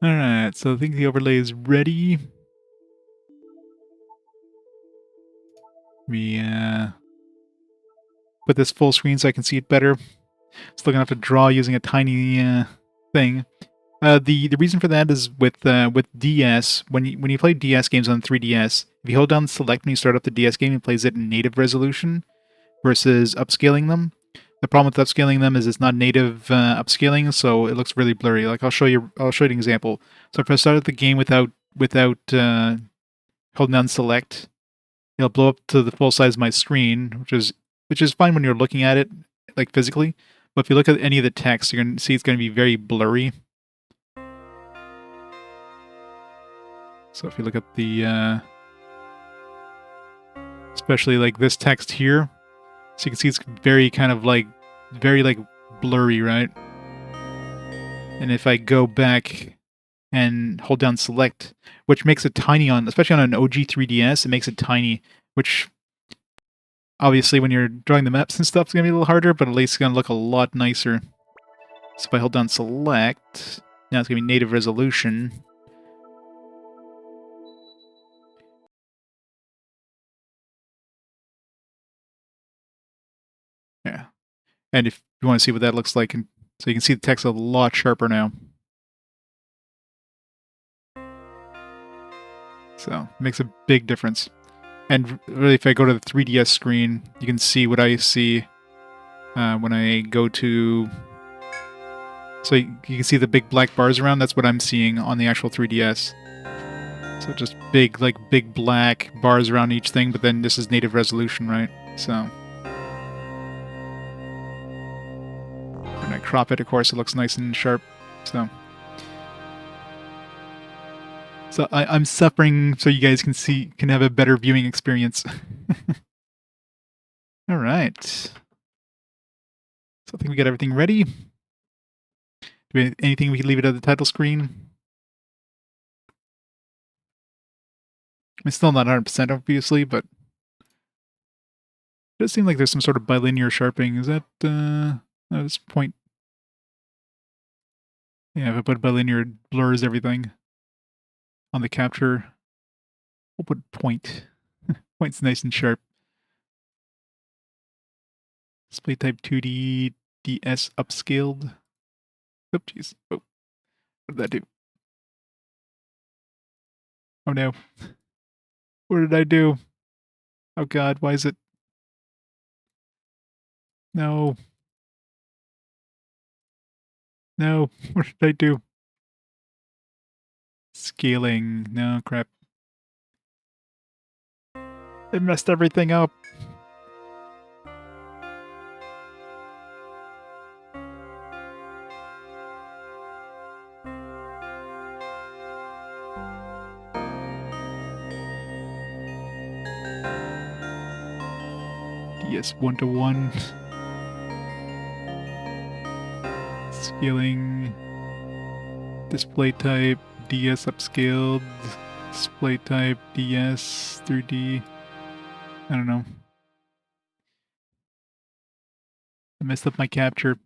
Alright, so I think the overlay is ready. We put this full screen so I can see it better. Still gonna have to draw using a tiny thing. The reason for that is with DS, when you play DS games on 3DS, if you hold down select when you start up the DS game, it plays it in native resolution versus upscaling them. The problem with upscaling them is it's not native upscaling, so it looks really blurry. Like I'll show you an example. So if I started the game without holding down select, it'll blow up to the full size of my screen, which is fine when you're looking at it like physically. But if you look at any of the text, you're gonna see it's gonna be very blurry. So if you look at the especially like this text here, so you can see it's very kind of like very like blurry, right? And if I go back and hold down select, which makes it tiny on, especially on an OG 3DS, it makes it tiny, which obviously when you're drawing the maps and stuff, it's gonna be a little harder, but at least it's gonna look a lot nicer. So if I hold down select, now it's gonna be native resolution. Yeah. And if you want to see what that looks like, so you can see the text a lot sharper now. So it makes a big difference. And really, if I go to the 3DS screen, you can see what I see when I go to... So you can see the big black bars around. That's what I'm seeing on the actual 3DS. So just big, like big black bars around each thing, but then this is native resolution, right? So when I crop it, of course, it looks nice and sharp. So I'm suffering so you guys can have a better viewing experience. All right. So I think we got everything ready. Do we have anything we can leave it at the title screen? It's still not 100% obviously, but it does seem like there's some sort of bilinear sharpening. Is that this point? Yeah, if I put bilinear, it blurs everything on the capture. We'll put point. Point's nice and sharp. Display type 2D DS upscaled. Oh, jeez. Oh, what did that do? Oh no. What did I do? Oh god, why is it? No. No, what did I do? Scaling. No, crap. I messed everything up. DS 1:1. Scaling. Display type DS upscaled. Display type DS 3D. I don't know. I messed up my capture.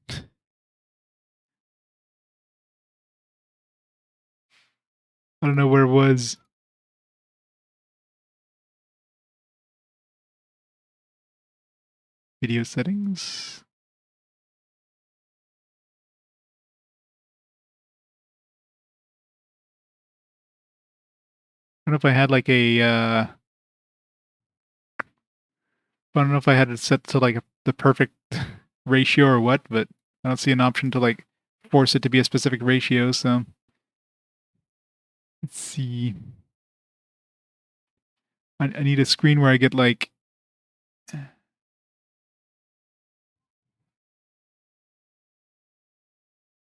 I don't know where it was. Video settings. I don't know if I had like a I don't know if I had it set to like the perfect ratio or what, but I don't see an option to like force it to be a specific ratio, so let's see. I need a screen where I get like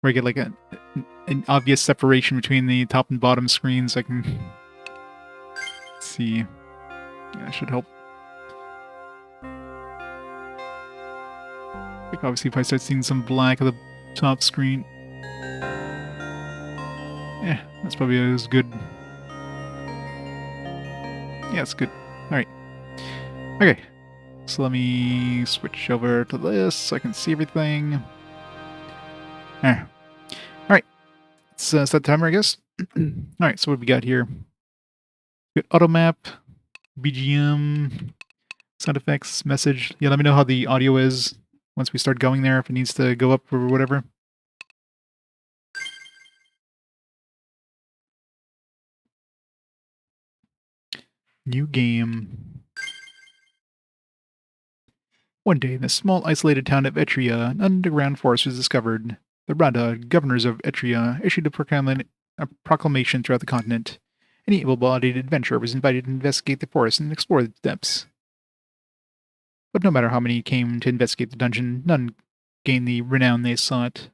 an obvious separation between the top and bottom screens. I can see. Yeah, that should help. Like obviously if I start seeing some black at the top screen. Yeah, that's probably as good. Yeah, it's good. Alright. Okay. So let me switch over to this so I can see everything. Alright. Let's set the timer, I guess. Alright, so what we got here? We got auto map, BGM, sound effects, message. Yeah, let me know how the audio is once we start going there, if it needs to go up or whatever. New game. One day, in the small isolated town of Etria, an underground forest was discovered. The Rada, governors of Etria, issued a proclamation throughout the continent. Any able-bodied adventurer was invited to investigate the forest and explore its depths. But no matter how many came to investigate the dungeon, none gained the renown they sought.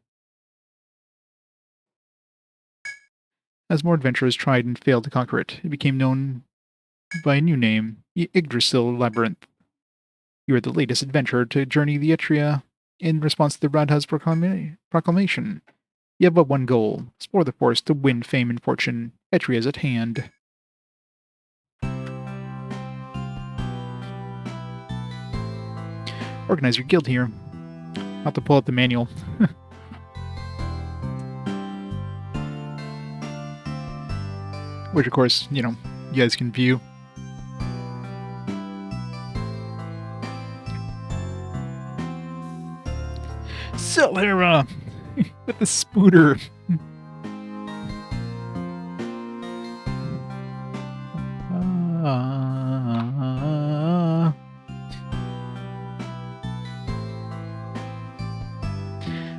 As more adventurers tried and failed to conquer it, it became known by a new name, the Yggdrasil Labyrinth. You are the latest adventurer to journey the Etria in response to the Radha's proclamation. You have but one goal: explore the forest to win fame and fortune. Etria is at hand. Organize your guild here. I'll have to pull out the manual. Which, of course, you know, you guys can view. Celera! With the spooter.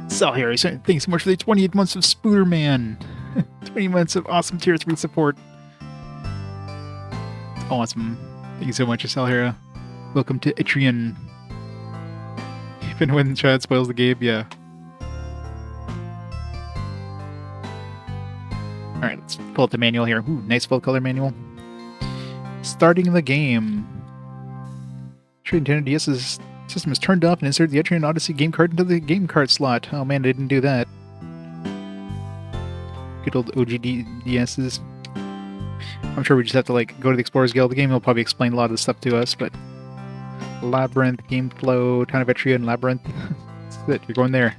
So Harry, thanks so much for the 28 months of Spooter Man. 20 months of awesome tier 3 support. Awesome. Thank you so much, Salhara. Welcome to Etrian. Even when Chad spoils the game, yeah. Alright, let's pull up the manual here. Ooh, nice full color manual. Starting the game. Nintendo DS's system is turned off and insert the Etrian Odyssey game card into the game card slot. Oh man, I didn't do that. Good old OGDSs. I'm sure we just have to like go to the Explorers Guild. The game will probably explain a lot of the stuff to us, but Labyrinth, game flow, Town of Etria, and Labyrinth. That's it. You're going there.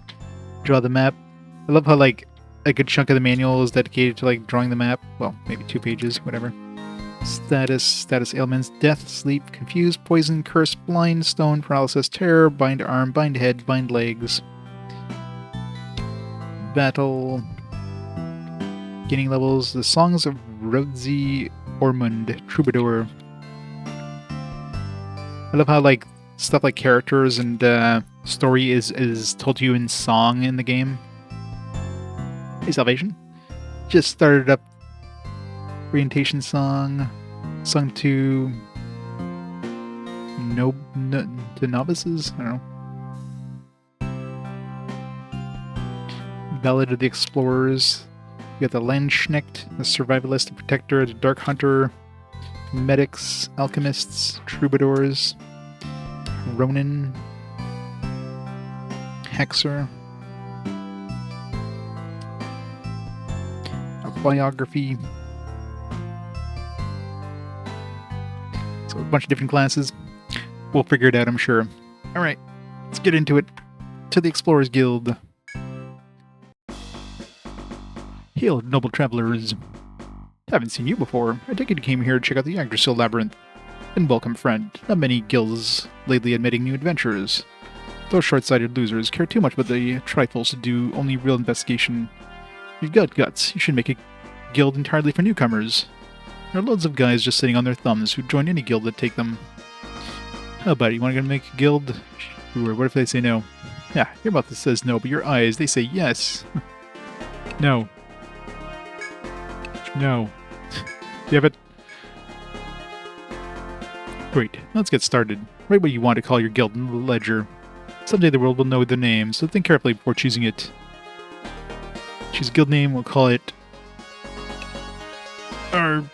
Draw the map. I love how like a good chunk of the manual is dedicated to like drawing the map. Well, maybe 2 pages, whatever. Status ailments: death, sleep, confuse, poison, curse, blind, stone, paralysis, terror, bind arm, bind head, bind legs. Battle. Gaining levels: the songs of Rodzi Ormund, Troubadour. I love how like stuff like characters and story is told to you in song in the game. Hey, Salvation. Just started up orientation song, sung to to novices. I don't know. Ballad of the Explorers. You got the Landsknecht, the Survivalist, the Protector, the Dark Hunter, Medics, Alchemists, Troubadours, Ronin, Hexer, a biography. So a bunch of different classes. We'll figure it out, I'm sure. Alright, let's get into it. To the Explorers Guild. Hail, noble travelers. Haven't seen you before. I think you came here to check out the Yggdrasil Labyrinth. And welcome, friend. Not many guilds lately admitting new adventurers. Those short-sighted losers care too much about the trifles to do only real investigation. You've got guts. You should make a guild entirely for newcomers. There are loads of guys just sitting on their thumbs who join any guild that take them. How about it? You want to go make a guild? Sure. What if they say no? Yeah, your mouth says no, but your eyes, they say yes. No. No. Damn it. Great, let's get started. Write what you want to call your guild in the ledger. Someday the world will know their name, so think carefully before choosing it. Choose a guild name, we'll call it RPG.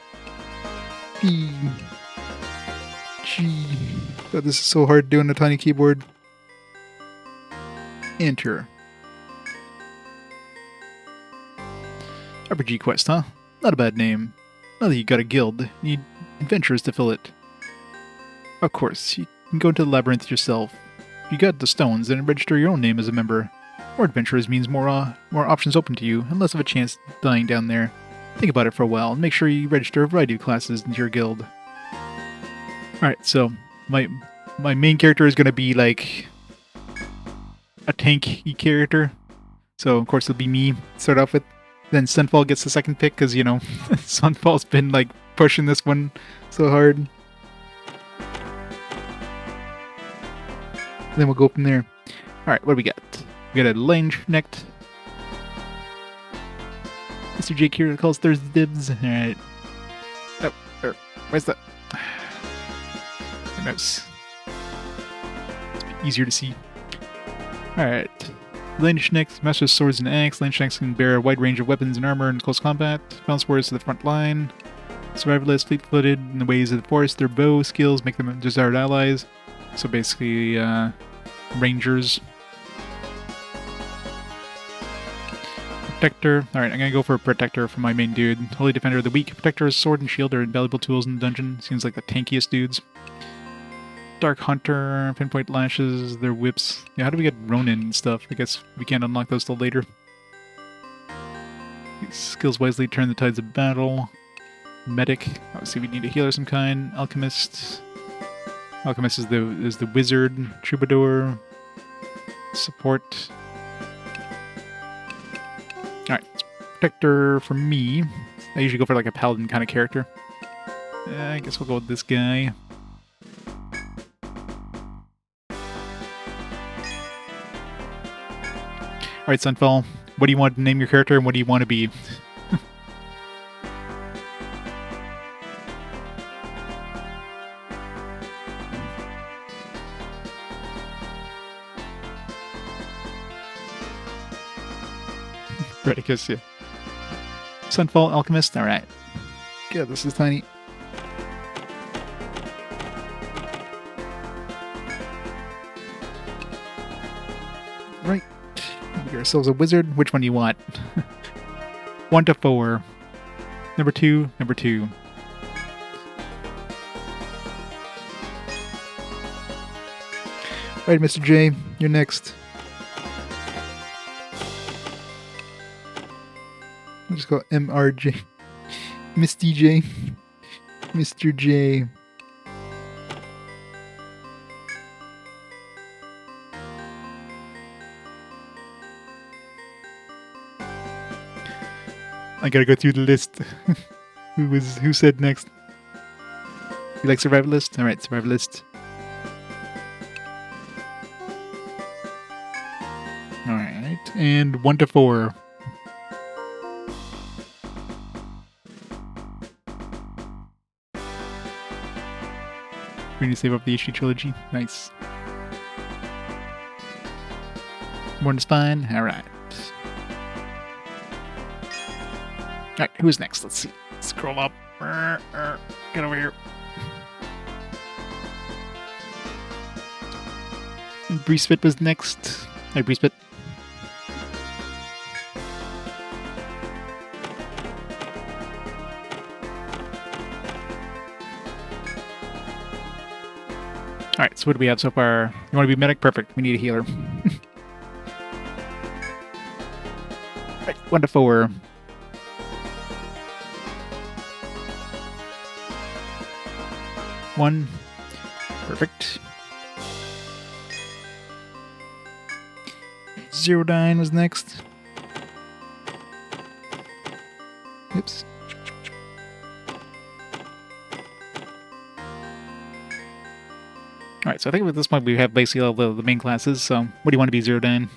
God, this is so hard to do on a tiny keyboard. Enter. RPG quest, huh? Not a bad name. Now that you got a guild, you need adventurers to fill it. Of course, you can go into the labyrinth yourself. If you got the stones, then register your own name as a member. More adventurers means more options open to you, and less of a chance of dying down there. think about it for a while and make sure you register a variety of classes into your guild. Alright, so my main character is going to be like a tanky character. So, of course, it'll be me to start off with. Then Sunfall gets the second pick because, you know, Sunfall's been like pushing this one so hard. Then we'll go from there. Alright, what do we got? We got a Lange-necked Mr. Jake here calls Thursday dibs. Alright. Oh, where's the mouse? It's easier to see. Alright. Lange-necked, Master of Swords and Axe. Lange-necks can bear a wide range of weapons and armor in close combat. Balance warriors to the front line. Survivalist, fleet-footed in the ways of the forest. Their bow skills make them desired allies. So basically, Rangers. Protector. Alright, I'm gonna go for a Protector for my main dude. Holy Defender of the Weak. Protector's sword and shield are invaluable tools in the dungeon. Seems like the tankiest dudes. Dark Hunter. Pinpoint lashes. Their whips. Yeah, how do we get Ronin and stuff? I guess we can't unlock those till later. Skills wisely turn the tides of battle. Medic. Obviously we need a healer of some kind. Alchemist. Alchemist is the wizard. Troubadour. Support. Alright, Protector for me. I usually go for like a paladin kind of character. I guess we'll go with this guy. Alright, Sunfall. What do you want to name your character and what do you want to be? Redicus, yeah. Sunfall, Alchemist, alright. Yeah, this is tiny. Right. We get ourselves a wizard. Which one do you want? 1 to 4. Number 2, number 2. Right, Mr. J, you're next. I'll just call MRJ. Misty J. Mr. J. I gotta go through the list. Who said next? You like Survivalist? Alright, Survivalist. Alright, and 1 to 4. We need to save up the HD trilogy. Nice. Born to Spine. Alright. Alright, who's next? Let's see. Scroll up. Get over here. Breespit was next. Hey, Breespit. Alright, so what do we have so far? You want to be medic? Perfect. We need a healer. Alright, 1 to 4. One. Perfect. Zero Dine was next. Oops. Alright, so I think at this point we have basically all the main classes, so what do you want to be, Zero Dine?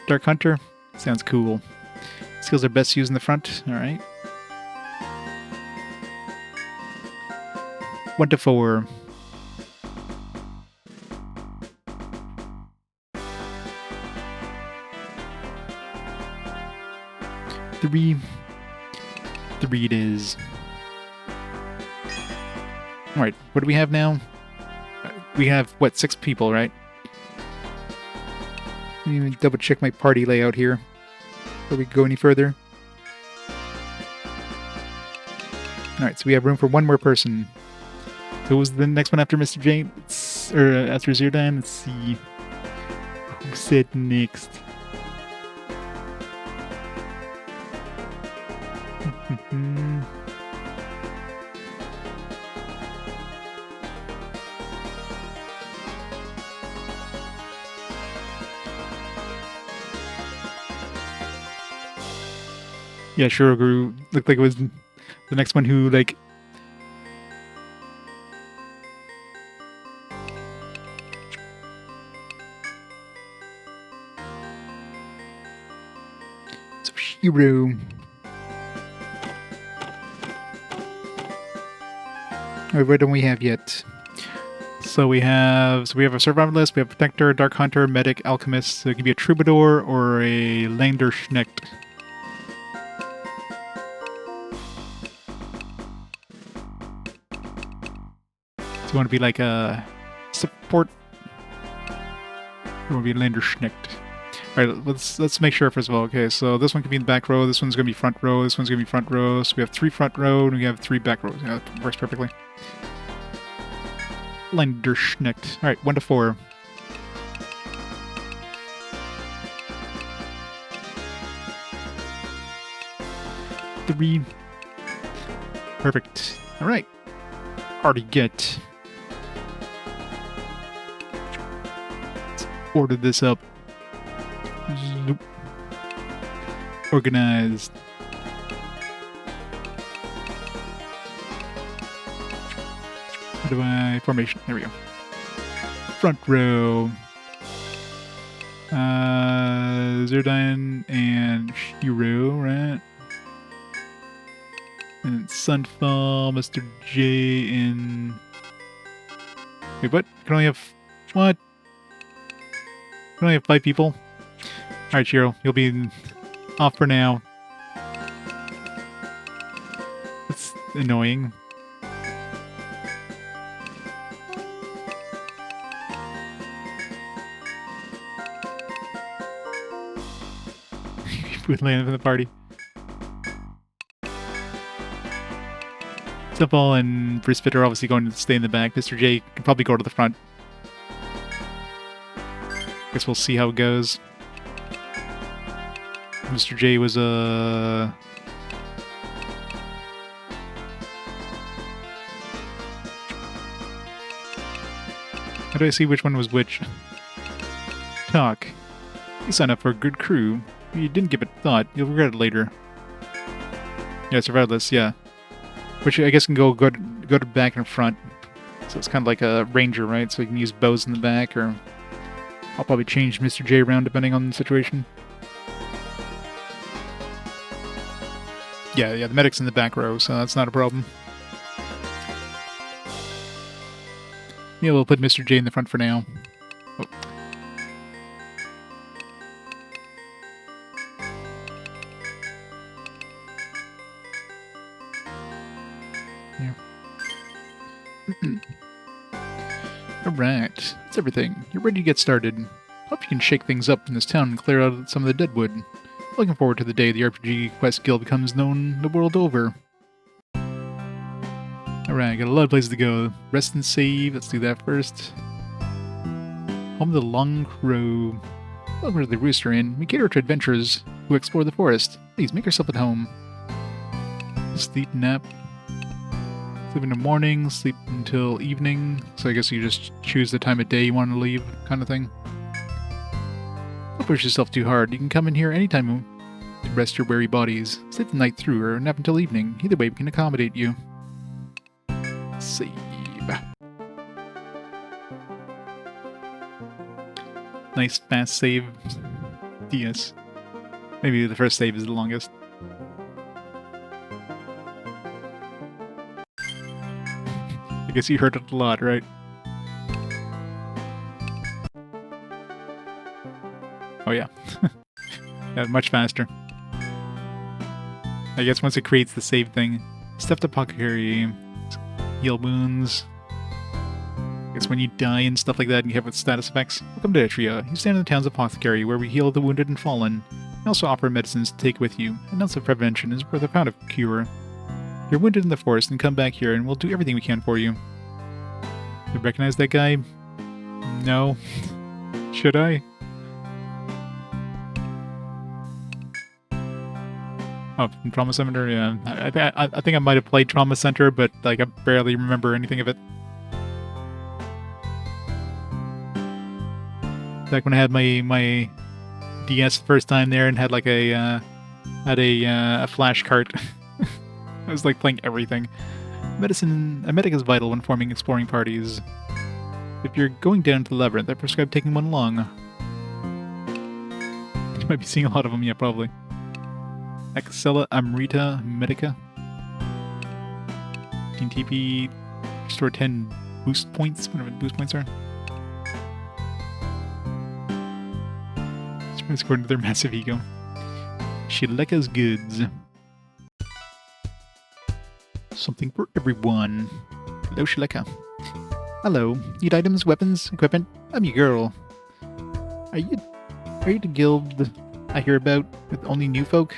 Dark Hunter? Sounds cool. Skills are best used in the front, alright. 1 to 4. Three it is. Alright, what do we have now? We have, what, 6 people, right? Let me double check my party layout here before we go any further. Alright, so we have room for one more person. So who was the next one after Mr. James? Or after Zero Dime? Let's see. Who said next? Yeah, Shiroguru looked like it was the next one who, like... So, Shiro... Alright, what don't we have yet? So we have a survivalist, we have protector, dark hunter, medic, alchemist. So it can be a troubadour or a Landerschnecht. So you want to be like a support, or want to be a Landerschnecht. All right, let's make sure first of all. Okay, so this one can be in the back row. This one's gonna be front row. This one's gonna be front row. So we have 3 front row and we have 3 back rows. Yeah, that works perfectly. Landerschnecht. All right, 1 to 4. Three. Perfect. All right. Already get. Let's order this up. Zoop. Organized. How do I... Formation. There we go. Front row. Zerdine and Shiro, right? And Sunfall, Mr. J in... Wait, what? Can only have... What? Can only have 5 people? Alright, Shiro. You'll be off for now. That's annoying. Would land for the party. Simple and Brisbit are obviously going to stay in the back. Mr. J can probably go to the front. Guess we'll see how it goes. Mr. J was a... How do I see which one was which? Talk. You signed up for a good crew. You didn't give it thought. You'll regret it later. Yeah, survivalist, yeah. Which I guess can go to back and front. So it's kind of like a ranger, right? So you can use bows in the back, or... I'll probably change Mr. J around depending on the situation. Yeah, the medic's in the back row, so that's not a problem. Yeah, we'll put Mr. J in the front for now. Oh. Yeah. Alright, that's everything. You're ready to get started. Hope you can shake things up in this town and clear out some of the deadwood. Looking forward to the day the RPG Quest Guild becomes known the world over. Alright, got a lot of places to go. Rest and save, let's do that first. Home to the Long Crow. Welcome to the Rooster Inn. We cater to adventurers who explore the forest. Please make yourself at home. Sleep, nap. Sleep in the morning, sleep until evening. So I guess you just choose the time of day you want to leave, kind of thing. Don't push yourself too hard. You can come in here anytime to rest your weary bodies. Sleep the night through or nap until evening. Either way, we can accommodate you. Save. Nice fast save. DS. Maybe the first save is the longest. I guess you heard it a lot, right? Oh yeah. Yeah, much faster. I guess once it creates the save thing. Step to Apothecary. Heal wounds. I guess when you die and stuff like that and you have status effects. Welcome to Etria. You stand in the town's apothecary where we heal the wounded and fallen. We also offer medicines to take with you. An ounce of prevention is worth a pound of cure. You're wounded in the forest and come back here and we'll do everything we can for you. You recognize that guy? No. Should I? Oh, from Trauma Center, yeah. I think I might have played Trauma Center, but like I barely remember anything of it. Back when I had my DS the first time there and had like a flash cart. I was like playing everything. A medic is vital when forming exploring parties. If you're going down to the labyrinth, I prescribe taking one along. You might be seeing a lot of them, yeah, probably. Excella Amrita Medica. Team TP. Restore 10 boost points, whatever the boost points are. According to their massive ego. Shileka's goods. Something for everyone. Hello, Shileka. Hello. Need items, weapons, equipment? I'm your girl. Are you the guild I hear about with only new folk?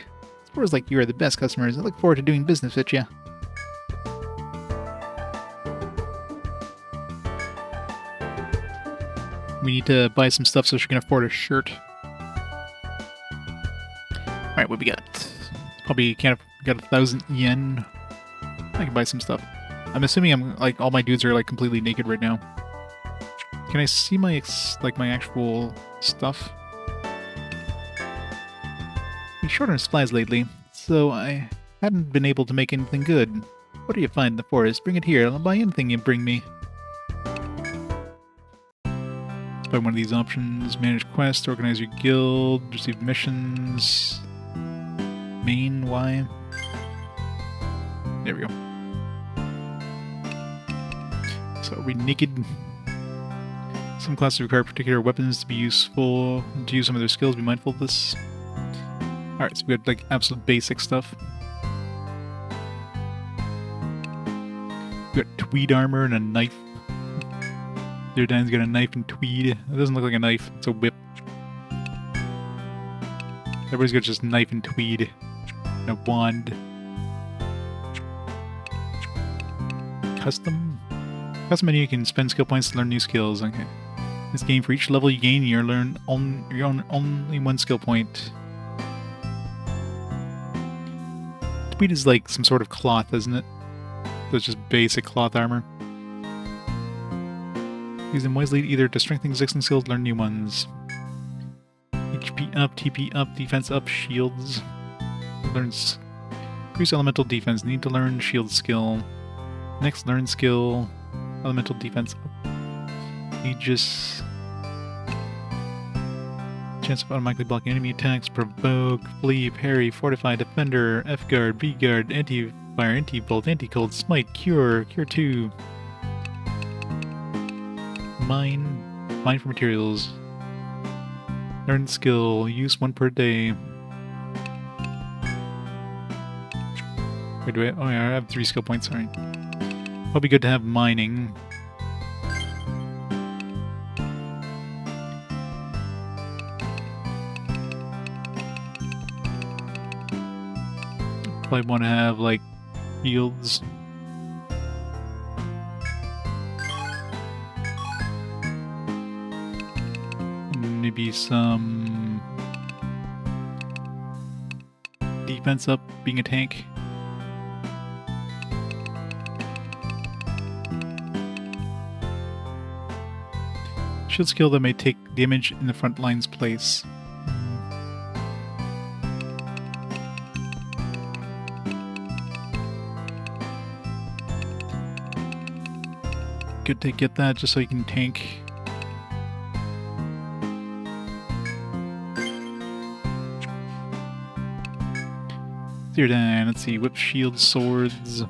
It feels like you are the best customers. I look forward to doing business with you. We need to buy some stuff so she can afford a shirt. Alright, what we got? Probably got 1,000 yen. I can buy some stuff. I'm assuming I'm like all my dudes are like completely naked right now. Can I see my my actual stuff? Been short on supplies lately, so I hadn't been able to make anything good. What do you find in the forest? Bring it here. I'll buy anything you bring me. Buy one of these options. Manage quests, organize your guild, receive missions. Main Y. There we go. So are we naked? Some classes require particular weapons to be useful. To use some of their skills, be mindful of this. Alright, so we got like absolute basic stuff. We got tweed armor and a knife. Zerdan's got a knife and tweed. It doesn't look like a knife, it's a whip. Everybody's got just knife and tweed. And a wand. Custom menu, you can spend skill points to learn new skills. Okay. This game, for each level you gain, you learn only one skill point. Tweed is like some sort of cloth, isn't it? So it's just basic cloth armor. Use them wisely either to strengthen existing skills, learn new ones. HP up, TP up, defense up, shields. Learns increase elemental defense. Need to learn shield skill. Next, learn skill. Elemental defense up. Aegis. Chance of automatically blocking enemy attacks. Provoke, flee, parry, fortify, defender, F guard, B guard, anti-fire, anti-bolt, anti-cold, smite, cure, cure 2. Mine for materials. Learn skill, use 1 per day. Wait, do I? Oh yeah, I have 3 skill points, sorry. Probably good to have mining. Probably want to have, like, fields. Maybe some defense up, being a tank. Shield skill that may take damage in the front line's place. Good to get that just so you can tank. Down. Let's see, whip, shield, swords.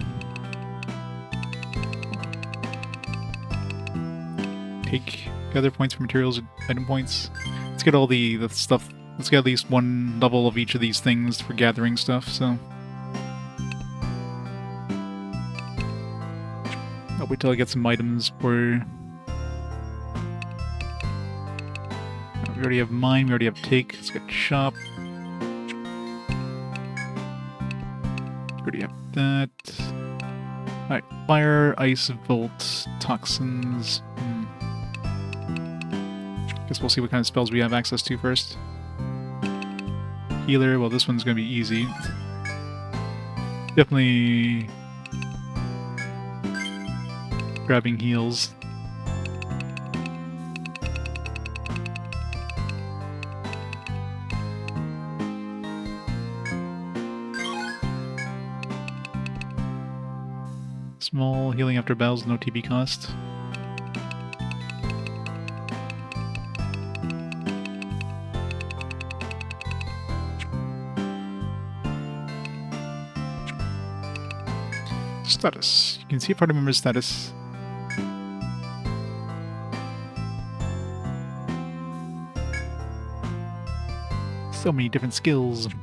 Take gather points for materials, item points. Let's get all the stuff. Let's get at least 1 level of each of these things for gathering stuff, so. I'll wait till I get some items for. We already have mine, we already have take. Let's get shop. Already have that. Alright, fire, ice, volt, toxins. Guess we'll see what kind of spells we have access to first. Healer, well this one's gonna be easy. Definitely grabbing heals. Small healing after battles, no TB cost. Status. You can see a party member's status. So many different skills. Do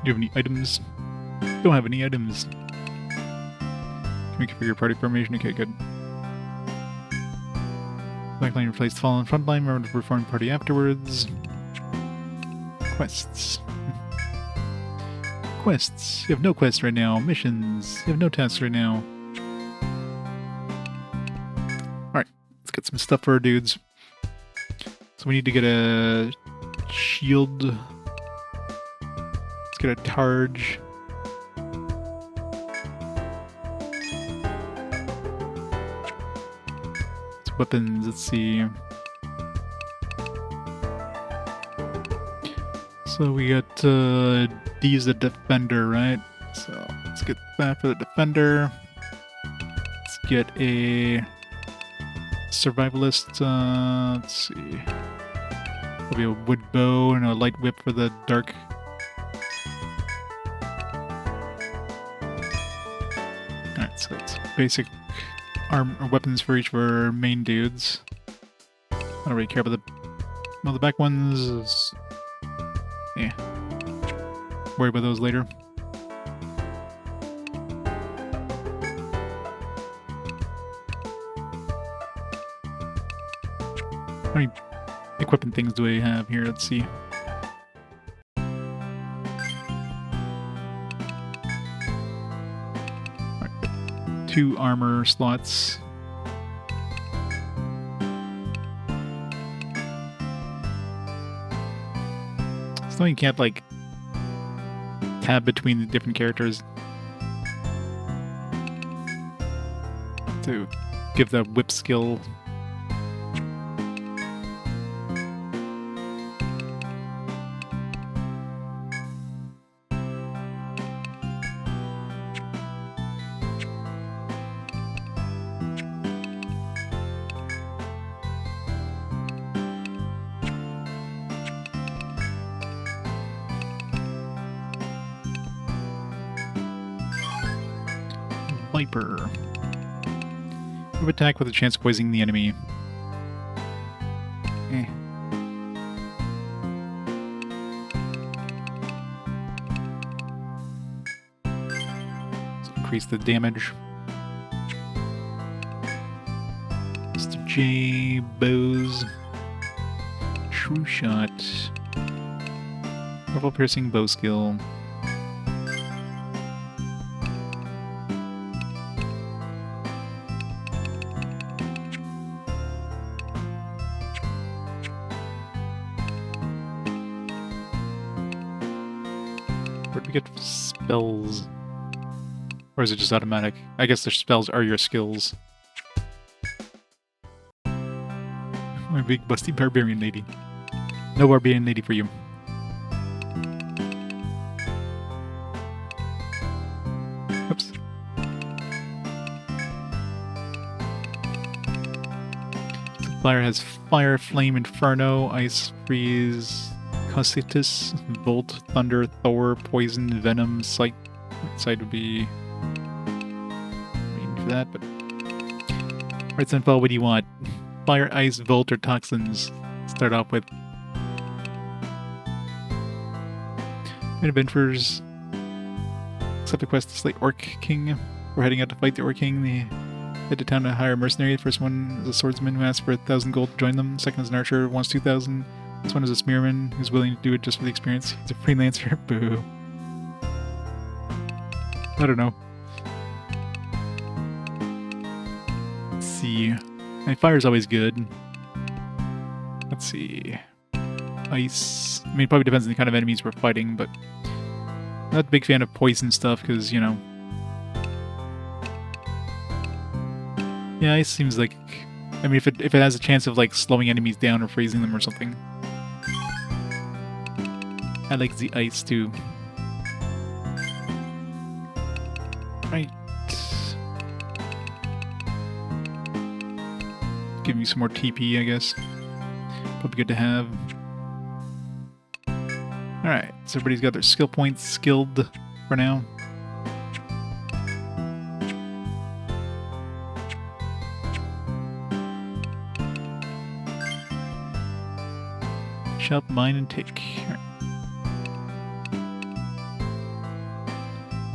you have any items? Don't have any items. Make it for your party formation. Okay, good. Backline replaced fallen frontline. Remember to perform party afterwards. Quests. Quests. You have no quests right now. Missions. You have no tasks right now. Alright, let's get some stuff for our dudes. So we need to get a shield. Let's get a targe. Weapons, let's see. So we got D is the defender, right? So let's get that for the defender. Let's get a survivalist. Let's see. There'll be a wood bow and a light whip for the dark. Alright, so it's basic arm or weapons for each of our main dudes. I don't really care about the back ones. Yeah. Worry about those later. How many equipment things do I have here? Let's see. Alright, 2 armor slots. So you can't like tab between the different characters to give the whip skill. Viper. Move attack with a chance of poisoning the enemy. Let's increase the damage. Mr. J. Bows. True shot. Rifle piercing bow skill. Where do we get spells? Or is it just automatic? I guess the spells are your skills. My big busty barbarian lady. No barbarian lady for you. Oops. Fire has Fire, Flame, Inferno, Ice, Freeze, Cositus, Volt, Thunder, Thor, Poison, Venom, Sight. Sight would be waiting for that, but Alright, Sunfall, what do you want? Fire, Ice, Volt, or Toxins? Start off with. Adventurers. Accept the quest to slay Orc King. We're heading out to fight the Orc King. They head to town to hire a mercenary. The first one is a swordsman who asks for 1,000 gold to join them. Second is an archer who wants 2,000. This one is a spearman who's willing to do it just for the experience. He's a freelancer. Boo. I don't know. see. Fire's always good. Let's see. Ice. I mean, it probably depends on the kind of enemies we're fighting, but I'm not a big fan of poison stuff because, you know. Yeah, ice seems like. I mean, if it has a chance of like slowing enemies down or freezing them or something. I like the ice too. Right. Give me some more TP, I guess. Probably good to have. Alright, so everybody's got their skill points skilled for now. Shop, mine, and take. Right.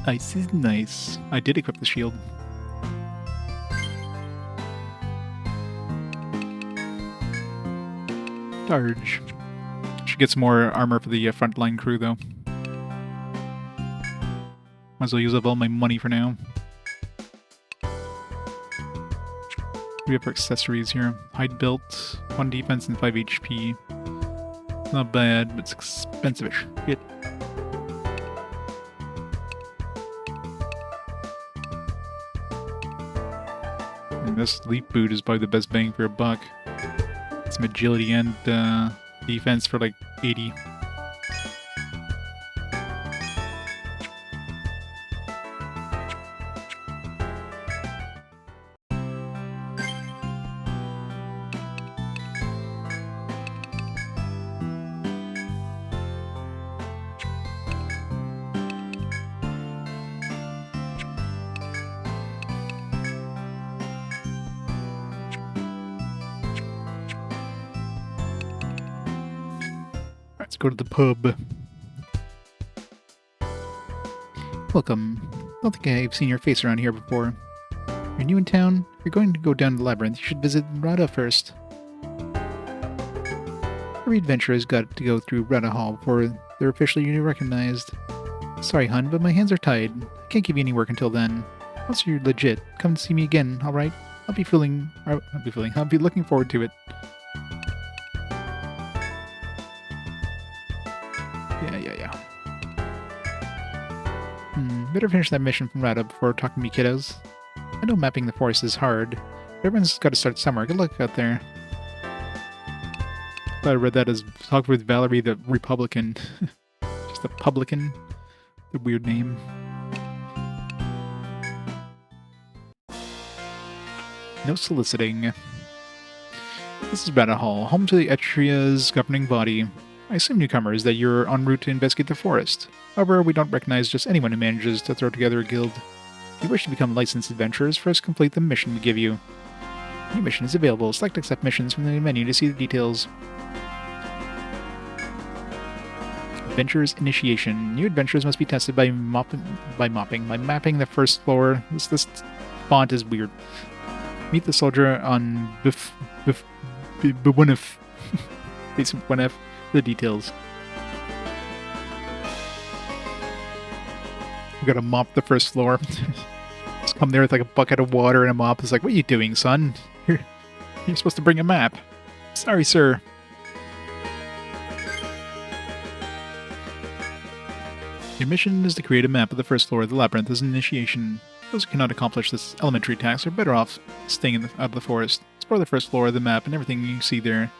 Ice is nice. I did equip the shield. Charge. Should get some more armor for the frontline crew, though. Might as well use up all my money for now. What do we have for accessories here? Hide built, 1 defense and 5 HP. Not bad, but it's expensive-ish. Shit. And this leaf boot is probably the best bang for a buck. Some agility and defense for like 80. Let's go to the pub. Welcome. I don't think I've seen your face around here before. You're new in town? If you're going to go down the labyrinth, you should visit Rada first. Every adventurer's got to go through Rada Hall before they're officially recognized. Sorry, hun, but my hands are tied. I can't give you any work until then. Once you're legit, come see me again, alright? I'll be looking forward to it. Yeah. Better finish that mission from Rada before talking to me, kiddos. I know mapping the forest is hard, but everyone's got to start somewhere. Good luck out there. Thought I read that as talk with Valerie the Republican. Just a publican. The weird name. No soliciting. This is Rada Hall, home to the Etria's governing body. I assume newcomers that you're en route to investigate the forest. However, we don't recognize just anyone who manages to throw together a guild. If you wish to become licensed adventurers, first complete the mission we give you. New mission is available. Select accept missions from the menu to see the details. Adventurers Initiation. New adventurers must be tested by mapping the first floor. This font is weird. Meet the soldier on Bwinef. Basement 1F. The details. We gotta mop the first floor. Just come there with like a bucket of water and a mop. It's like, what are you doing, son? You're supposed to bring a map. Sorry, sir. Your mission is to create a map of the first floor of the labyrinth as an initiation. Those who cannot accomplish this elementary task are better off staying out of the forest. Explore the first floor of the map and everything you see there.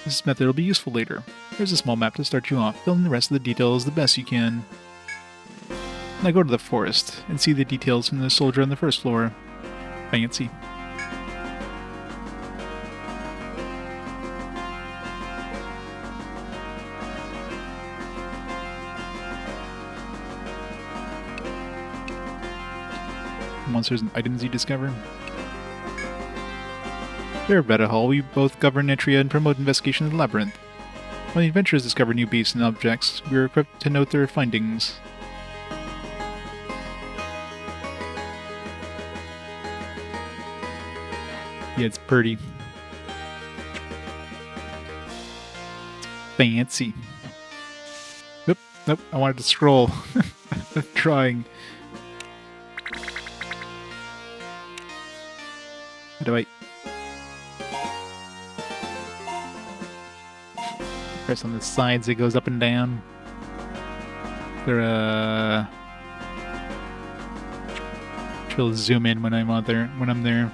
This method will be useful later. Here's a small map to start you off. Fill in the rest of the details the best you can. Now go to the forest and see the details from the soldier on the first floor. Fancy. Monsters and items you discover. Here at Rada Hall, we both govern Etria and promote investigation of the labyrinth. When the adventurers discover new beasts and objects, we are equipped to note their findings. Yeah, it's pretty. Fancy. Nope, I wanted to scroll. I'm trying. How do I... press on the sides, it goes up and down. They're try to zoom in when I'm out there. When I'm there.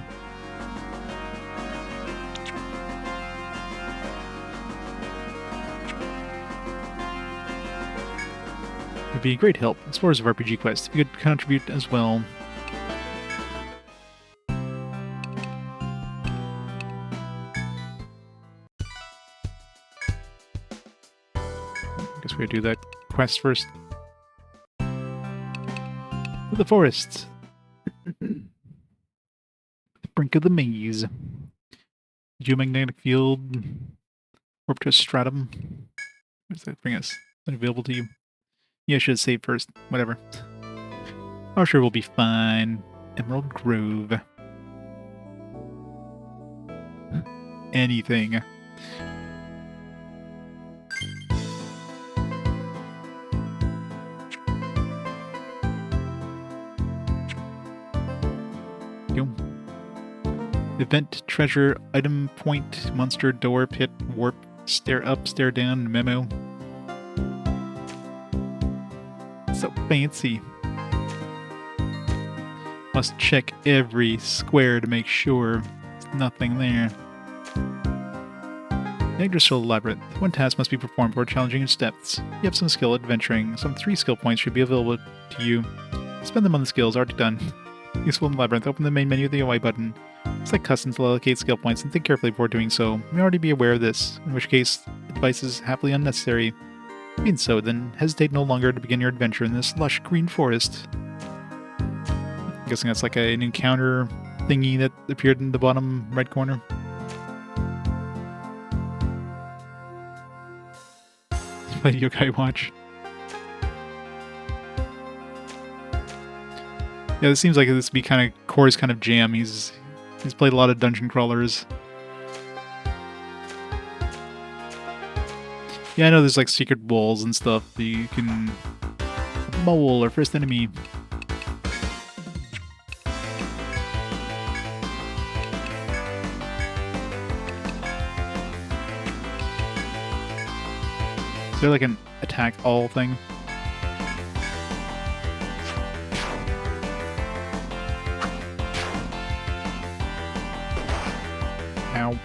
It would be a great help. Explorers of RPG Quest. If you could contribute as well. Guess we gotta do that quest first. To the forest. The brink of the maze. Geomagnetic field. Warp to a stratum. Where does that bring us? Is that available to you? Yeah, I should have saved first. Whatever. Oh, sure, we'll be fine. Emerald Grove. Anything. Go. Event, treasure, item, point, monster, door, pit, warp, stare up, stare down, memo. So fancy. Must check every square to make sure there's nothing there. The Yggdrasil Labyrinth. One task must be performed before challenging its depths. You have some skill adventuring. Some 3 skill points should be available to you. Spend them on the skills already done. Useful in the Labyrinth. Open the main menu with the UI button. Select custom to allocate skill points and think carefully before doing so. You may already be aware of this, in which case advice is happily unnecessary. Being so, then hesitate no longer to begin your adventure in this lush green forest. I'm guessing that's like an encounter thingy that appeared in the bottom right corner. Play Yokai Watch. Yeah, this seems like this would be kind of Core's kind of jam. He's played a lot of dungeon crawlers. Yeah, I know there's like secret walls and stuff that you can... Mole or first enemy. Is there like an attack all thing? Ow.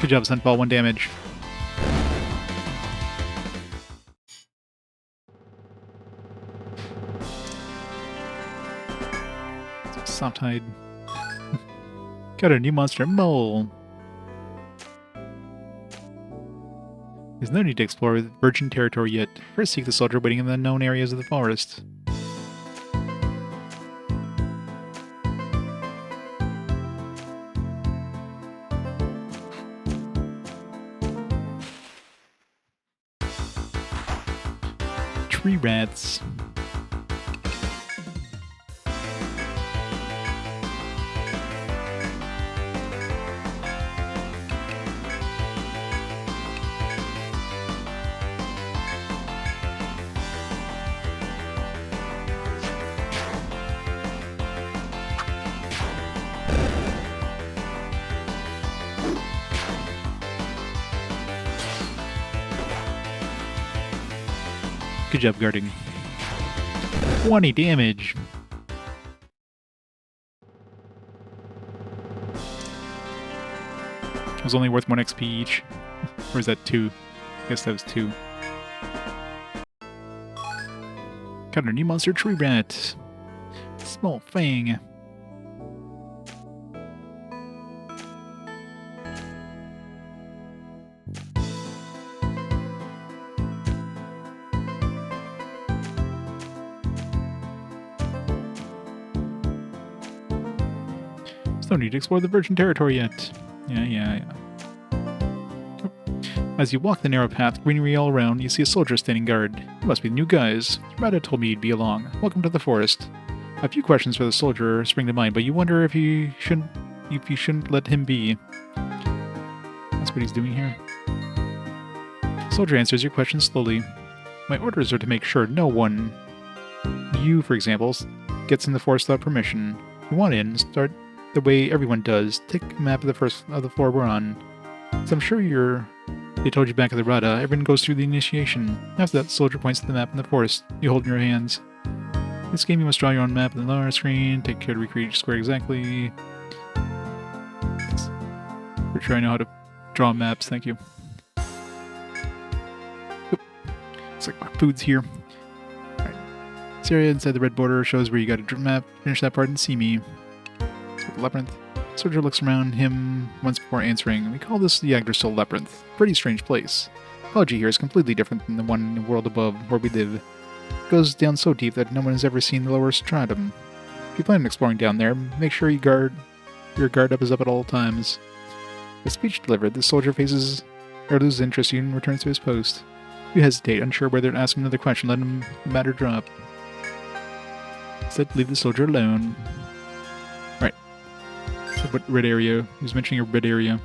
Good job, Sunfall. 1 damage. Soft hide. Got a new monster, Mole. There's no need to explore virgin territory yet. First seek the soldier waiting in the known areas of the forest. Tree rats. Good job guarding. 20 damage. It was only worth 1 XP each. Or is that 2? I guess that was 2. Got a new monster, Tree Rat. Small Fang. No need to explore the virgin territory yet. Yeah. As you walk the narrow path, greenery all around, you see a soldier standing guard. You must be the new guys. Rada told me you'd be along. Welcome to the forest. A few questions for the soldier spring to mind, but you wonder if you shouldn't let him be. That's what he's doing here. The soldier answers your questions slowly. My orders are to make sure no one, you for example, gets in the forest without permission. If you want in, start the way everyone does. Take a map of the first of the floor we're on. So I'm sure they told you back at the Rada, everyone goes through the initiation. After that, the soldier points to the map in the forest. You hold in your hands. This game, you must draw your own map in the lower screen. Take care to recreate each square exactly. For sure I know how to draw maps, thank you. Oop. Looks like my food's here. Alright. This area inside the red border shows where you got a map. Finish that part and see me. So the labyrinth. Soldier looks around him once before answering. We call this the Yggdrasil Labyrinth. Pretty strange place. Ecology here is completely different than the one in the world above where we live. It goes down so deep that no one has ever seen the lower stratum. If you plan on exploring down there, make sure your guard up is up at all times. The speech delivered, the soldier faces or loses interest in and returns to his post. You hesitate, unsure whether to ask him another question, let him the matter drop. Instead, leave the soldier alone. Right. So what red area? He was mentioning a red area.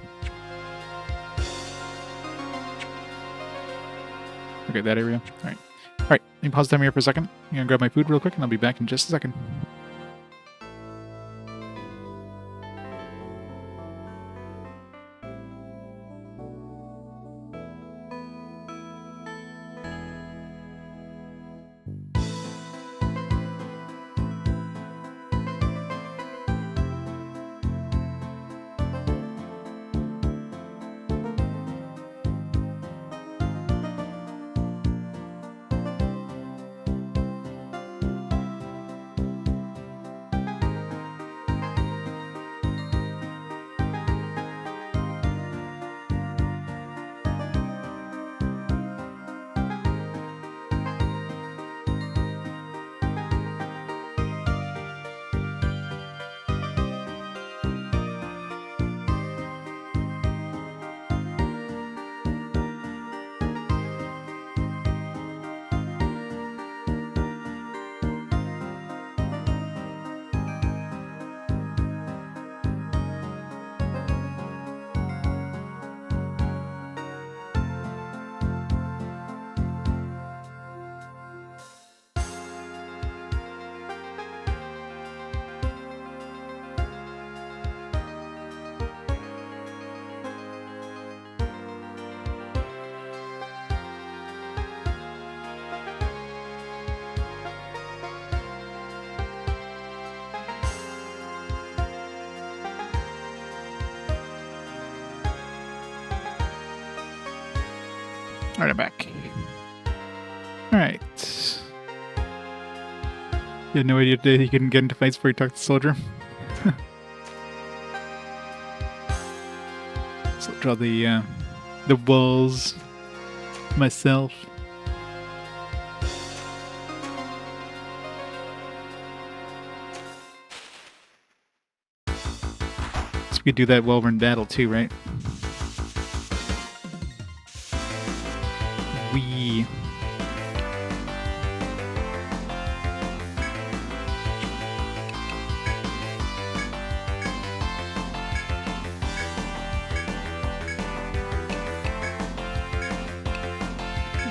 Okay, that area. Alright. Alright, let me pause the time here for a second. I'm gonna grab my food real quick and I'll be back in just a second. Alright, I'm back. Alright. You had no idea that he couldn't get into fights before he talked to the soldier. So I'll draw the walls myself. So we could do that while we're in battle too, right?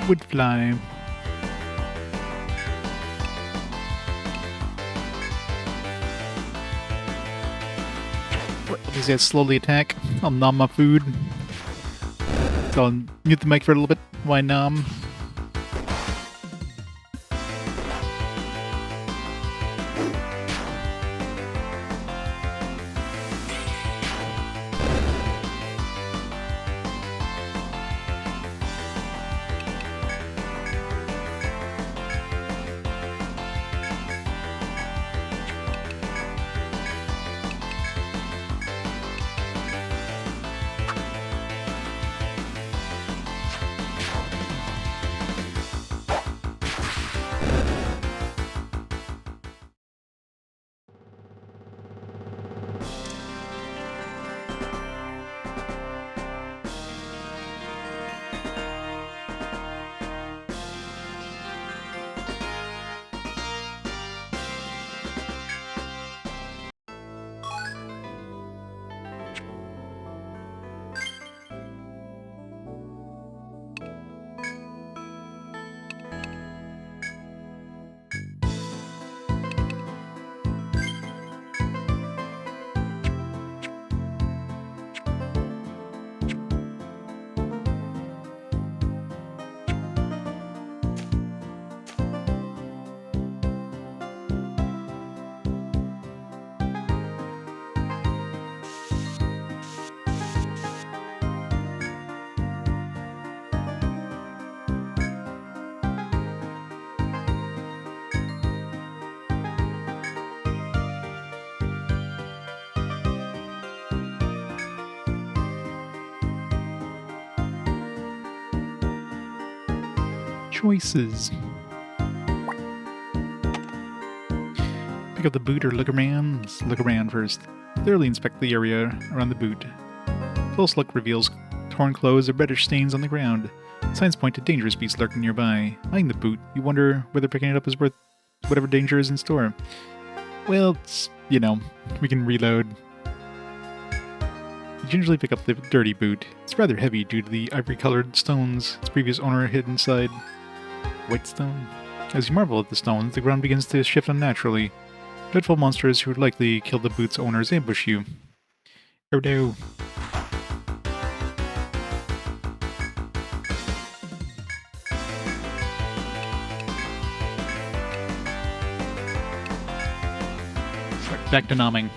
Would fly. Does that slowly attack? I'll nom my food. So I'll mute the mic for a little bit. Why nom? Choices. Pick up the boot or look around. Let's look around first. Thoroughly inspect the area around the boot. Close look reveals torn clothes or reddish stains on the ground. Signs point to dangerous beasts lurking nearby. Eyeing the boot, you wonder whether picking it up is worth whatever danger is in store. Well, it's, you know, we can reload. You gingerly pick up the dirty boot. It's rather heavy due to the ivory-colored stones its previous owner hid inside. White stone? As you marvel at the stones, the ground begins to shift unnaturally. Dreadful monsters who would likely kill the boot's owners ambush you. Oh no. Back to nomming.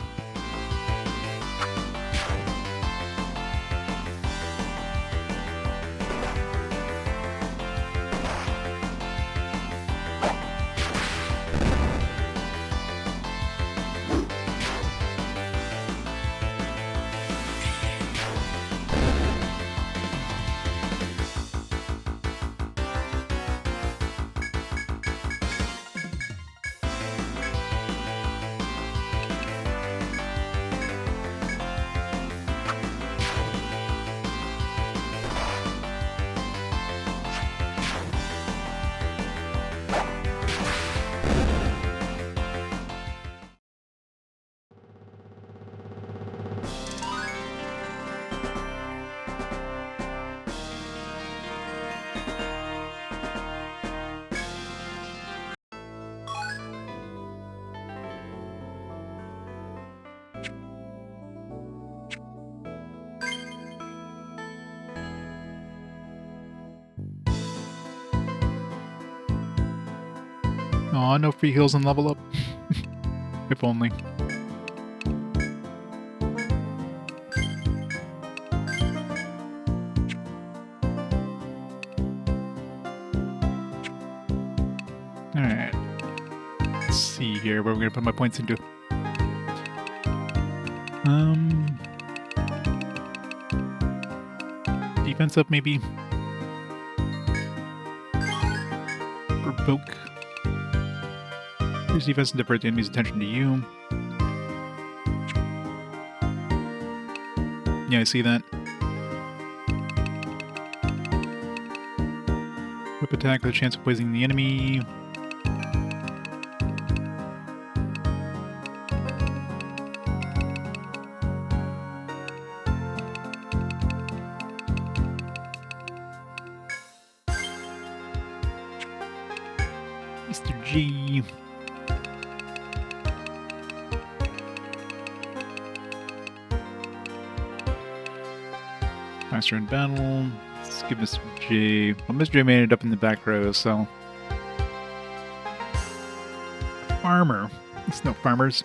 Aw, no free heals and level up. If only. Alright. Let's see here where we're gonna put my points into. Defense up, maybe? Provoke. Use defense and divert the enemy's attention to you. Yeah, I see that. Whip attack with a chance of poisoning the enemy. Mr. G. Master in battle. Let's give Mr. J. Well, Mr. J made it up in the back row, so. Farmer. It's no farmers.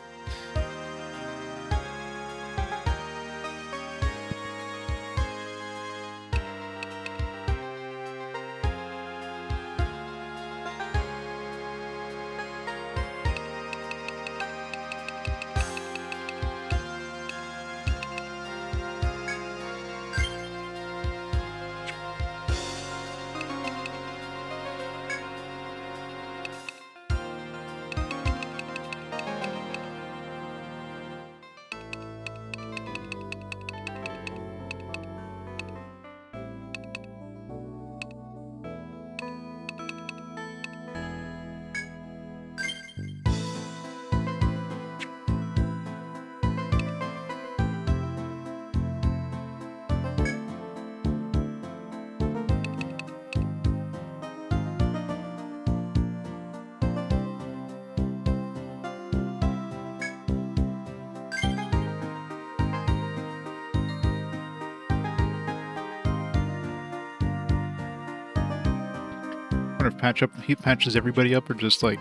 If he patches everybody up, or just like,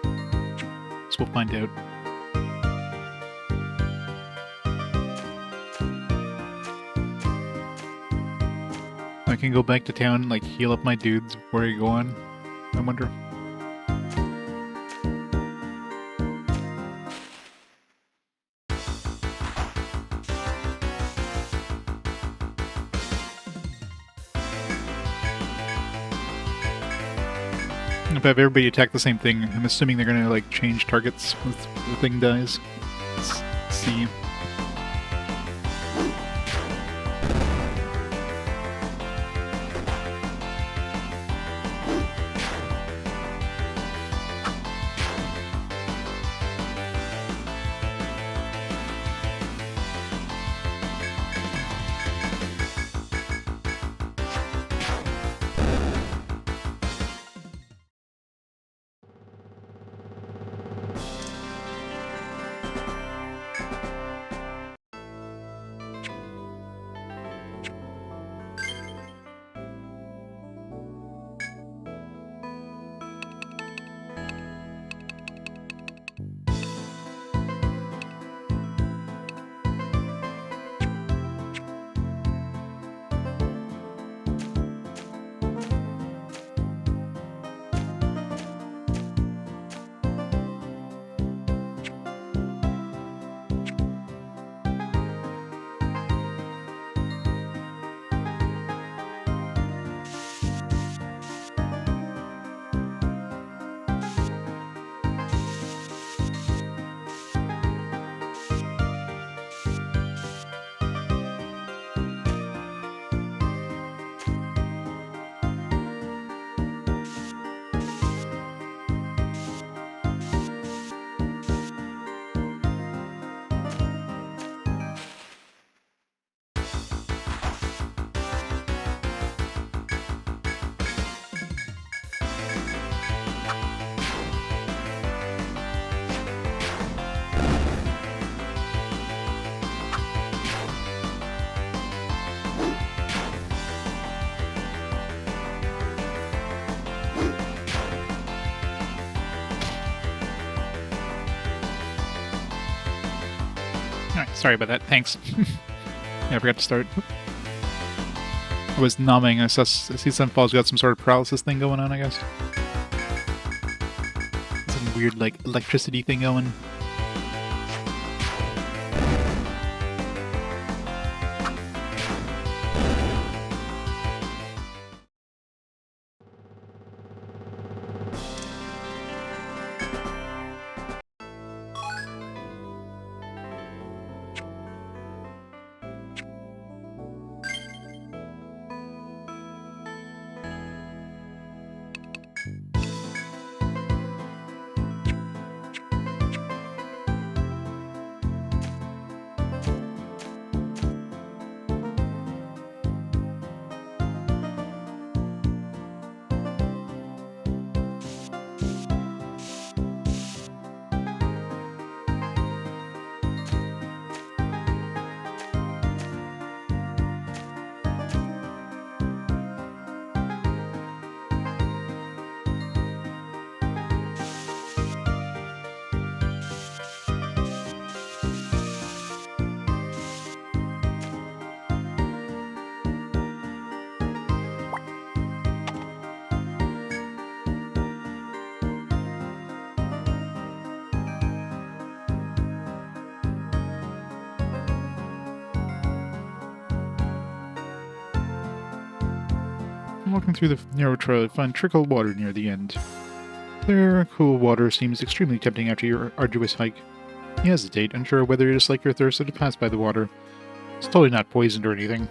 so we'll find out. I can go back to town and like heal up my dudes before I go on. I wonder. If I have everybody attack the same thing, I'm assuming they're gonna like change targets once the thing dies. Let's see. Alright, sorry about that. Thanks. Yeah, I forgot to start. I was numbing. I see Sunfall's got some sort of paralysis thing going on, I guess. Some weird, like, electricity thing going. Walking through the narrow trail, I find trickled water near the end. Clear, cool water seems extremely tempting after your arduous hike. You hesitate, unsure whether you dislike your thirst or to pass by the water. It's totally not poisoned or anything.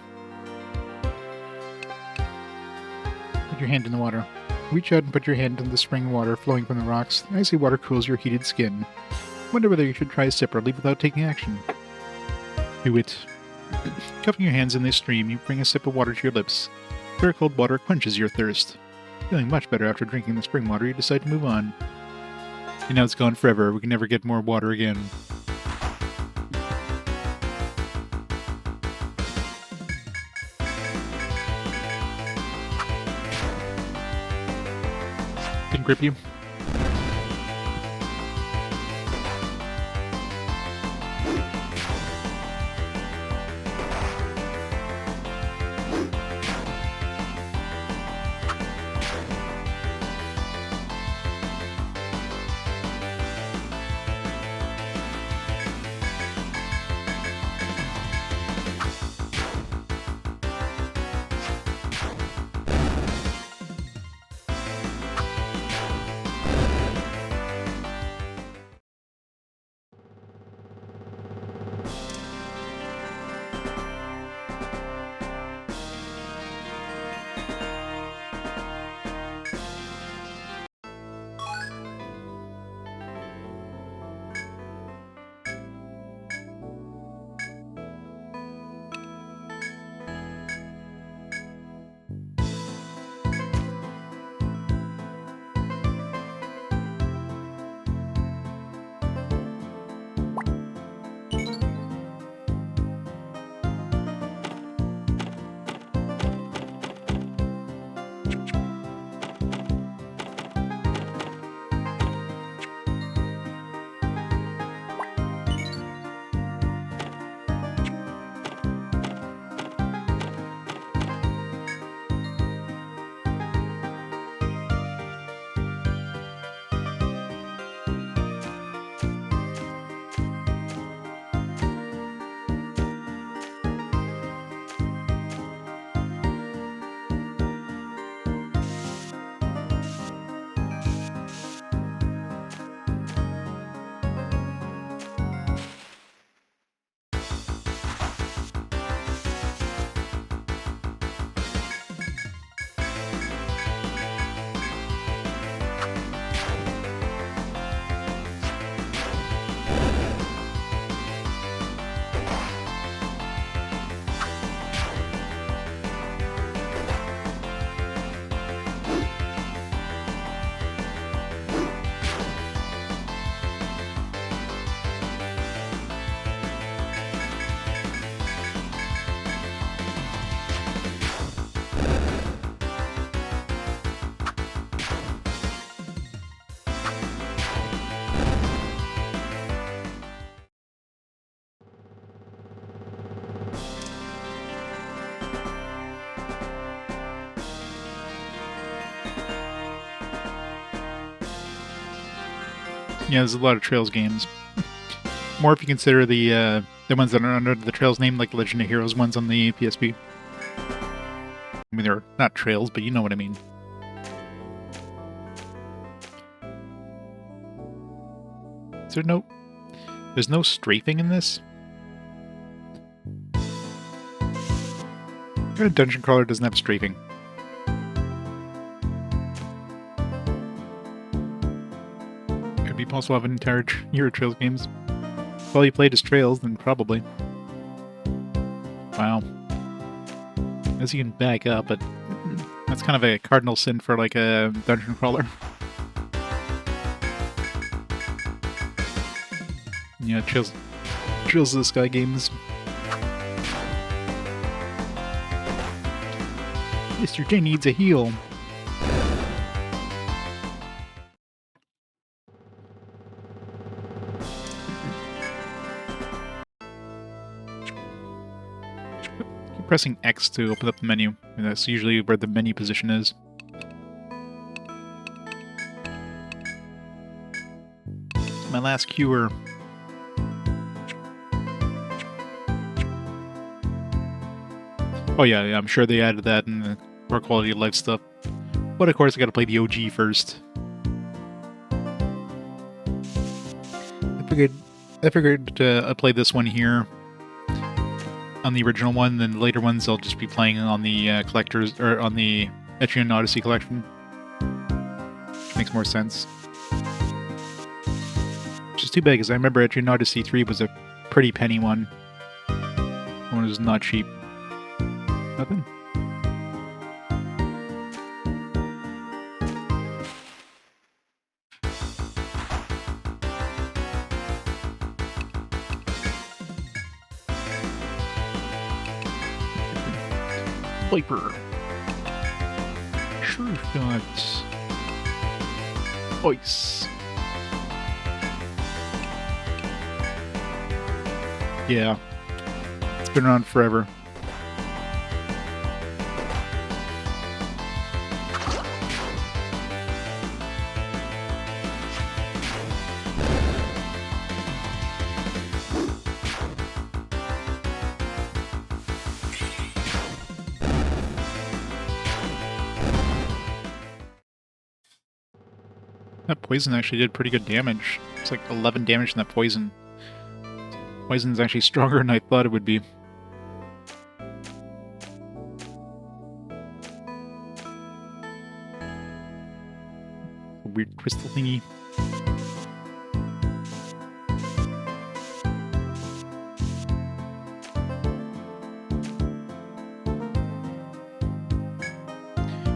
Put your hand in the water. Reach out and put your hand in the spring water flowing from the rocks. The icy water cools your heated skin. Wonder whether you should try a sip or leave without taking action. Do it. Cupping your hands in the stream, you bring a sip of water to your lips. Clear cold water quenches your thirst. Feeling much better after drinking the spring water, you decide to move on. And now it's gone forever. We can never get more water again. Didn't grip you? Yeah, there's a lot of Trails games. More if you consider the ones that are under the Trails name, like Legend of Heroes ones on the PSP. I mean, they're not Trails, but you know what I mean. Is there no... There's no strafing in this? A dungeon crawler doesn't have strafing. Could be possible to have an entire year of Trails games. If all you played is Trails, then probably. Wow. As you can back up, but that's kind of a cardinal sin for like a dungeon crawler. Yeah, Trails of the Sky games. Mr. J needs a heal. Keep pressing X to open up the menu. And that's usually where the menu position is. My last cure. Oh yeah, I'm sure they added that in the more quality of life stuff. But of course I gotta play the OG first. I figured I'd play this one here on the original one, then the later ones I'll just be playing on the collectors, or on the Etrian Odyssey collection. Makes more sense. Which is too bad, because I remember Etrian Odyssey 3 was a pretty penny one. One was not cheap. Nothing. Viper. Sure got ice. Yeah. It's been around forever. That poison actually did pretty good damage. It's like 11 damage from that poison. Poison's actually stronger than I thought it would be. A weird crystal thingy.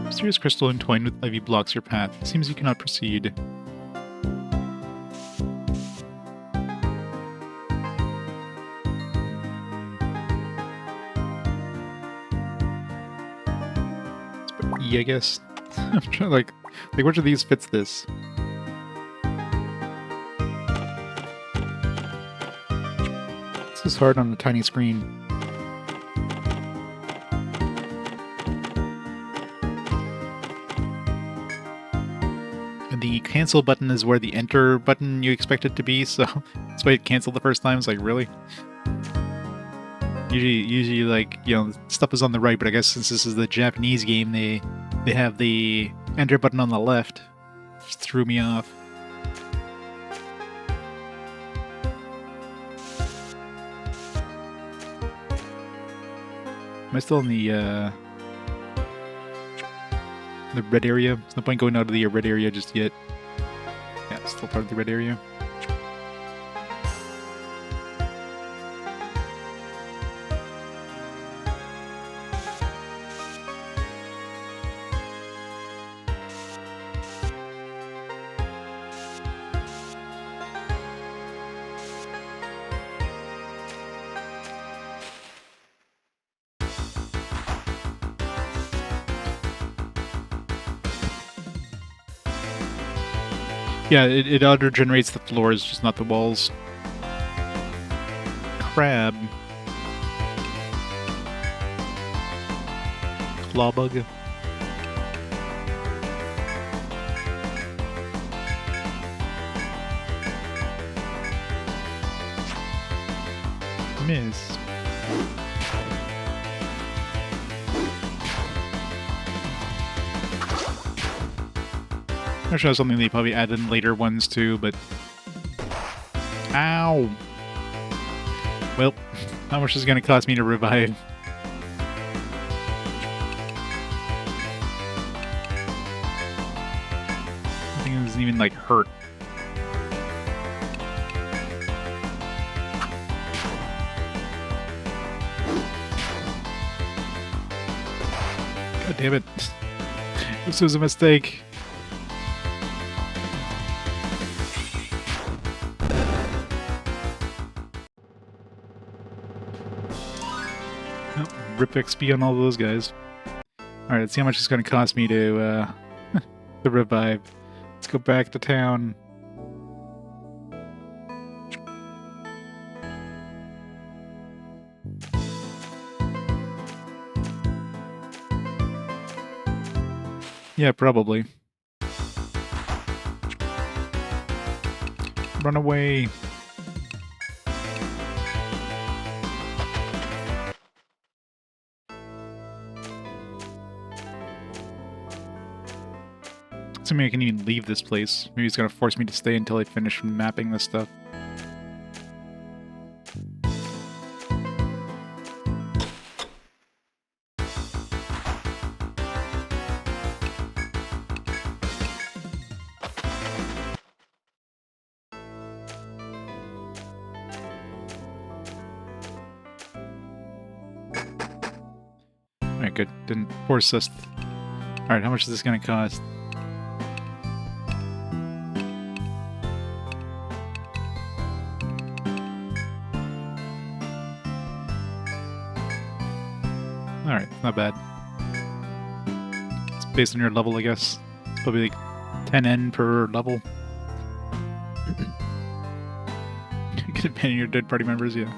Mysterious crystal entwined with ivy blocks your path. It seems you cannot proceed. Let's put E, I guess. I'm trying to like which of these fits this? This is hard on a tiny screen. The cancel button is where the enter button you expect it to be, so that's why it canceled the first time. It's like, really? Usually, like, you know, stuff is on the right, but I guess since this is the Japanese game, they have the enter button on the left. Just threw me off. Am I still in the red area? There's no point going out of the red area just yet. Yeah, it's still part of the red area. Yeah, it auto-generates the floors, just not the walls. Crab. Clawbug. Miss. I'm sure that's something they probably added in later ones too, but... Ow! Well, how much is it going to cost me to revive? I think it doesn't even, like, hurt. God damn it. This was a mistake. Rip XP on all those guys. Alright, let's see how much it's going to cost me to to revive. Let's go back to town. Yeah, probably. Run away. Assuming I can even leave this place. Maybe he's gonna force me to stay until I finish mapping this stuff. Alright, good. Didn't force us. Alright, how much is this gonna cost? Alright, not bad. It's based on your level, I guess. It's probably like 10N per level. You can abandon your dead party members, yeah.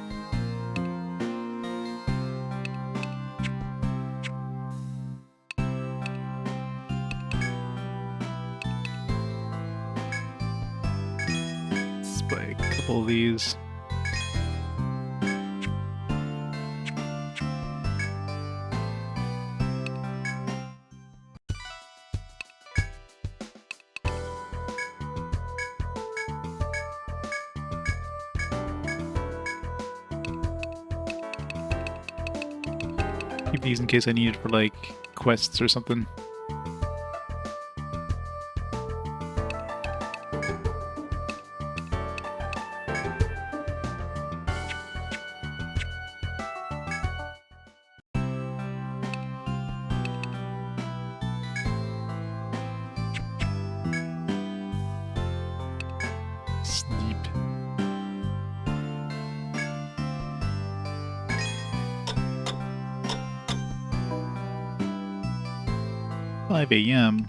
Let's play a couple of these. Keep these in case I need it for, like, quests or something. Sleep. 5 a.m.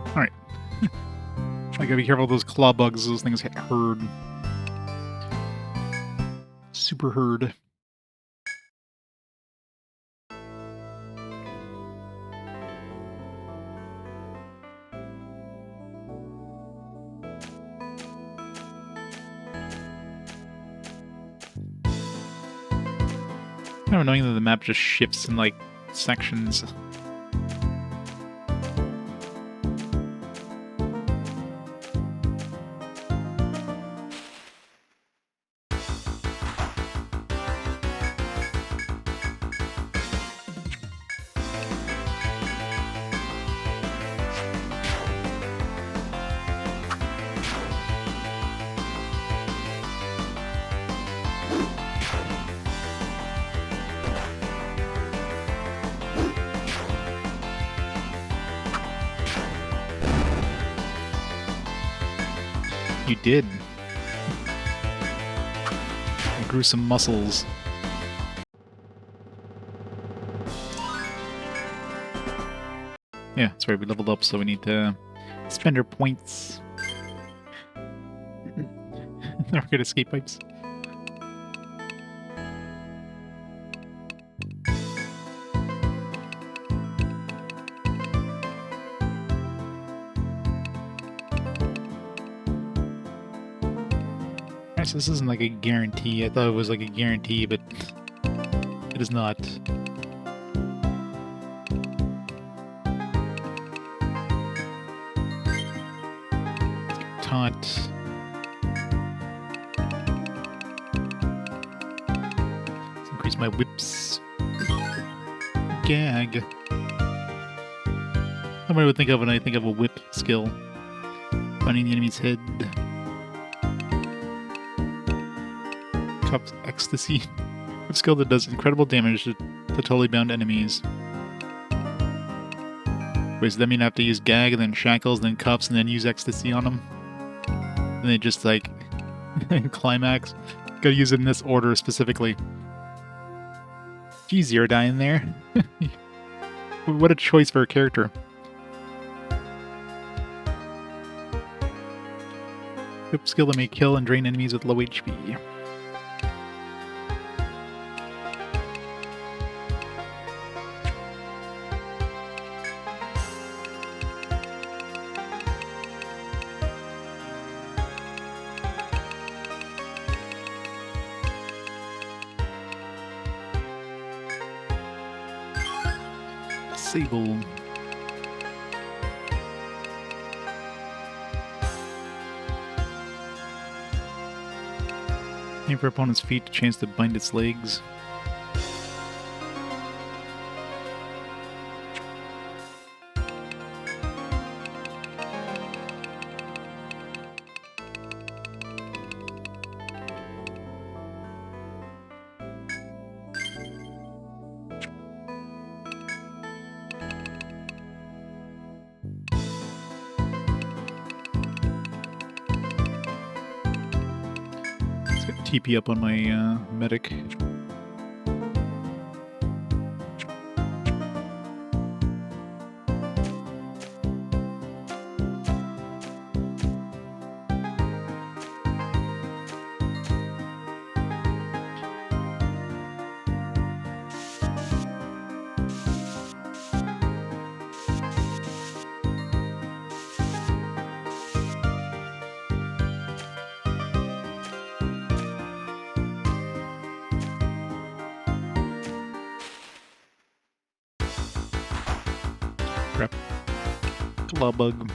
Alright. I gotta be careful of those claw bugs, those things get hurt. Super herd. Kind of annoying that the map just shifts in, like, sections. You did. I grew some muscles. Yeah, that's right, we leveled up, so we need to spend our points. Never get escape pipes. Alright, so this isn't like a guarantee. I thought it was like a guarantee, but it is not. Taunt. Let's increase my whips. Gag. What I would think of when I think of a whip skill. Finding the enemy's head. Cups ecstasy. A skill that does incredible damage to totally bound enemies. Wait, so that mean I have to use gag, and then shackles, and then cuffs, and then use ecstasy on them? And then just like climax. Gotta use it in this order specifically. Geez, you're dying there. What a choice for a character. Whip skill that may kill and drain enemies with low HP. Sable. Aim for opponent's feet to chance to bind its legs. TP up on my medic. Crap. Claw bug.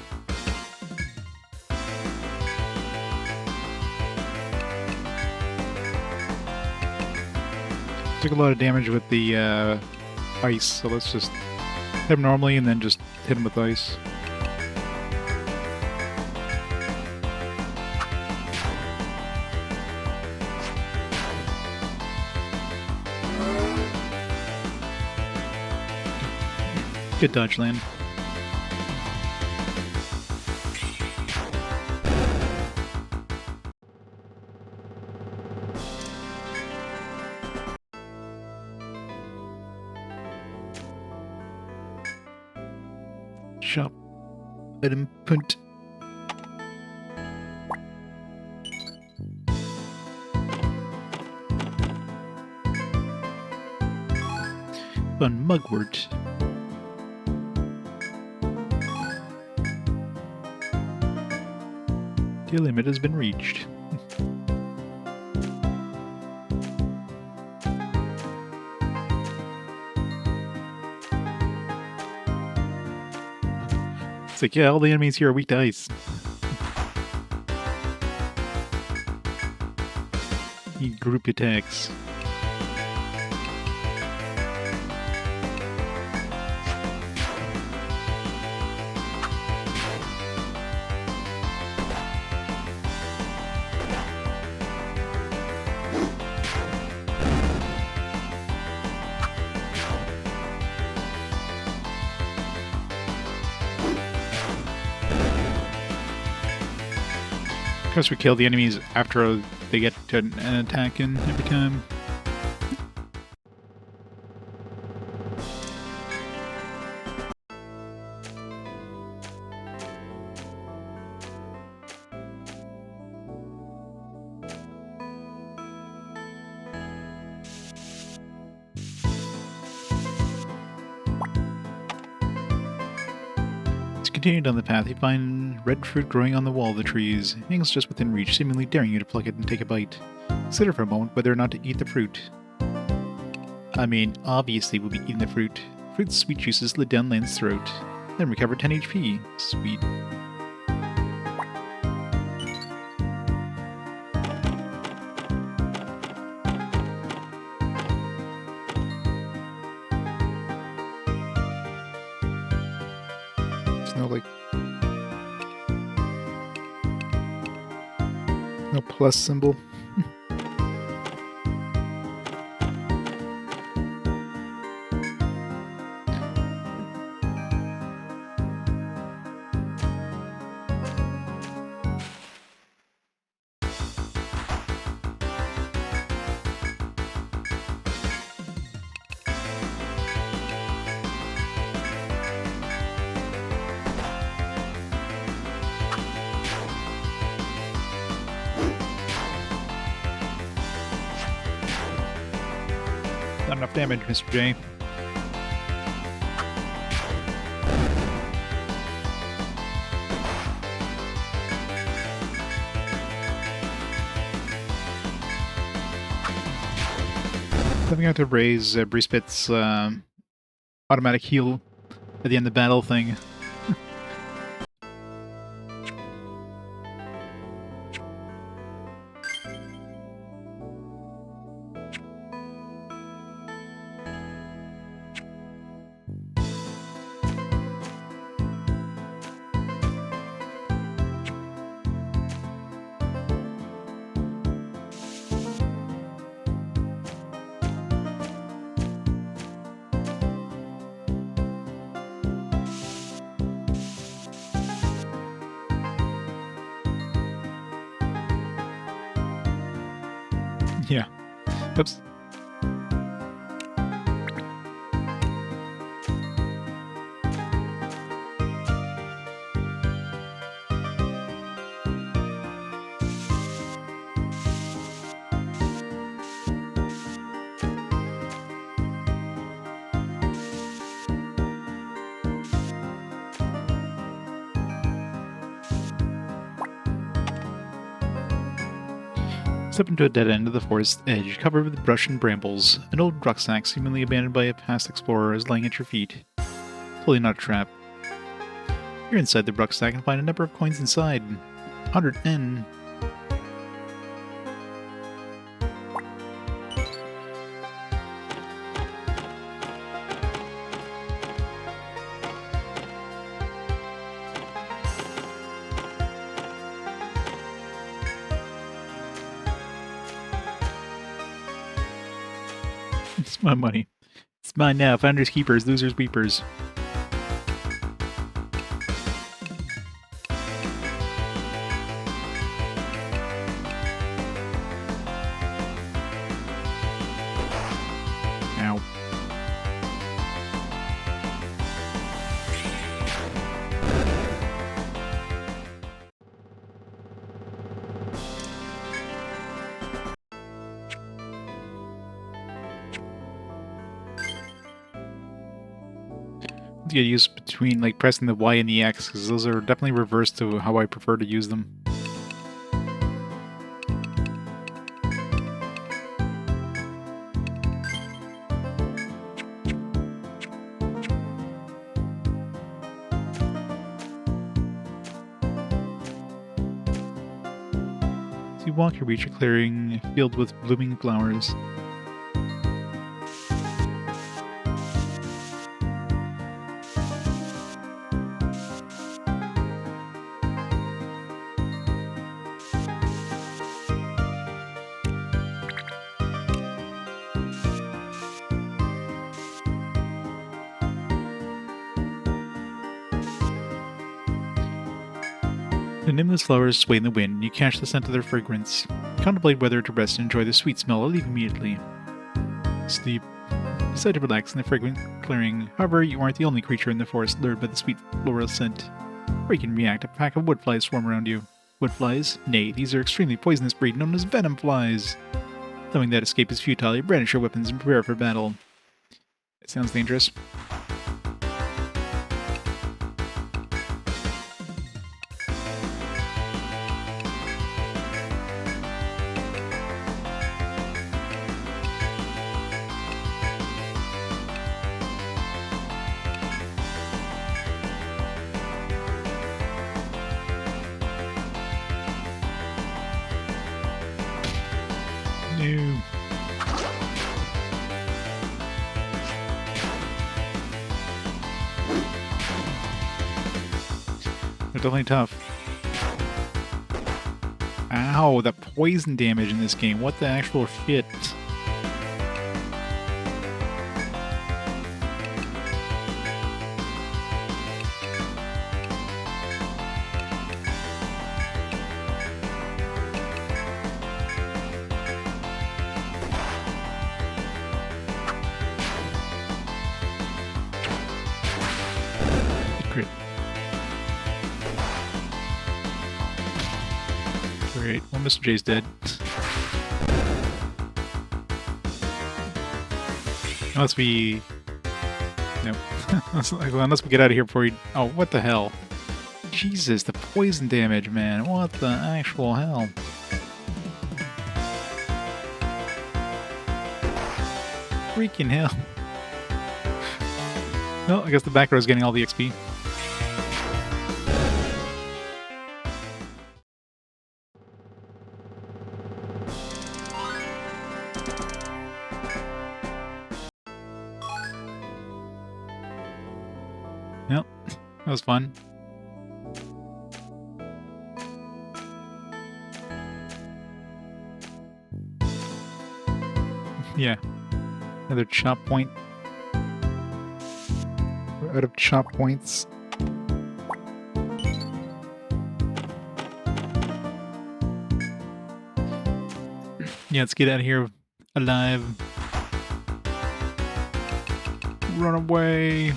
Took a lot of damage with the ice, so let's just hit him normally and then just hit him with ice. Good dodge, land. Shop. Item punt. Fun mugwort. The limit has been reached. It's like, yeah, all the enemies here are weak to ice. Need group attacks. Of course, we kill the enemies after they get to an attack in every time. Continuing down the path, you find red fruit growing on the wall of the trees. It hangs just within reach, seemingly daring you to pluck it and take a bite. Consider for a moment whether or not to eat the fruit. I mean, obviously we'll be eating the fruit. Fruit's sweet juices slid down Lan's throat. Then recovered 10 HP. Sweet. No plus symbol. Not enough damage, Mr. J. I think I have to raise Brispit's automatic heal at the end of the battle thing. Yeah. Oops. Step into a dead end of the forest edge, covered with brush and brambles. An old rucksack, seemingly abandoned by a past explorer, is laying at your feet. Totally not a trap. You're inside the rucksack and find a number of coins inside. 100 N. It's my money. It's mine now. Founders keepers, losers weepers. Ow. Get used between like pressing the Y and the X, because those are definitely reversed to how I prefer to use them. As you walk, you reach a clearing filled with blooming flowers. The nimbless flowers sway in the wind, and you catch the scent of their fragrance. Contemplate whether to rest and enjoy the sweet smell or leave immediately. Sleep. Decide to relax in the fragrant clearing. However, you aren't the only creature in the forest lured by the sweet floral scent. Or you can react. A pack of woodflies swarm around you. Woodflies? Nay, these are extremely poisonous breed known as venom flies. Knowing that escape is futile, you brandish your weapons and prepare for battle. It sounds dangerous. definitely tough. Ow, that poison damage in this game. What the actual shit? Crit. Great. Well, Mr. J's dead. Unless we... No. Unless we get out of here before we... Oh, what the hell? Jesus, the poison damage, man. What the actual hell? Freaking hell. Well, I guess the back row is getting all the XP. Yep, that was fun. Yeah, another chop point. We're out of chop points. Yeah, let's get out of here alive. Run away.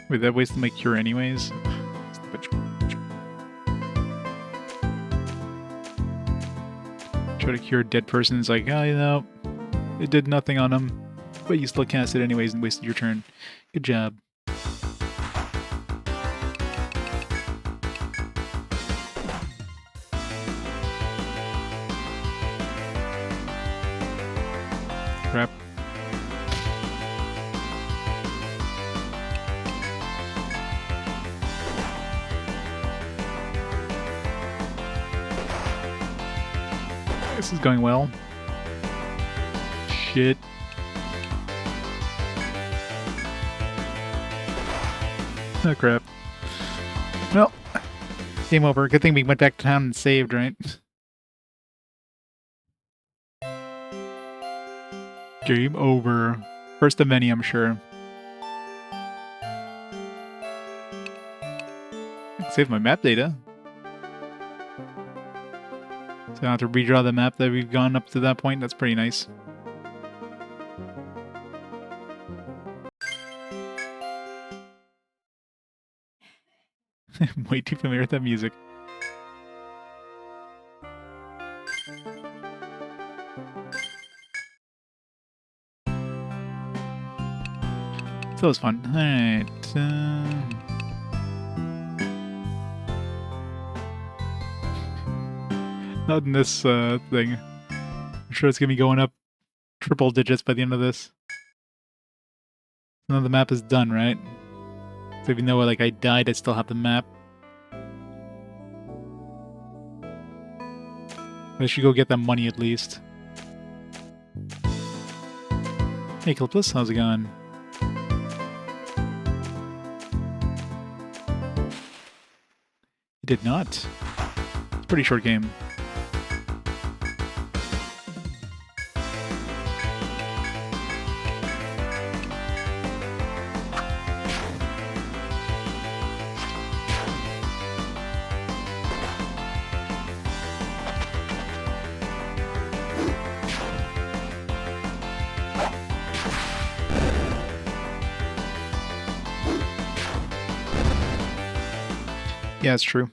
Wait, that wastes my cure anyways? Try to cure a dead person, it's like, oh, you know, it did nothing on him, but you still cast it anyways and wasted your turn. Good job. Crap. This is going well. Shit. Oh crap. Well, game over. Good thing we went back to town and saved, right? Game over. First of many, I'm sure. Save my map data. So I have to redraw the map that we've gone up to that point. That's pretty nice. I'm way too familiar with that music. So it was fun. Alright. Not in this thing. I'm sure it's going to be going up triple digits by the end of this. Now the map is done, right? So even though like I died, I still have the map. I should go get that money at least. Hey Clipless, how's it going? It did not. It's a pretty short game. Yeah, it's true.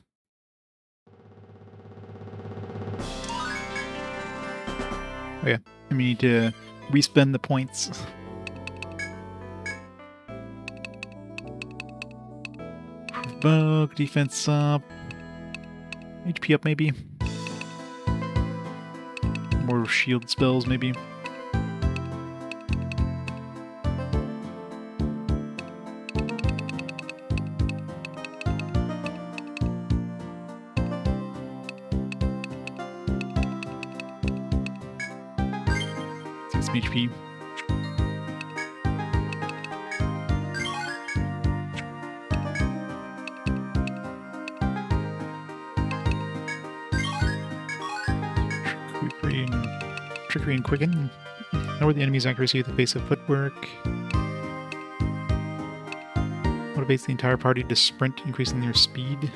Oh yeah, and we need to respend the points. Provoke, defense up, HP up maybe. More shield spells maybe. Some HP. Trickery and Quicken. Lower the enemy's accuracy with the face of footwork. Motivates the entire party to sprint, increasing their speed.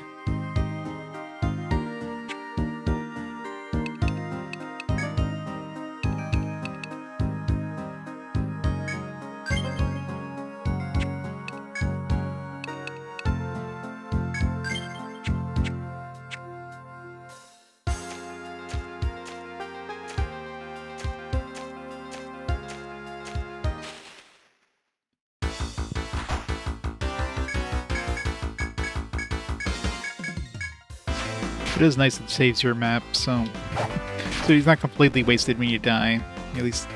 It is nice it saves your map, so he's not completely wasted when you die. At least,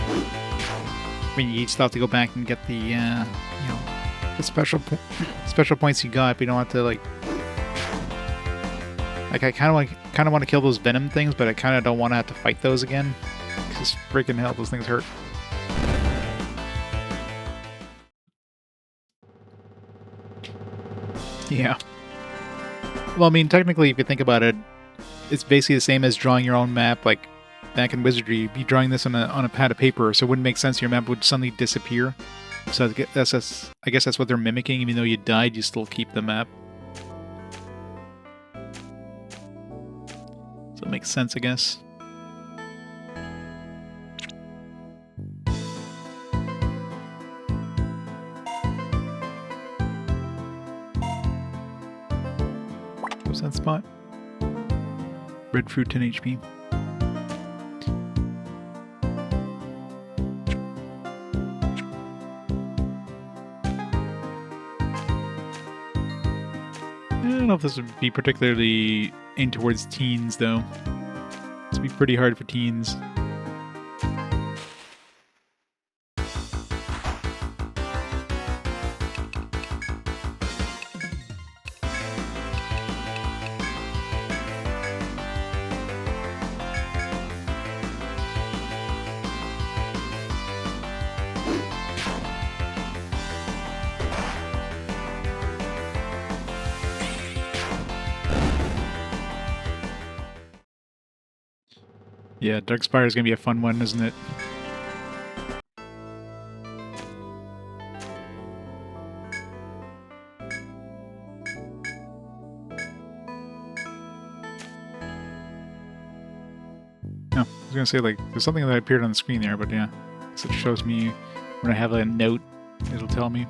I mean, you still have to go back and get the you know, the special points you got, but you don't have to like I kind of want to kill those venom things, but I kind of don't want to have to fight those again. Because freaking hell, those things hurt. Yeah. Well, I mean, technically, if you think about it, it's basically the same as drawing your own map. Like back in Wizardry, you'd be drawing this on a pad of paper, so it wouldn't make sense your map would suddenly disappear. So I guess that's what they're mimicking. Even though you died, you still keep the map. So it makes sense, I guess. What's that spot? Red fruit, 10 HP. I don't know if this would be particularly aimed towards teens, though. This would be pretty hard for teens. Yeah, Darkspire is going to be a fun one, isn't it? No, I was going to say, like, there's something that appeared on the screen there, but yeah. So it shows me when I have a note, it'll tell me.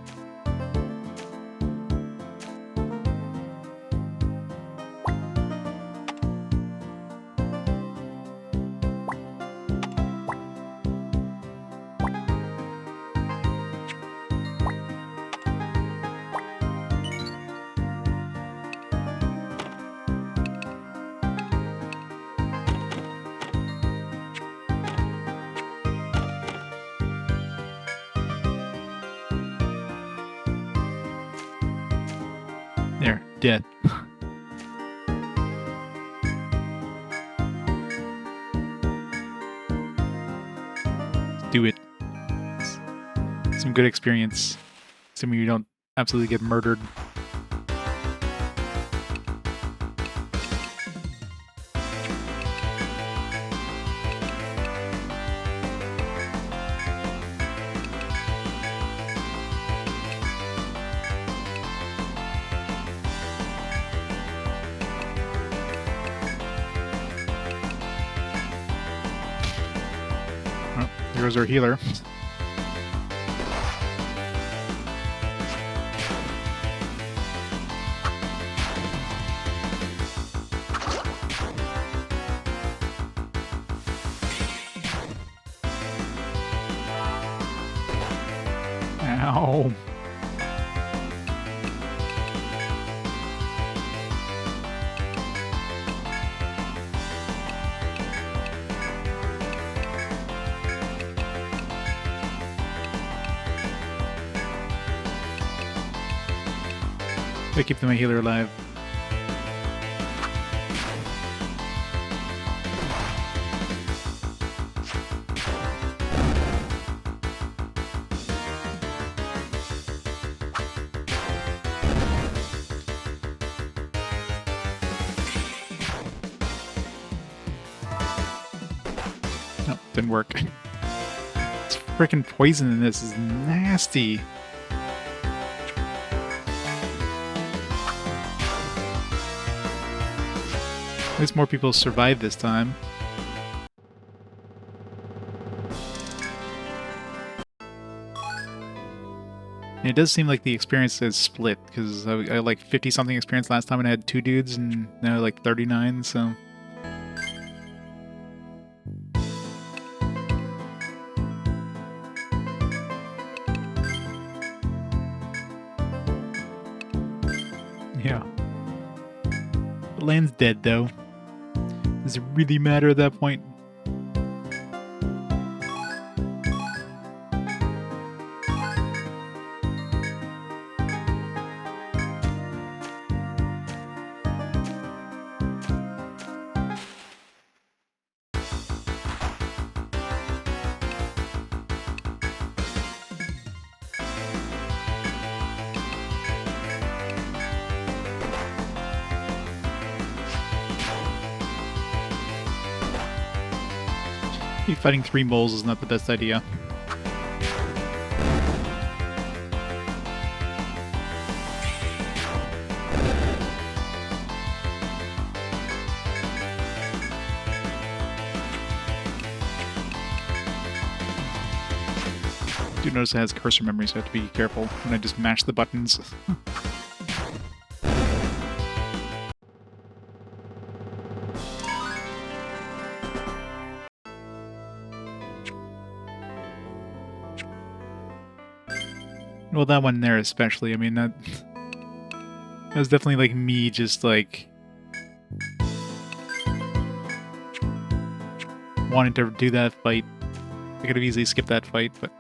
There, dead. Let's do it. Some good experience. Assuming you don't absolutely get murdered. There goes our healer. Ow. I keep my healer alive. No, didn't work. It's freaking poison in this is nasty. At least more people survive this time. And it does seem like the experience is split, because I had like 50-something experience last time and I had 2 dudes, and now like 39, so... Yeah. The land's dead, though. Does it really matter at that point? Fighting 3 moles is not the best idea. I do notice it has cursor memory, so I have to be careful when I just mash the buttons. Well, that one there especially, I mean, that was definitely like me just like wanting to do that fight. I could have easily skipped that fight, but...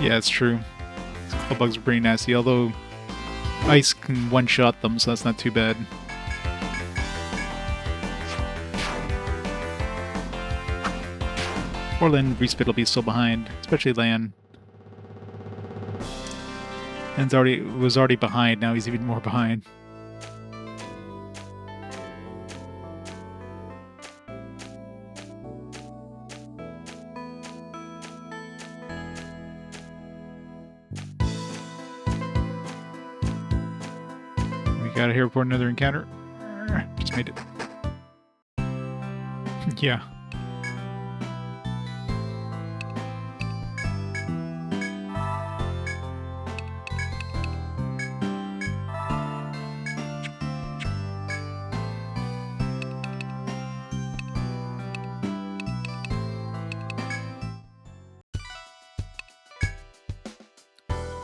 Yeah, it's true. Claw bugs are pretty nasty, although ice can one-shot them, so that's not too bad. Or Lan Respit will be still behind, especially Lan. Lan's was already behind, now he's even more behind. Got it here for another encounter. Just made it. Yeah.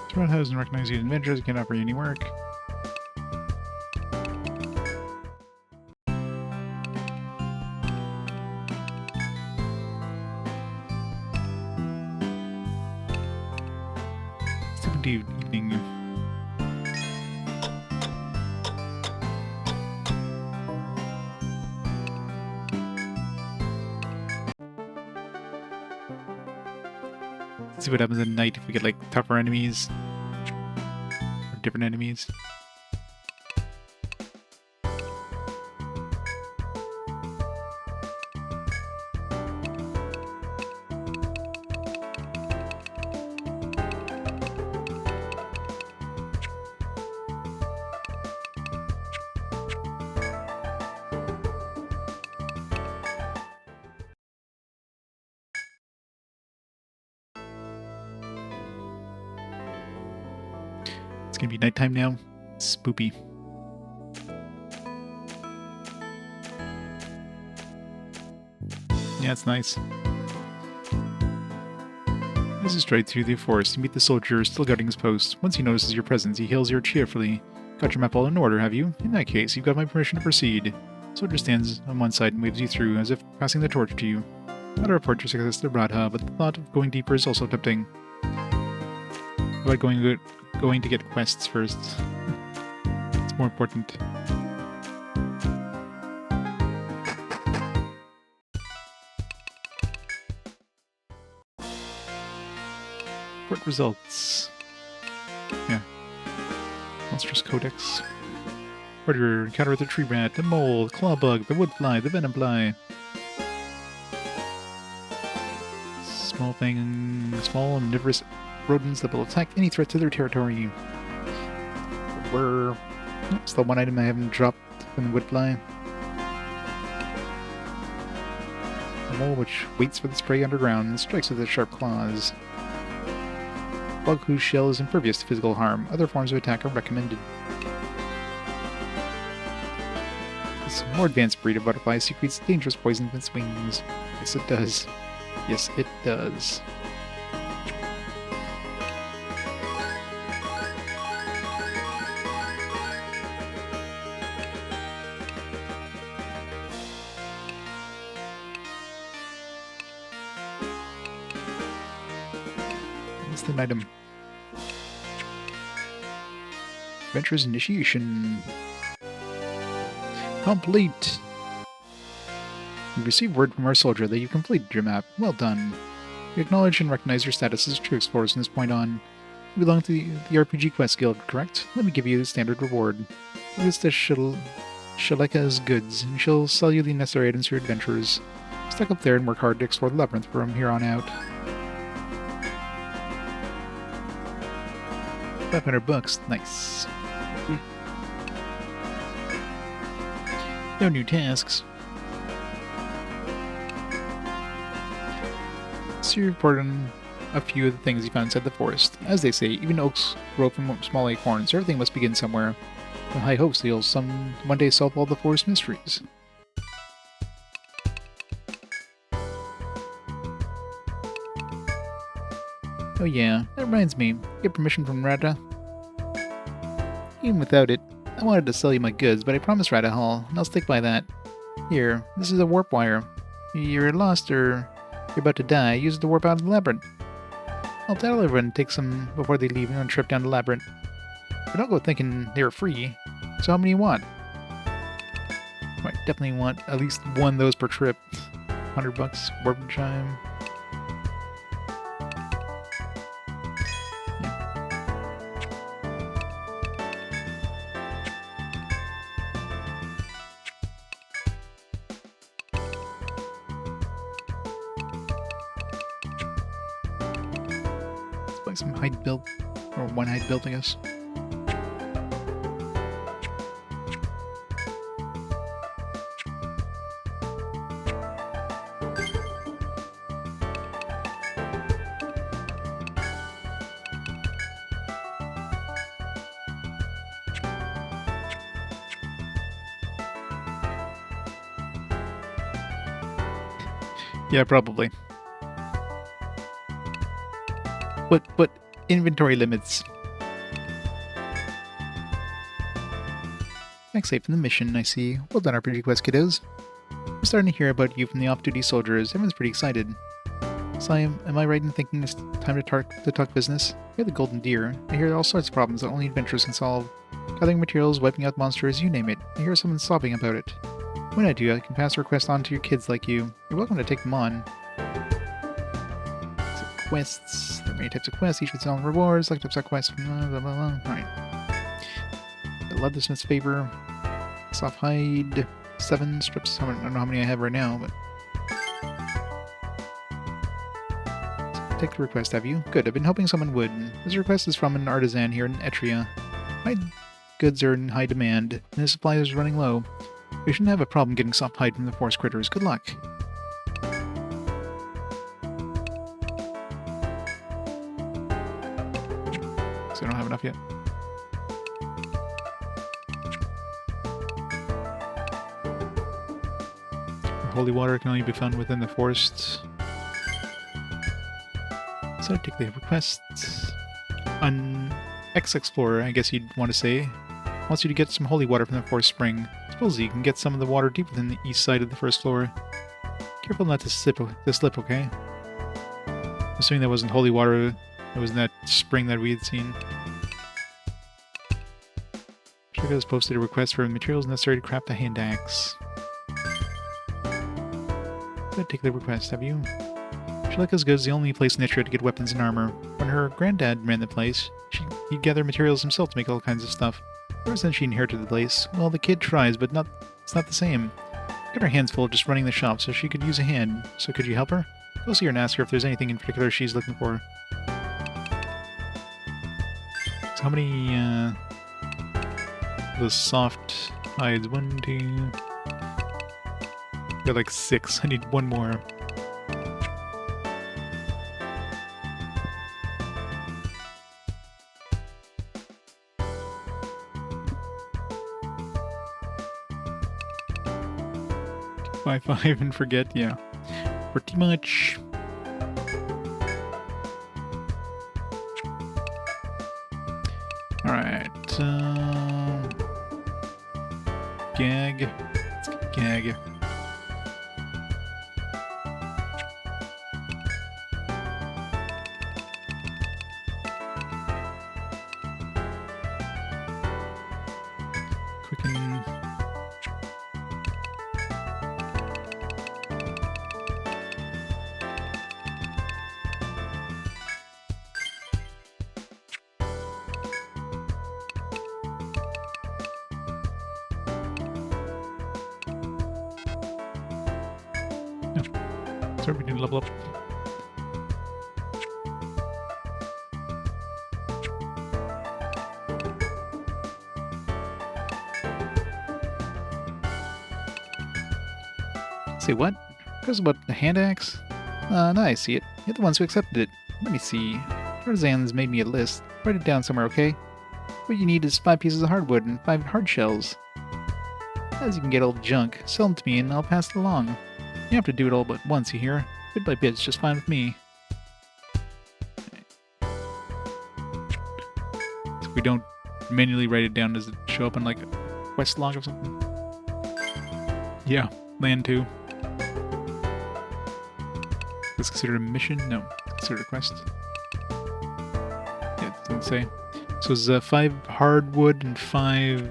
Threat doesn't recognize you as adventurers, can't offer you any work. Evening. Let's see what happens at night if we get like tougher enemies or different enemies. It's gonna be nighttime now. Spoopy. Yeah, it's nice. As you stride through the forest, you meet the soldier still guarding his post. Once he notices your presence, he hails you cheerfully. Got your map all in order, have you? In that case, you've got my permission to proceed. The soldier stands on one side and waves you through, as if passing the torch to you. Not a report your success to Radha, but the thought of going deeper is also tempting. How about going to get quests first? It's more important. Report results. Yeah. Monstrous Codex. Report your encounter with the tree rat, the mole, the claw bug, the wood fly, the venom fly. Small omnivorous rodents that will attack any threat to their territory. It's the one item I haven't dropped from the wood fly. The mole, which waits for the prey underground and strikes with its sharp claws. Bug whose shell is impervious to physical harm. Other forms of attack are recommended. This more advanced breed of butterfly secretes dangerous poison with its wings. Yes, it does. Yes, it does. What's the item? Adventure's initiation. Complete! You receive word from our soldier that you completed your map. Well done. We acknowledge and recognize your status as true explorers from this point on. You belong to the RPG Quest Guild, correct? Let me give you the standard reward. Give this to Shaleka's goods, and she'll sell you the necessary items for your adventures. Stuck up there and work hard to explore the labyrinth from here on out. 500 bucks. Nice. No new tasks. So you report on a few of the things you found inside the forest. As they say, even oaks grow from small acorns, so everything must begin somewhere. With high hopes that you'll one day solve all the forest mysteries. Oh yeah, that reminds me. Get permission from Radha. Even without it, I wanted to sell you my goods, but I promised Radha Hall, and I'll stick by that. Here, this is a warp wire. You're lost or you're about to die, use it to warp out of the labyrinth. I'll tell everyone to take some before they leave on a trip down the labyrinth. But don't go thinking they're free. So how many you want? I definitely want at least one of those per trip. 100 bucks, warp chime. Some hide build, or one hide build, I guess. Yeah, probably. But inventory limits. Next save from the mission, I see. Well done, RPG Quest kiddos. I'm starting to hear about you from the off-duty soldiers. Everyone's pretty excited. So am I right in thinking it's time to talk business? You're the golden deer. I hear all sorts of problems that only adventurers can solve. Gathering materials, wiping out monsters, you name it. I hear someone sobbing about it. When I do, I can pass a request on to your kids like you. You're welcome to take them on. Quests. There are many types of quests, each with its own rewards. Select types of quests. Blah, blah, blah. Alright. The Leathersmith's Favor. Soft hide. 7 strips. I don't know how many I have right now, but. Take the request, have you? Good, I've been hoping someone would. This request is from an artisan here in Etria. Hide goods are in high demand, and his supply is running low. We shouldn't have a problem getting soft hide from the forest critters. Good luck. So I don't have enough yet. Holy water can only be found within the forest. So I take the request. An ex-explorer, I guess you'd want to say, wants you to get some holy water from the forest spring. Suppose you can get some of the water deep within the east side of the first floor. Careful not to slip, okay? Assuming that wasn't holy water, it was in that spring that we had seen. Shaka has posted a request for materials necessary to craft a hand axe. Take the request, have you? Shalika's Good is the only place in Etria to get weapons and armor. When her granddad ran the place, he'd gather materials himself to make all kinds of stuff. Ever since she inherited the place, well, the kid tries, but it's not the same. Got her hands full just running the shop, so she could use a hand. So could you help her? Go see her and ask her if there's anything in particular she's looking for. So how many, those soft hides? 1, 2... Got like 6. I need one more. Buy 5 and forget, yeah. Pretty much. Alright. Gag. Let's get gag. Quicken. So we need to level up. Say what? Because about the hand axe? Now I see it. You're the ones who accepted it. Let me see. Artisans made me a list. Write it down somewhere, okay? What you need is 5 pieces of hardwood and 5 hard shells. As you can get old junk, sell them to me and I'll pass it along. You have to do it all but once, you hear? Bit by bit, it's just fine with me. If we don't manually write it down, does it show up on like a quest log or something? Yeah, land 2. Is this considered a mission? No, it's considered a quest. Yeah, it doesn't say. So it's 5 hardwood and 5...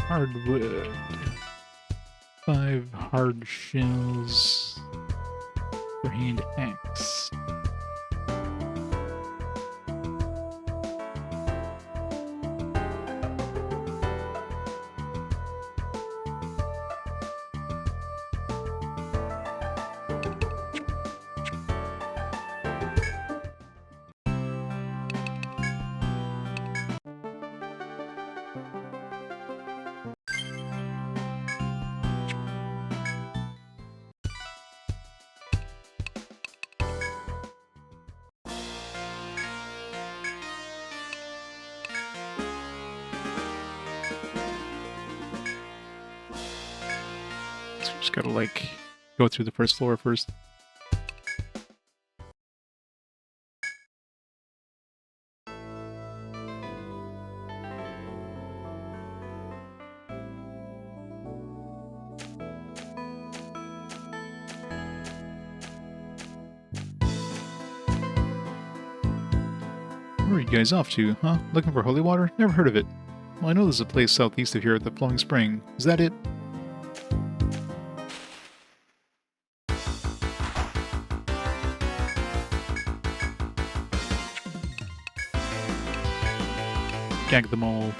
hardwood, 5 hard shells for hand axe. Just gotta like go through the first floor first. Where are you guys off to, huh? Looking for holy water? Never heard of it. Well, I know there's a place southeast of here at the flowing spring. Is that it? Gag them all.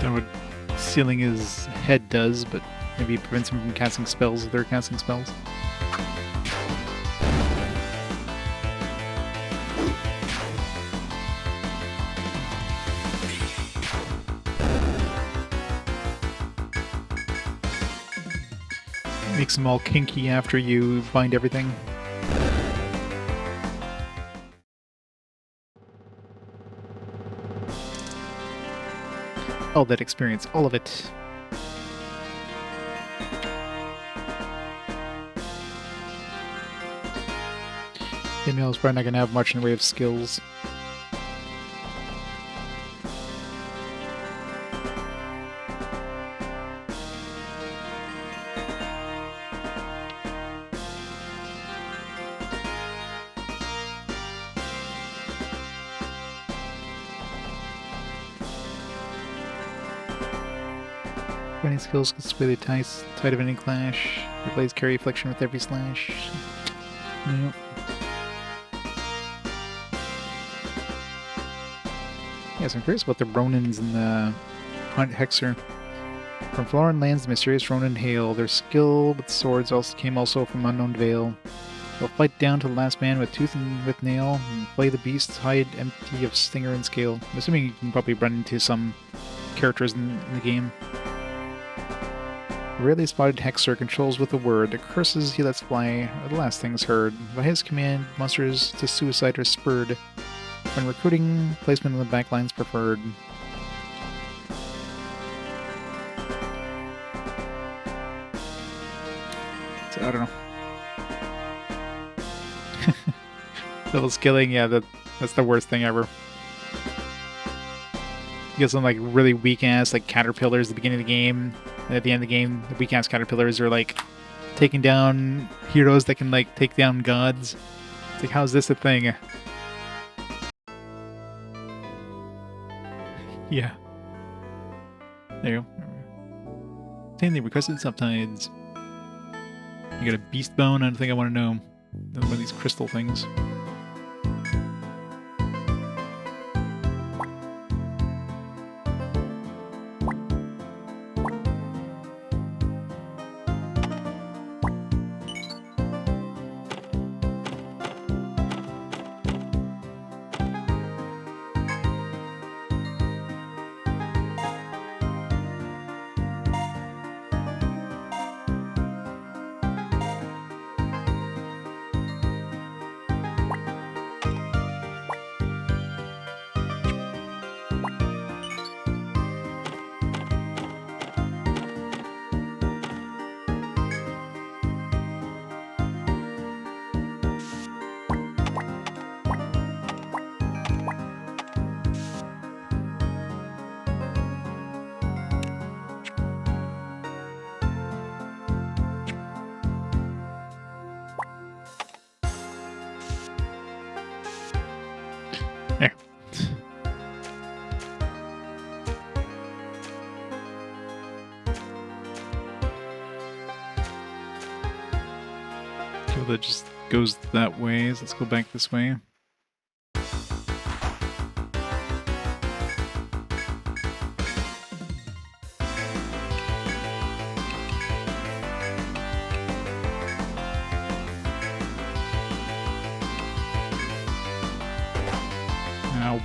Don't know what sealing his head does, but Maybe it prevents him from casting spells if they're casting spells. Makes them all kinky after you bind everything. All that experience, all of it. Emil's probably not gonna have much in the way of skills. Fighting skills can display the tide of any clash. Your blades carry affliction with every slash. Nope. Yes, I'm curious about the Ronins in the Hunt Hexer. From foreign lands, the mysterious Ronin hail. Their skill with swords came also from Unknown Vale. They'll fight down to the last man with tooth and with nail, and play the beast's hide empty of stinger and scale. I'm assuming you can probably run into some characters in the game. A rarely spotted Hexer controls with a word. The curses he lets fly are the last things heard. By his command, monsters to suicide are spurred. When recruiting, placement on the backlines preferred. So, I don't know. Level skilling, yeah, that's the worst thing ever. You get some like really weak ass like caterpillars at the beginning of the game, and at the end of the game, the weak ass caterpillars are like taking down heroes that can like take down gods. It's like, how's this a thing? Yeah. There you go. Obtain the requested subtides. You got a beast bone? I don't think I want to know. One of these crystal things. There. Okay, that just goes that way, so let's go back this way. Ow.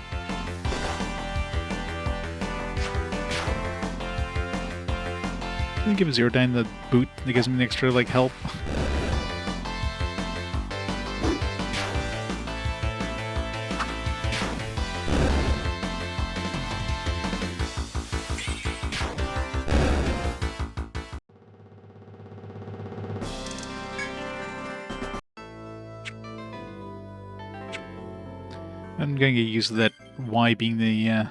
Can you give a 0 dyne the boot that gives me an extra, like, help? I'm gonna get used to that Y being the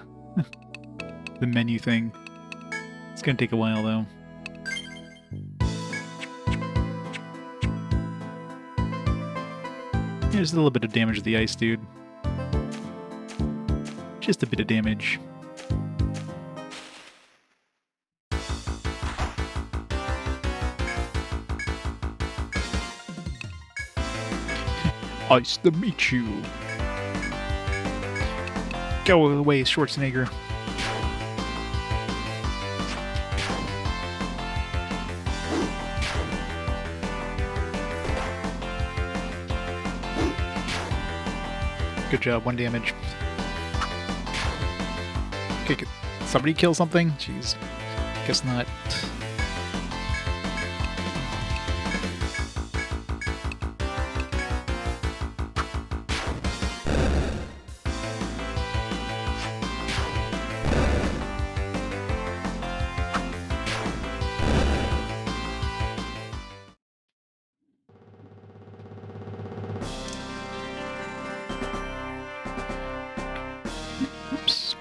the menu thing. It's gonna take a while though. There's a little bit of damage to the ice, dude. Just a bit of damage. Ice to meet you. Go away, Schwarzenegger. Good job, 1 damage. Okay, could somebody kill something? Jeez. Guess not. Oops.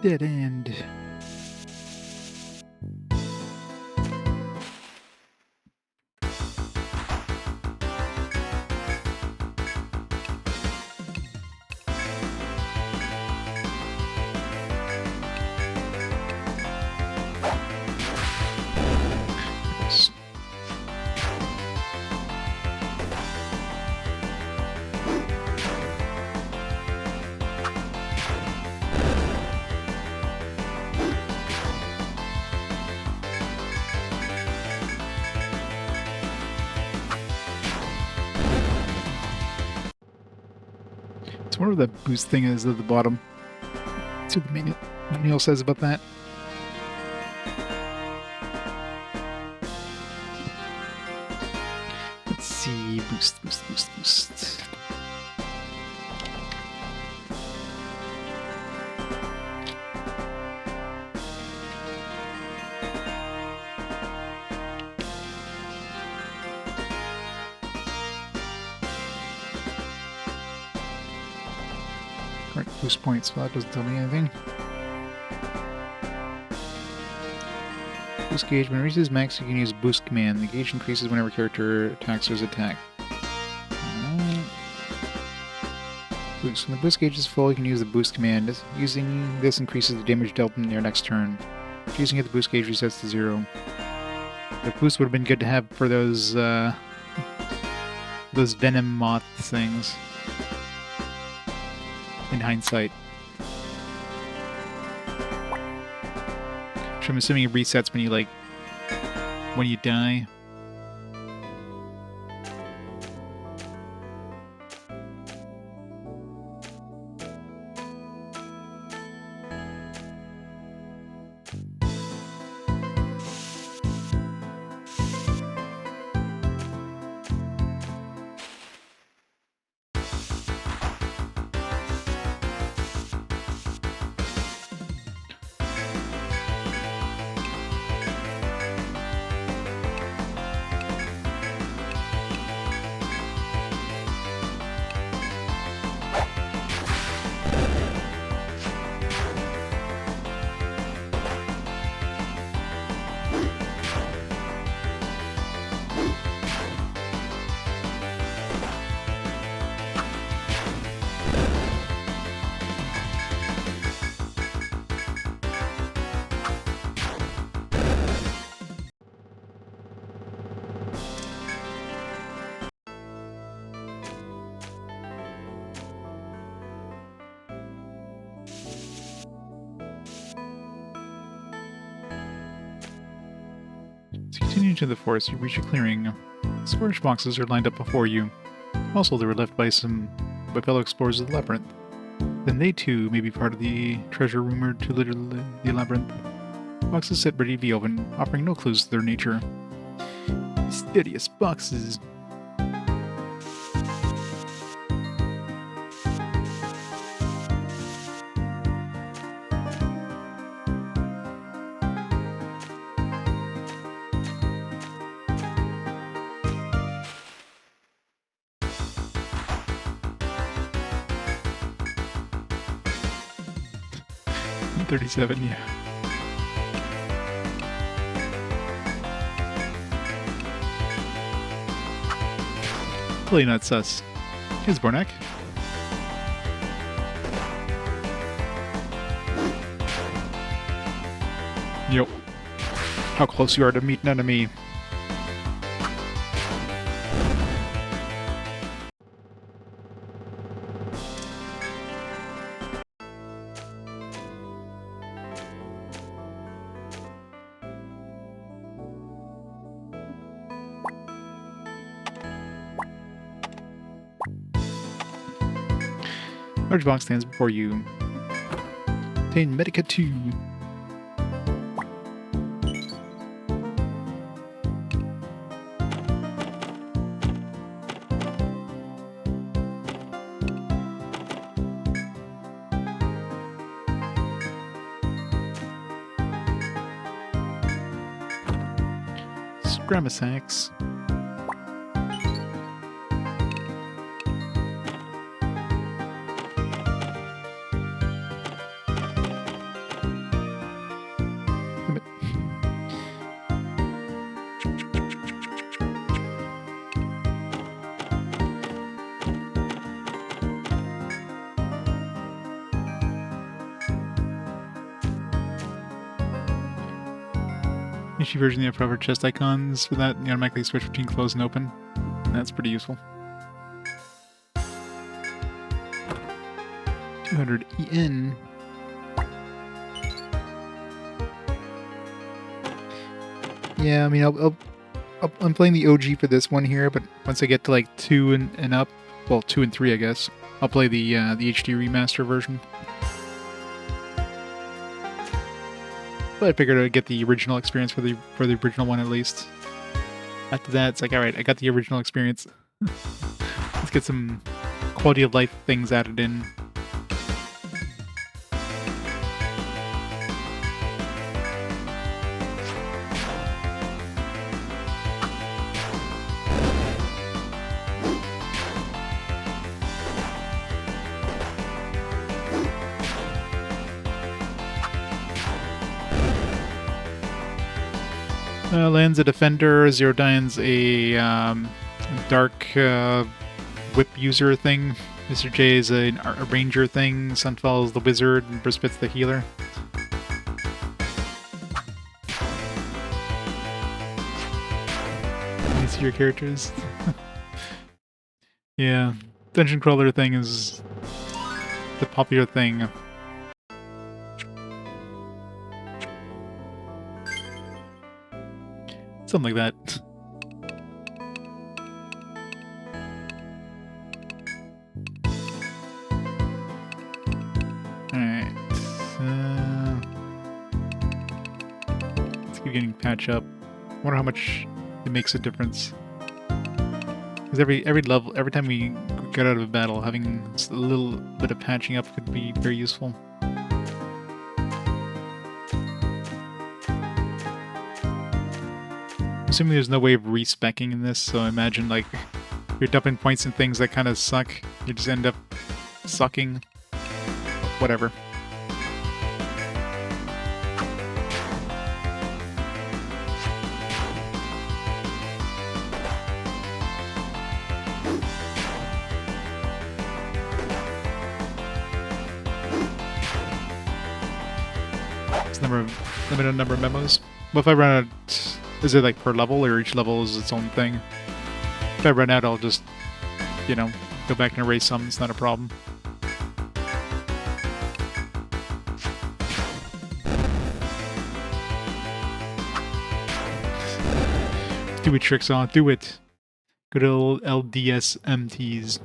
Dead end. I wonder what that boost thing is at the bottom. Let's see what the manual says about that. Let's see. Boost, boost, boost, boost. Boost points, well that doesn't tell me anything. Boost gauge, when it reaches max you can use boost command. The gauge increases whenever character attacks or is attacked. Boost. When the boost gauge is full you can use the boost command. Using this increases the damage dealt in your next turn. If using it the boost gauge resets to 0. The boost would have been good to have for those venom moth things. In hindsight. Which I'm assuming it resets when you die. As you continue into the forest, you reach a clearing. Storage boxes are lined up before you. Also, they were left by fellow explorers of the labyrinth. Then they too may be part of the treasure rumored to litter the labyrinth. Boxes sit ready to be opened, offering no clues to their nature. Mysterious boxes. $37, yeah. Totally not sus. Here's Bornak. Yep. How close you are to meet an enemy. Large box stands before you. Obtain Medica 2. Scramasax. Issue version of proper chest icons for that, you automatically switch between closed and open. That's pretty useful. 200 EN. Yeah, I mean, I'm playing the OG for this one here, but once I get to like 2 and up, well, 2 and 3, I guess, I'll play the HD remaster version. But I figured I'd get the original experience for the original one at least. After that, it's like, all right, I got the original experience. Let's get some quality of life things added in. Lands a defender, Zero Dine's a dark whip user thing, Mr. J is a ranger thing, Sunfall is the wizard, and Brispit's the healer. Can you see your characters? Yeah, dungeon crawler thing is the popular thing. Something like that. Alright. Let's keep getting patch up. I wonder how much it makes a difference. Because every level, every time we get out of a battle, having a little bit of patching up could be very useful. Assuming there's no way of respecking in this, so I imagine like you're dumping points in things that kind of suck, you just end up sucking. Whatever. It's limited number of memos. Well, if I run out, is it like per level, or each level is its own thing? If I run out, I'll just, you know, go back and erase some. It's not a problem. Do it, tricks on. Do it. Good old LDSMTs.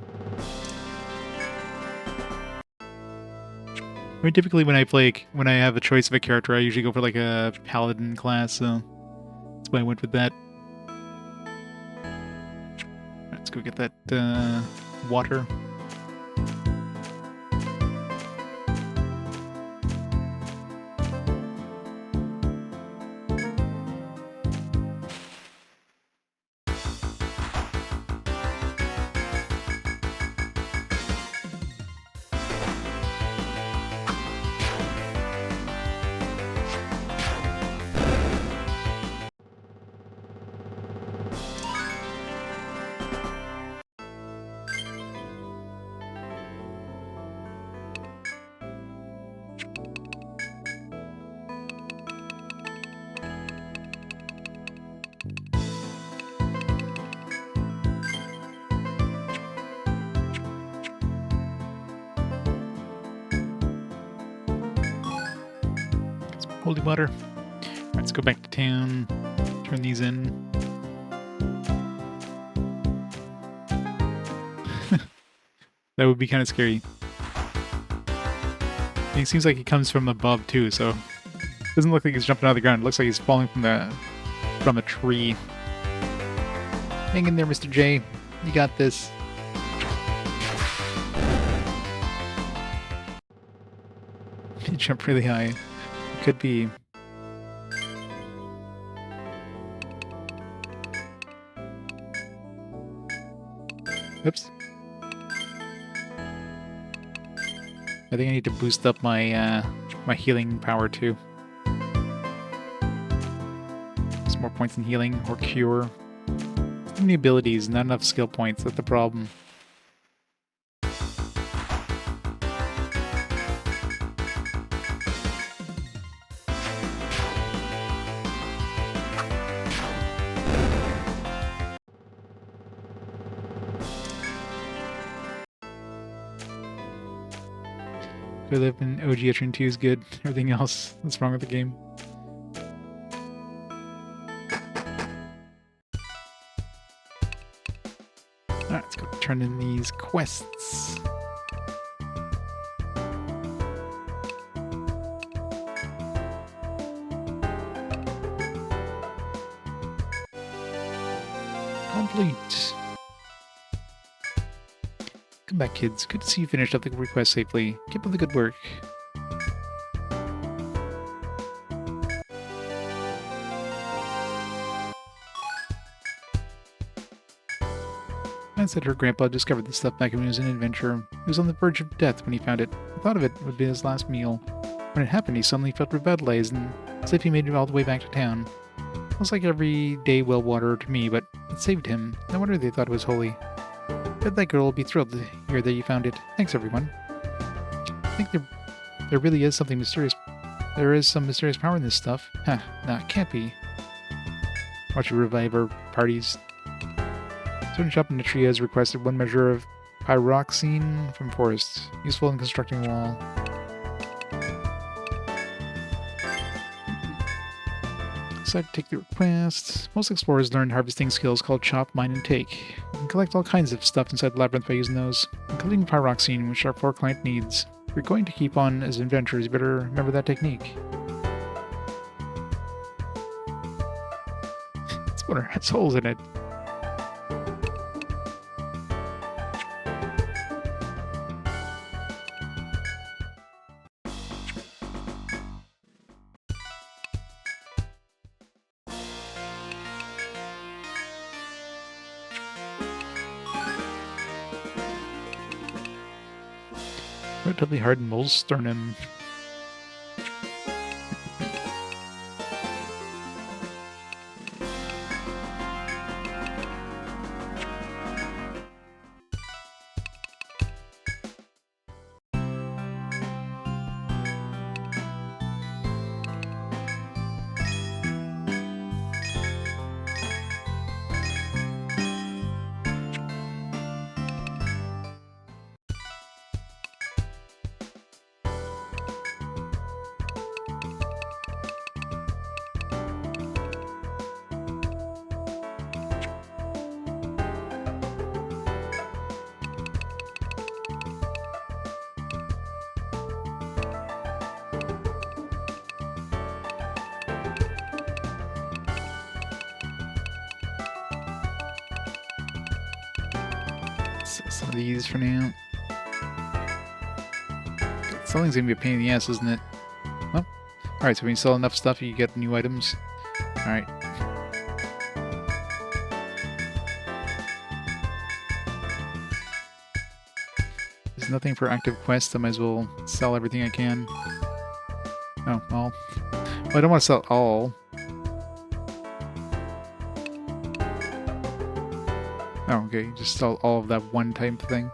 I mean, typically when I have a choice of a character, I usually go for like a paladin class, so that's why I went with that. Let's go get that water. Holy water. Let's go back to town. Turn these in. That would be kind of scary. It seems like he comes from above too, so it doesn't look like he's jumping out of the ground. It looks like he's falling from a tree. Hang in there, Mr. J. You got this. He jumped really high. It could be. Oops. I think I need to boost up my my healing power too. Some more points in healing or cure. Too many abilities, not enough skill points. That's the problem. Good live in OG Etrian 2 is good. Everything else that's wrong with the game. Alright, let's go turn in these quests. Complete. Come back, kids. Good to see you finished up the request safely. Keep up the good work. Anne said her grandpa discovered this stuff back when he was an adventurer. He was on the verge of death when he found it. The thought of it would be his last meal. When it happened, he suddenly felt revitalized and as if he made it all the way back to town. It was like everyday well water to me, but it saved him. No wonder they thought it was holy. Bet that girl will be thrilled to hear that you found it. Thanks, everyone. I think there really is something mysterious. There is some mysterious power in this stuff. Huh, nah, it can't be. Watch your reviver parties. Certain shop in Etrian has requested 1 measure of pyroxene from forest, useful in constructing wall. Decided to take the request. Most explorers learn harvesting skills called chop, mine, and take. You can collect all kinds of stuff inside the labyrinth by using those, including pyroxene, which our poor client needs. If you're going to keep on as adventurers, you better remember that technique. This water has holes in it. Relatively hard molsternum. Some of these for now. Selling's gonna be a pain in the ass, isn't it? Well, alright, so when you sell enough stuff, you get new items. Alright. There's nothing for active quests, I might as well sell everything I can. Oh, all. Well, I don't want to sell all. Oh, okay, just sell all of that one type thing.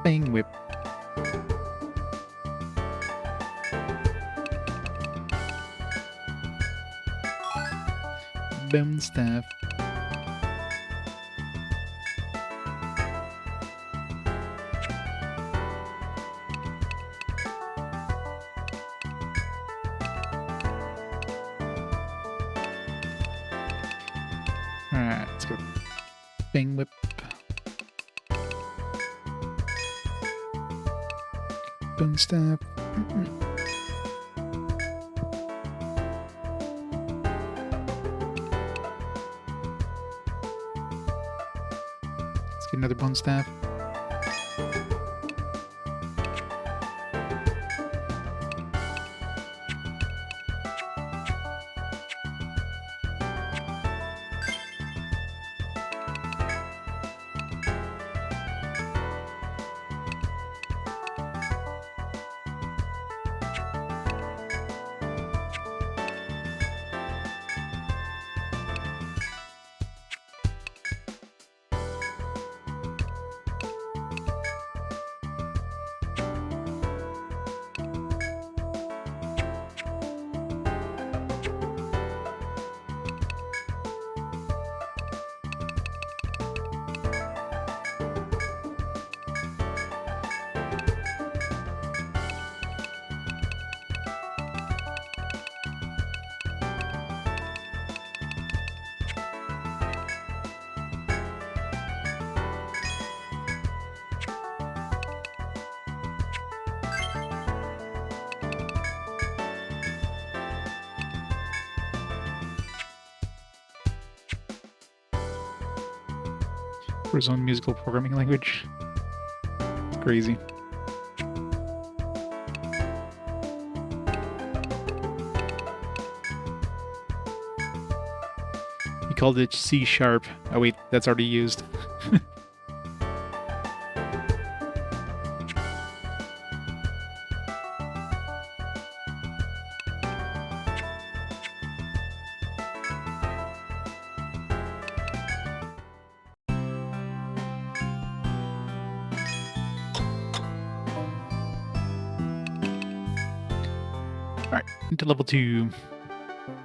Bang whip. Bone staff. go. Bang whip. Bone staff. Let's get another bone staff. For his own musical programming language. It's crazy. He called it C#. Oh wait, that's already used. Alright, into level 2.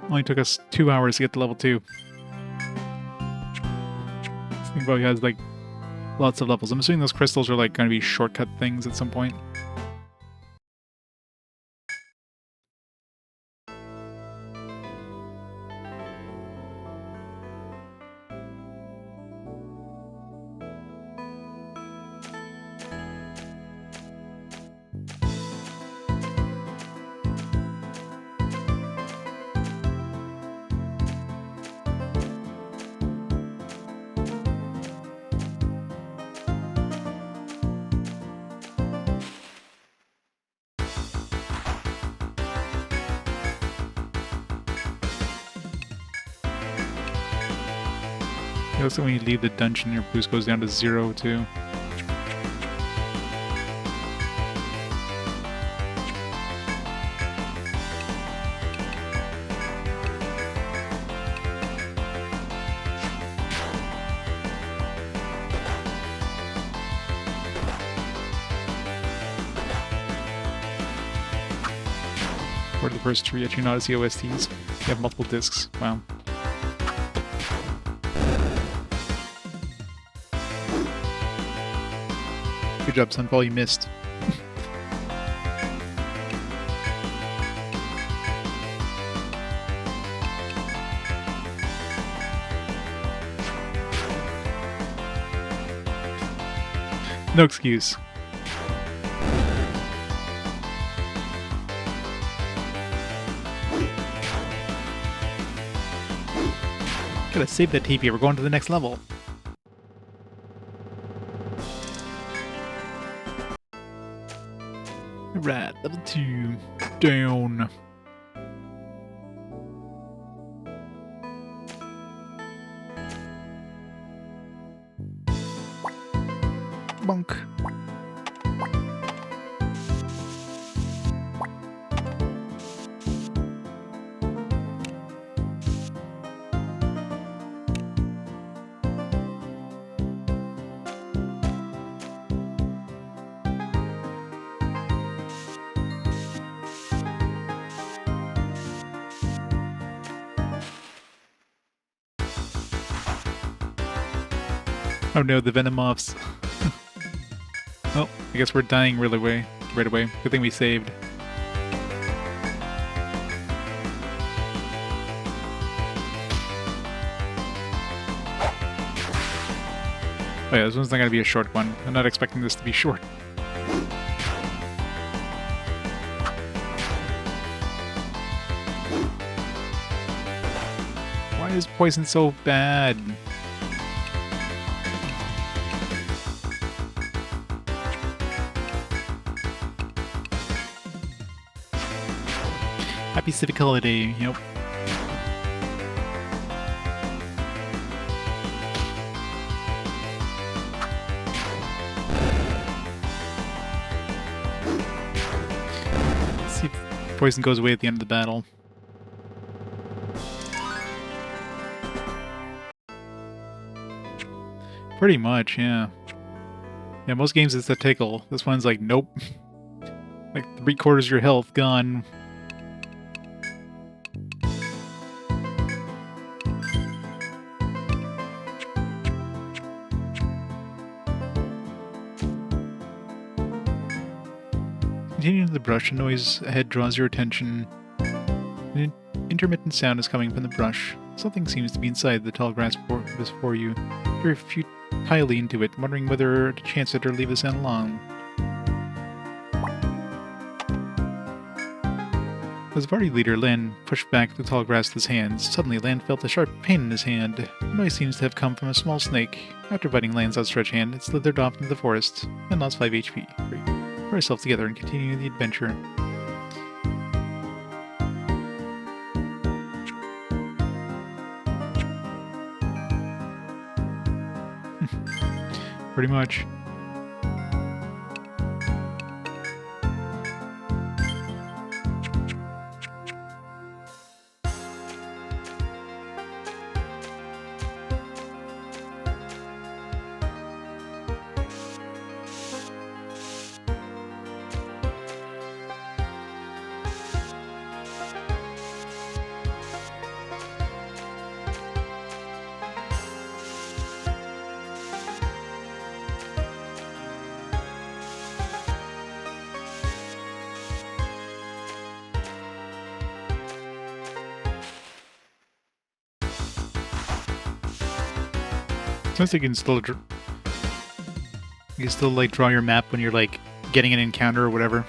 Only took us 2 hours to get to level 2. This thing probably has like lots of levels. I'm assuming those crystals are like going to be shortcut things at some point. It looks like when you leave the dungeon, your boost goes down to 0 too. For the first 3 Etrian Odyssey OSTs, you have multiple discs. Wow. Good job, Sunfall, you missed. No excuse. Gotta save that TP, we're going to the next level. Right, level 2. Down. Bonk. Oh no, the Venomoths. Oh, I guess we're dying right away. Good thing we saved. Oh yeah, this one's not going to be a short one. I'm not expecting this to be short. Why is poison so bad? Happy Civic Holiday, yep. Let's see if poison goes away at the end of the battle. Pretty much, yeah. Yeah, most games it's a tickle. This one's like, nope. Like 3/4 of your health gone. Continuing to the brush, a noise ahead draws your attention. An intermittent sound is coming from the brush. Something seems to be inside the tall grass before you. You're futilely into it, wondering whether to chance it or leave the sound alone. As party leader, Lan pushed back the tall grass with his hands. Suddenly, Lan felt a sharp pain in his hand. The noise seems to have come from a small snake. After biting Lan's outstretched hand, it slithered off into the forest and lost 5 HP. Great. Put yourself together and continue the adventure. Pretty much. Since you can still like draw your map when you're like getting an encounter or whatever.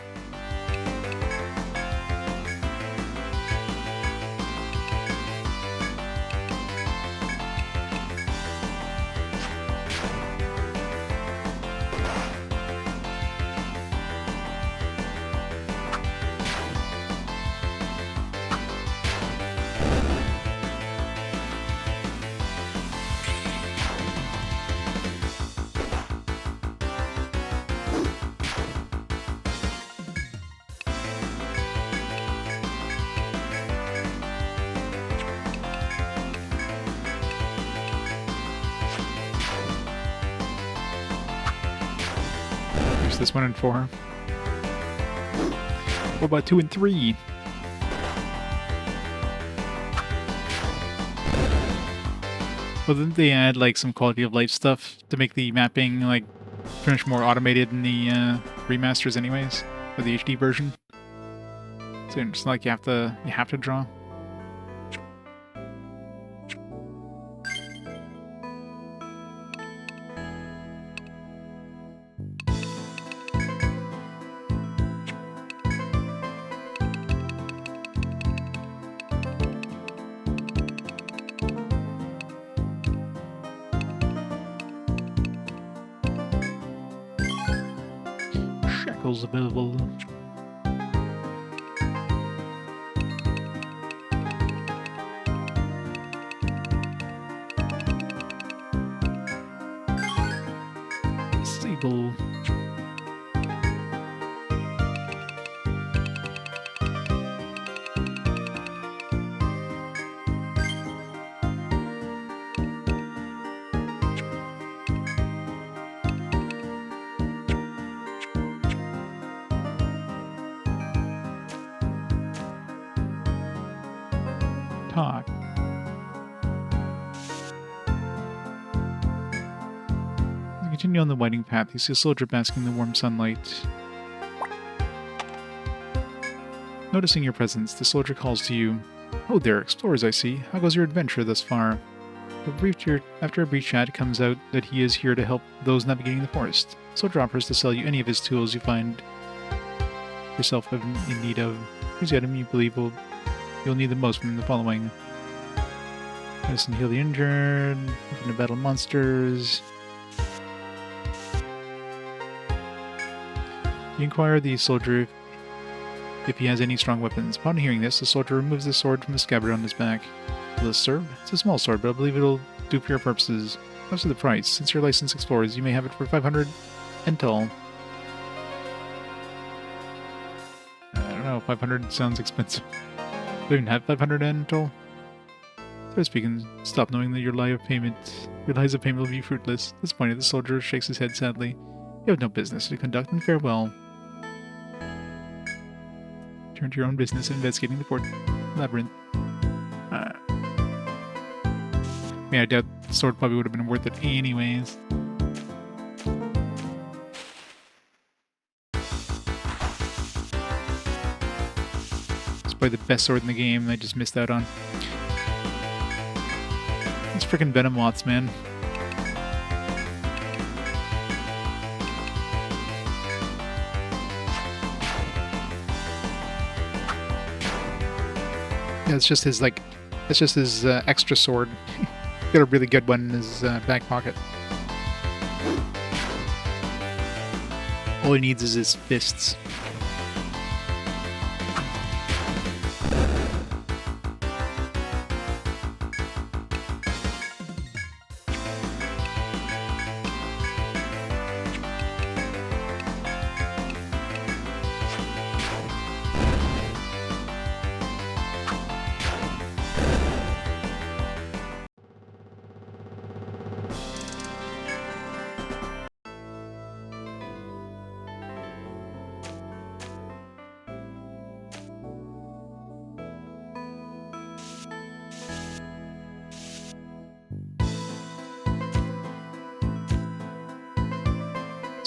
This 1 and 4. What about 2 and 3? Well, didn't they add like some quality of life stuff to make the mapping like pretty much more automated in the remasters, anyways, or the HD version? So it's not like you have to draw. Available. Sable. Talk. As you continue on the winding path, you see a soldier basking in the warm sunlight. Noticing your presence, the soldier calls to you. "Oh there, explorers I see. How goes your adventure thus far?" After a brief chat, it comes out that he is here to help those navigating the forest. Soldier offers to sell you any of his tools you find yourself in need of. Here's the item you believe you'll need the most from the following. Medicine, heal the injured, open to battle monsters. You inquire the soldier if he has any strong weapons. Upon hearing this, the soldier removes the sword from the scabbard on his back. Will this serve? It's a small sword, but I believe it'll do for your purposes. As for the price, since your license explores, you may have it for 500 ental. I don't know, 500 sounds expensive. Do you even have 500 ental? So speaking, stop knowing that your lies of payment will be fruitless. Disappointed, the soldier shakes his head sadly. You have no business to conduct, and farewell. Turn to your own business investigating the fort labyrinth. Yeah, I doubt the sword probably would have been worth it anyways. It's probably the best sword in the game I just missed out on. It's freaking venom moths, man. Yeah, it's just his extra sword. Got a really good one in his back pocket. All he needs is his fists.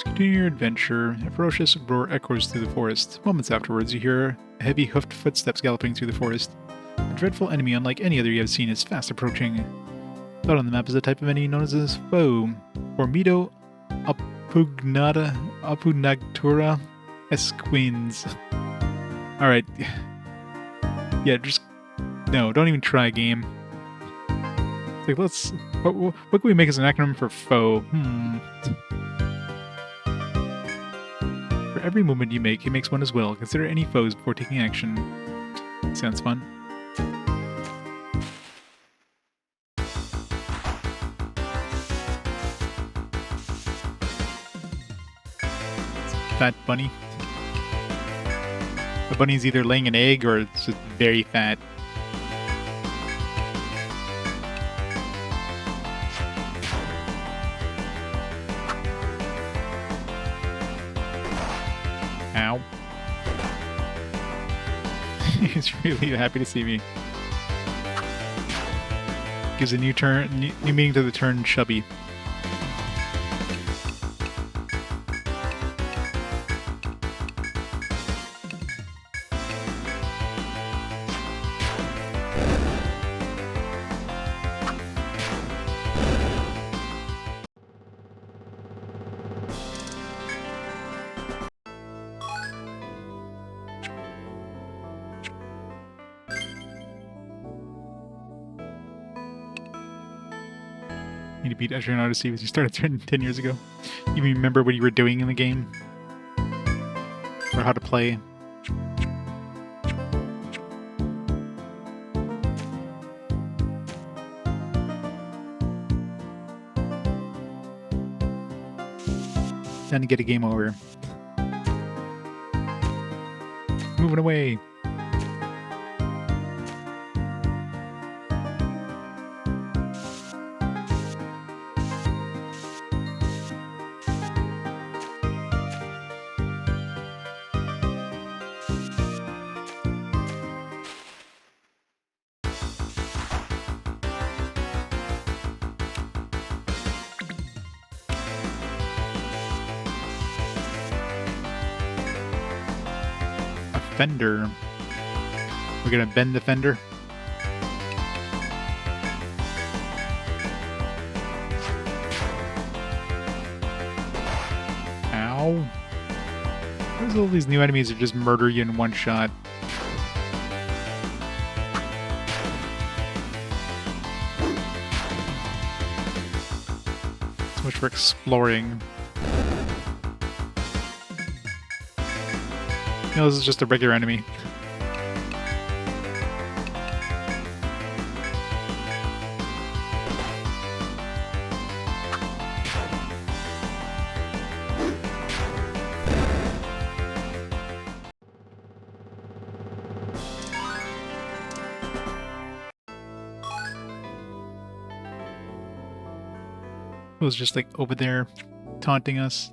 Continue your adventure. A ferocious roar echoes through the forest. Moments afterwards, you hear heavy hoofed footsteps galloping through the forest. A dreadful enemy unlike any other you have seen is fast approaching. Out on the map is a type of enemy known as a foe. Formido Apugnatura Esquins. Alright. Yeah, just... No, don't even try, game. It's like, let's... What can we make as an acronym for foe? For every movement you make, he makes one as well. Consider any foes before taking action. Sounds fun. Fat bunny. The bunny's either laying an egg or it's just very fat. Ow. He's really happy to see me. Gives a new meaning to the term chubby. Need to beat Etrian Odyssey because you started 10 years ago. You remember what you were doing in the game? Or how to play? Time to get a game over. Moving away. Fender. We're gonna bend the fender. Ow. Where's all these new enemies that just murder you in one shot? So much for exploring. No, this is just a regular enemy. It was just like over there taunting us.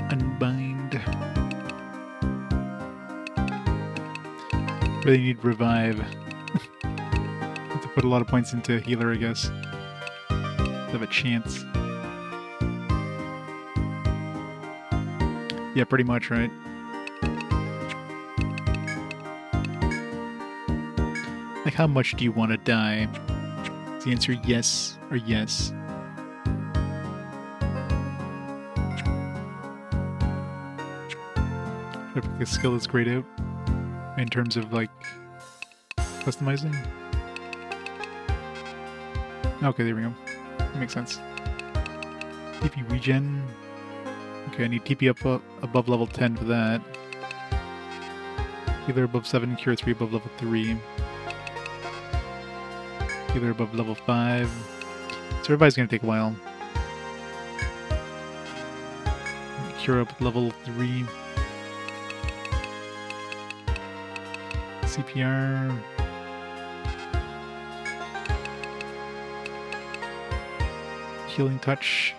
Unbind. Really need revive. Have to put a lot of points into healer, I guess. To have a chance. Yeah, pretty much, right? Like, how much do you want to die? Is the answer yes or yes? The skill is grayed out in terms of like customizing. Okay, there we go. That makes sense. TP regen. Okay, I need TP up above level 10 for that. Healer above 7, cure 3 above level 3. Healer above level 5. So everybody's gonna take a while. Cure up level 3. CPR. Healing touch.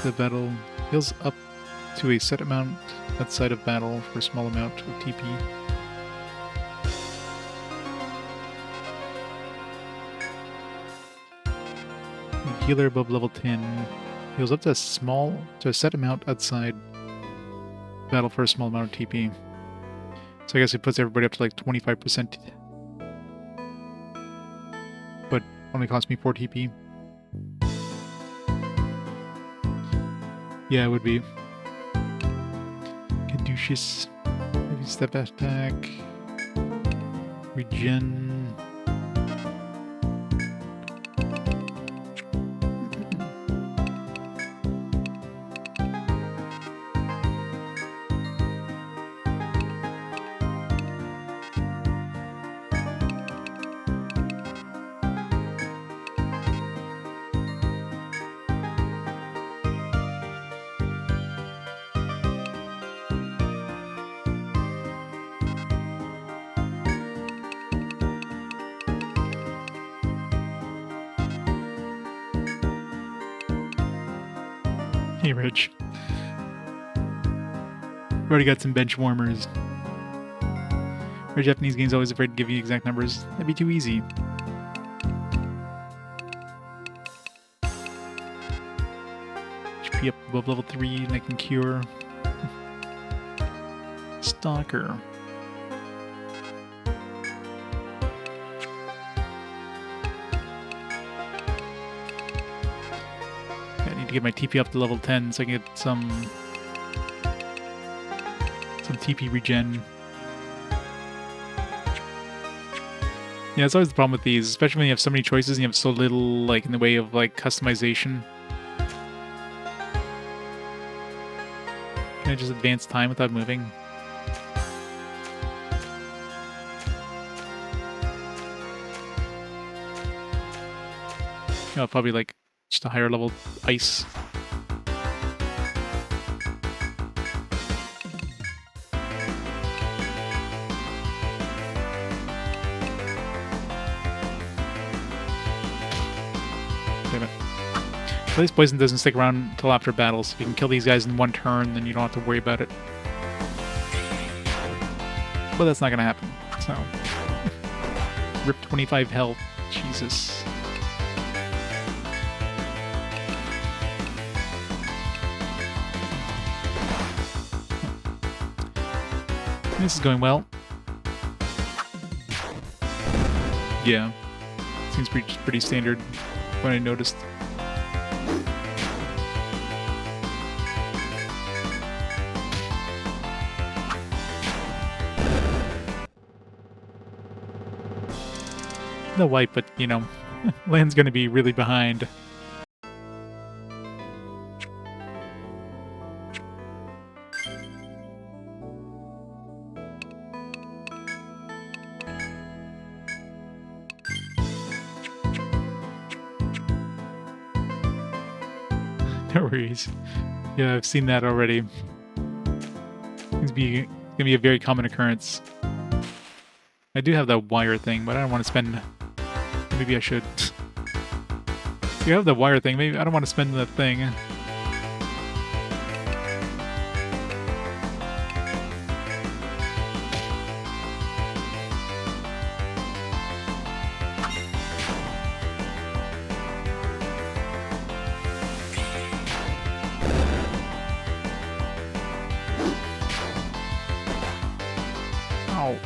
The battle heals up to a set amount outside of battle for a small amount of TP. Healer above level 10 heals up to a set amount outside battle for a small amount of TP. So I guess it puts everybody up to like 25%. But only cost me 4 TP. Yeah, it would be. Caduceus. Heavy step attack. Regen. Hey, Rich. We've already got some bench warmers. Our Japanese game's always afraid to give you exact numbers. That'd be too easy. HP up above level 3 and I can cure. Stalker. Get my TP up to level 10 so I can get some TP regen. Yeah, it's always the problem with these, especially when you have so many choices and you have so little like in the way of like customization. Can I just advance time without moving? Oh, probably like just a higher level ice. Damn it. At least poison doesn't stick around until after battle, so if you can kill these guys in one turn, then you don't have to worry about it. But that's not gonna happen. So rip 25 health. Jesus. This is going well. Yeah. Seems pretty standard what I noticed. No white, but, you know, land's gonna be really behind. No worries. Yeah, I've seen that already. It's gonna be a very common occurrence. I do have that wire thing, but I don't want to spend... Maybe I should. You have the wire thing, maybe I don't want to spend that thing. Ow.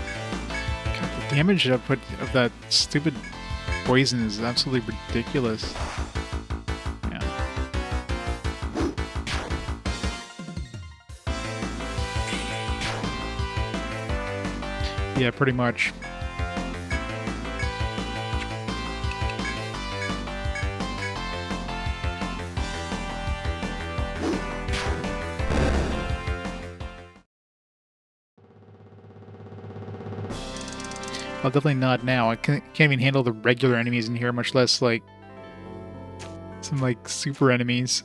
God, the damage I put of that stupid poison is absolutely ridiculous. Yeah. Yeah, pretty much. Well, definitely not now. I can't even handle the regular enemies in here, much less, like, some, like, super enemies.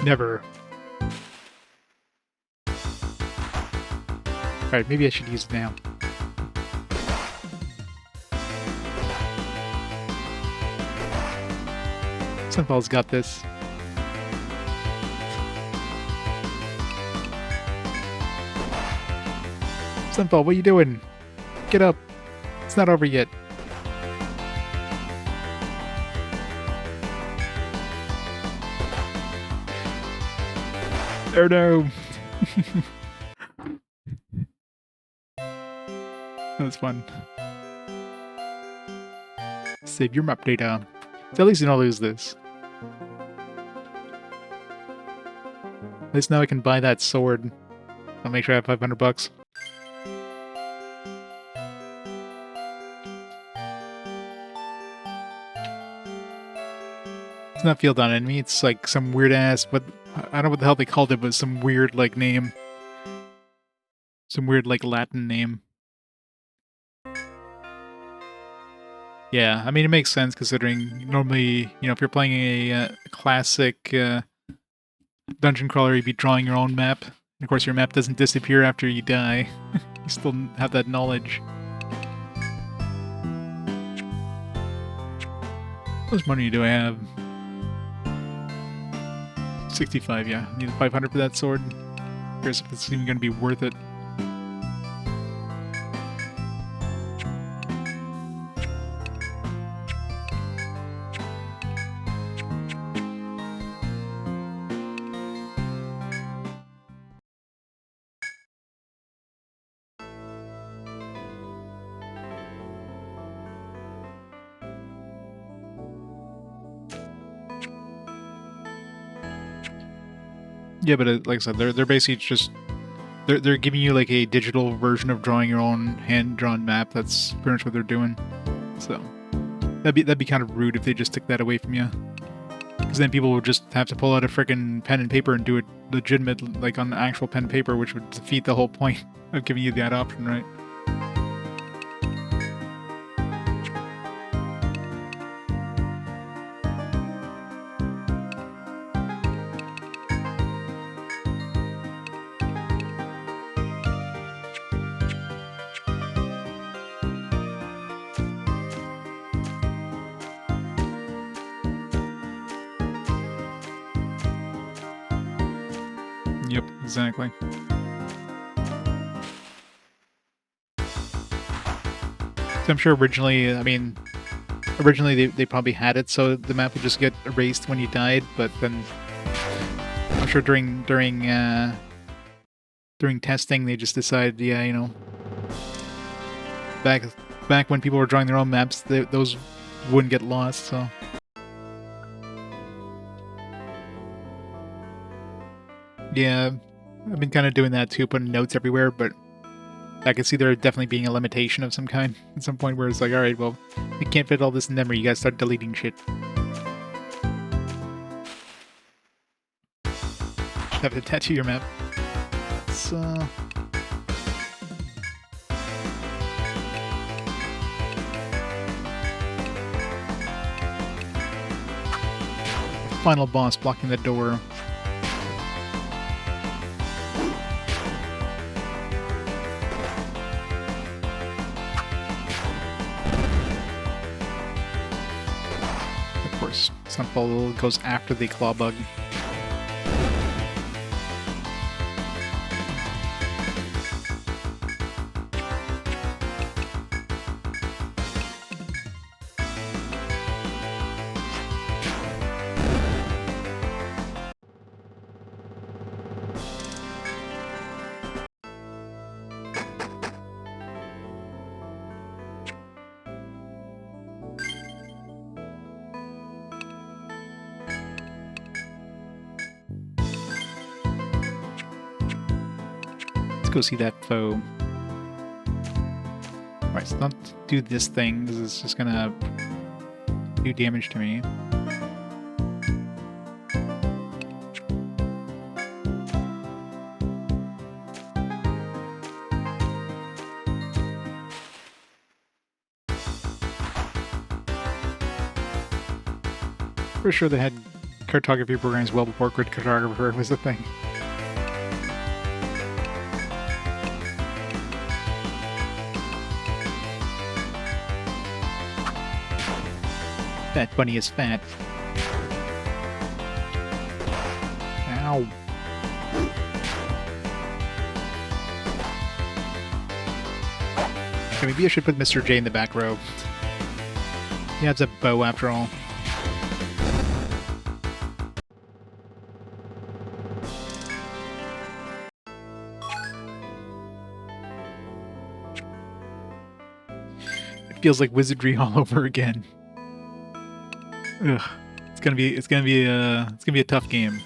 Never. Alright, maybe I should use it now. Sunfall's got this. Sunfall, what are you doing? Get up. It's not over yet. Oh no. That was fun. Save your map data. So at least you don't lose this. At least now I can buy that sword. I'll make sure I have 500 bucks. It's not field on enemy, it's like some weird ass, but I don't know what the hell they called it, but some weird like name. Some weird like Latin name. Yeah, I mean it makes sense considering normally, you know, if you're playing a classic dungeon crawler, you'd be drawing your own map. And of course your map doesn't disappear after you die. You still have that knowledge. How much money do I have? 65, yeah. I need 500 for that sword. Curious if it's even going to be worth it. Yeah, but like I said, they're basically just they're giving you like a digital version of drawing your own hand-drawn map. That's pretty much what they're doing. So that'd be kind of rude if they just took that away from you, because then people would just have to pull out a frickin' pen and paper and do it legitimate, like on actual pen and paper, which would defeat the whole point of giving you that option, right? Yep, exactly. So I'm sure originally, they probably had it so the map would just get erased when you died, but then I'm sure during testing they just decided, yeah, you know, back when people were drawing their own maps, those wouldn't get lost, so. Yeah, I've been kind of doing that too, putting notes everywhere, but I can see there definitely being a limitation of some kind at some point where it's like, alright, well, you can't fit all this in memory, you gotta start deleting shit. Should have to tattoo your map. So... final boss blocking the door. Of course, Sunfall goes after the claw bug. Go see that foe. Alright, so don't do this thing, because it's just gonna do damage to me. Pretty sure they had cartography programs well before Grid Cartographer was a thing. Fat bunny is fat. Ow. Okay, maybe I should put Mr. J in the back row. He has a bow after all. It feels like wizardry all over again. Ugh, it's gonna be a tough game.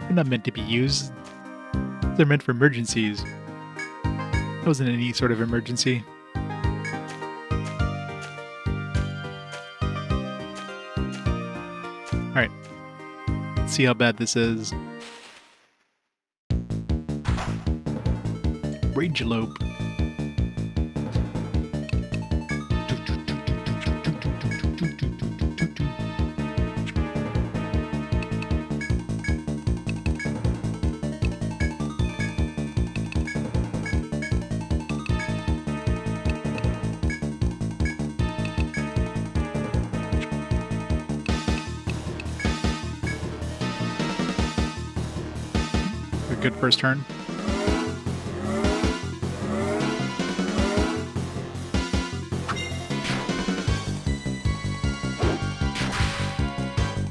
They're not meant to be used. They're meant for emergencies. That wasn't any sort of emergency. Alright. Let's see how bad this is. Ragelope. Good first turn.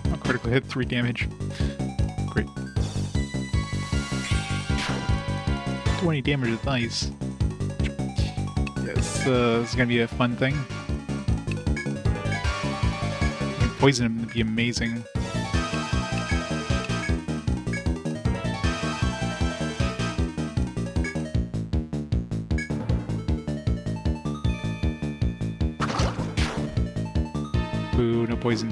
Oh, critical hit, 3 damage. Great. 20 damage with ice. Yes, this is gonna be a fun thing. Poison him would be amazing. Ooh, no poison.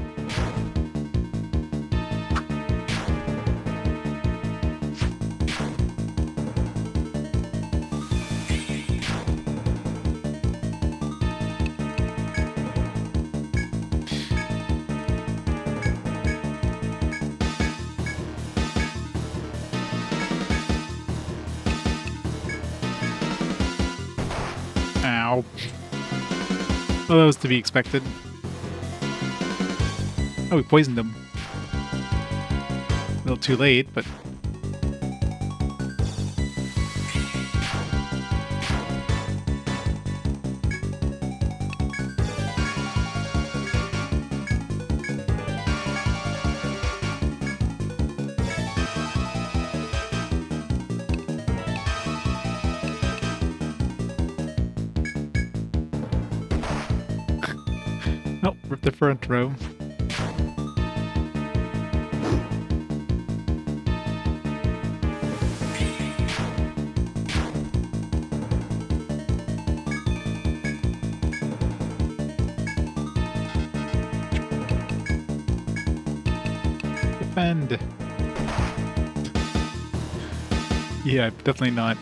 Ow. Well, that was to be expected. Oh, we poisoned him. A little too late, but... Oh, rip the front row. Defend. Yeah, definitely not.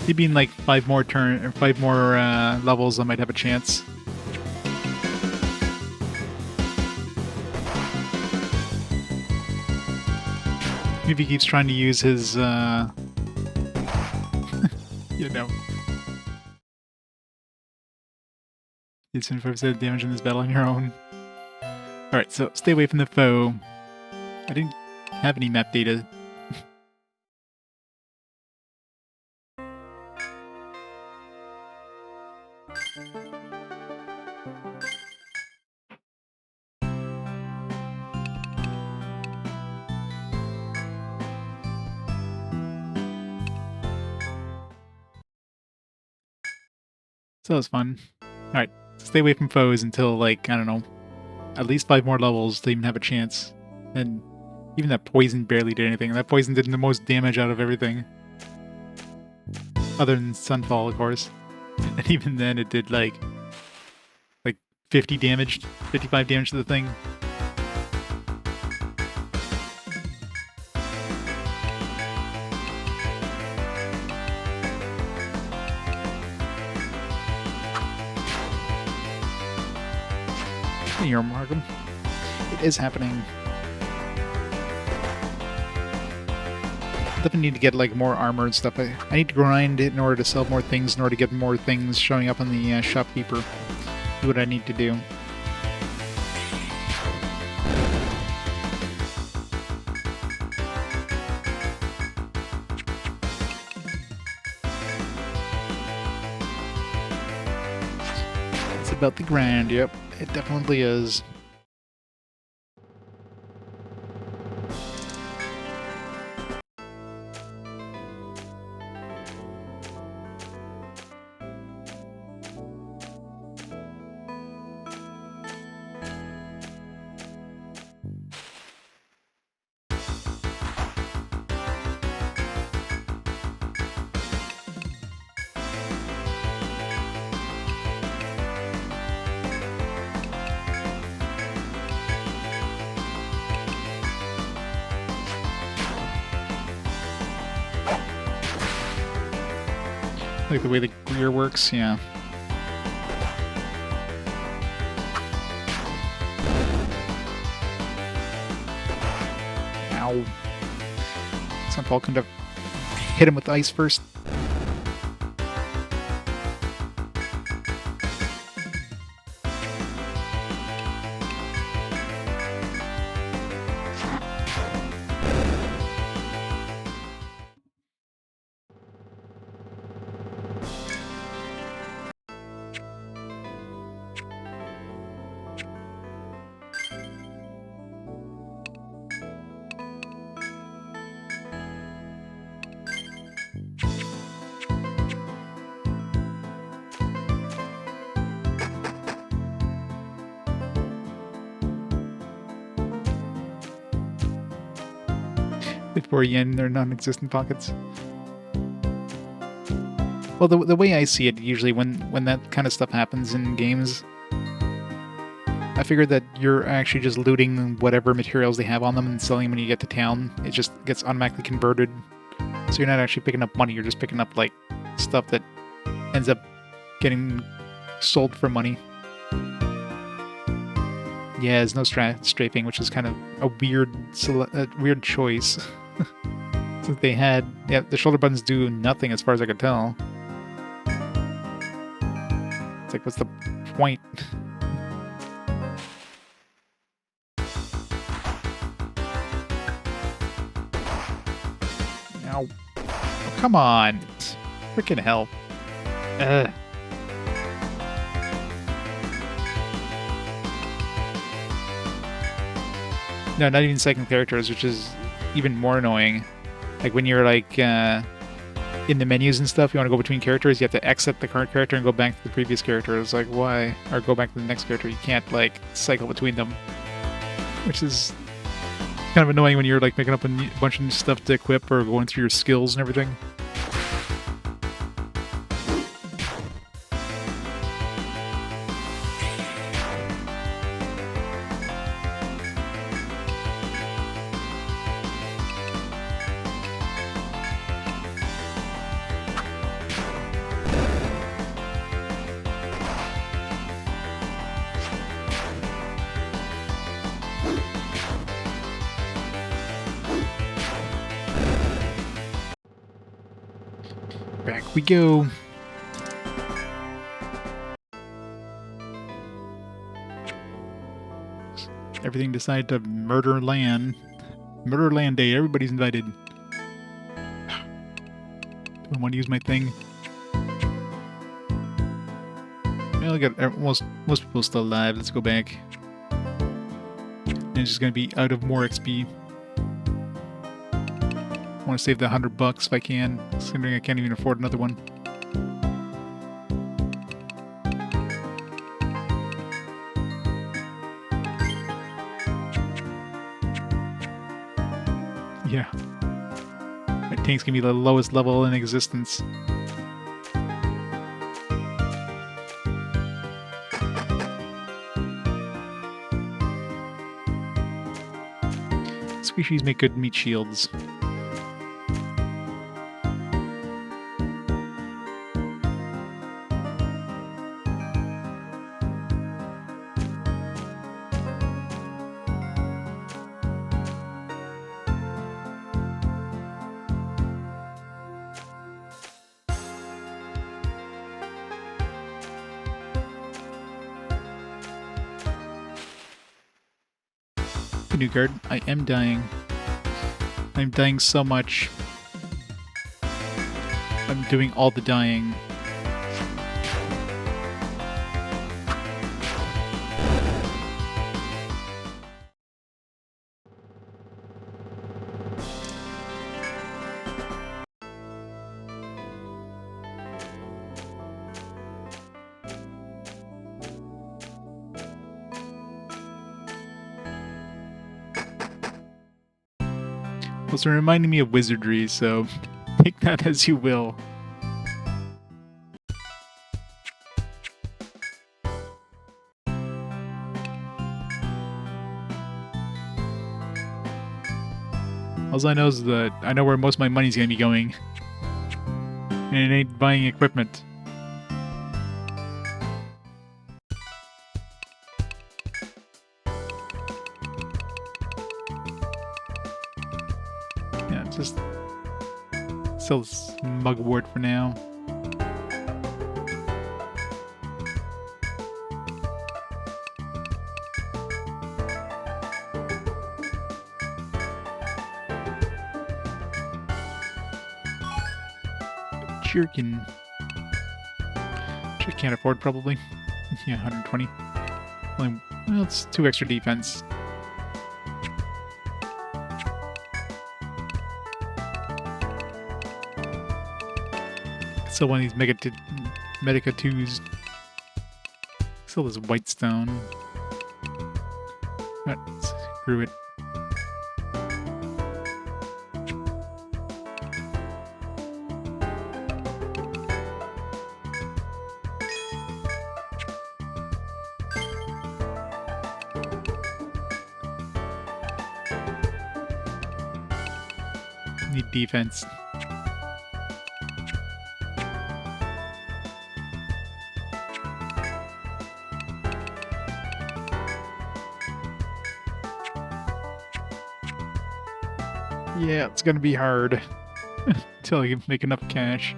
Maybe in like 5 more levels, I might have a chance. Maybe he keeps trying to use his, you know. It's 25% damage in this battle on your own. Alright, so stay away from the foe. I didn't have any map data. So that was fun. Alright, stay away from foes until, like, I don't know, at least 5 more levels to even have a chance. And even that poison barely did anything. That poison did the most damage out of everything. Other than Sunfall, of course. And even then it did, like 50 damage, 55 damage to the thing. You're Markham. It is happening. Definitely need to get like more armor and stuff. I need to grind it in order to sell more things, in order to get more things showing up on the shopkeeper. Do what I need to do. It's about the grind, yep. It definitely is. Like the way the gear works, yeah. Ow. Sunfall couldn't have hit him with ice first. Before yen in their non-existent pockets. Well, the way I see it, usually when that kind of stuff happens in games, I figured that you're actually just looting whatever materials they have on them and selling them when you get to town. It just gets automatically converted. So you're not actually picking up money, you're just picking up, like, stuff that ends up getting sold for money. Yeah, there's no strafing, which is kind of a weird choice. Since they had... Yeah, the shoulder buttons do nothing as far as I could tell. It's like, what's the point? Now, oh, come on. Freaking hell. Ugh. No, not even second characters, which is even more annoying. Like when you're like in the menus and stuff, you want to go between characters, you have to exit the current character and go back to the previous character. It's like, why? Or go back to the next character. You can't like cycle between them, which is kind of annoying when you're like picking up a bunch of new stuff to equip or going through your skills and everything. Back we go. Everything decided to murder land. Murder land day. Everybody's invited. Don't want to use my thing. Well, I got most people still alive. Let's go back. And it's just gonna be out of more XP. I want to save the $100 if I can, considering I can't even afford another one. Yeah. My tank's gonna be the lowest level in existence. Species make good meat shields. New guard. I am dying. I'm dying so much. I'm doing all the dying. Also reminding me of wizardry, so take that as you will. All I know is that I know where most of my money's gonna be going. And it ain't buying equipment. Just sell this mugwort for now. Jerkin. Which I can't afford probably. Yeah, 120. Well, it's 2 extra defense. Still one of these Medica 2s. Still this white stone. But screw it. Need defense. Yeah, it's gonna be hard until I can make enough cash.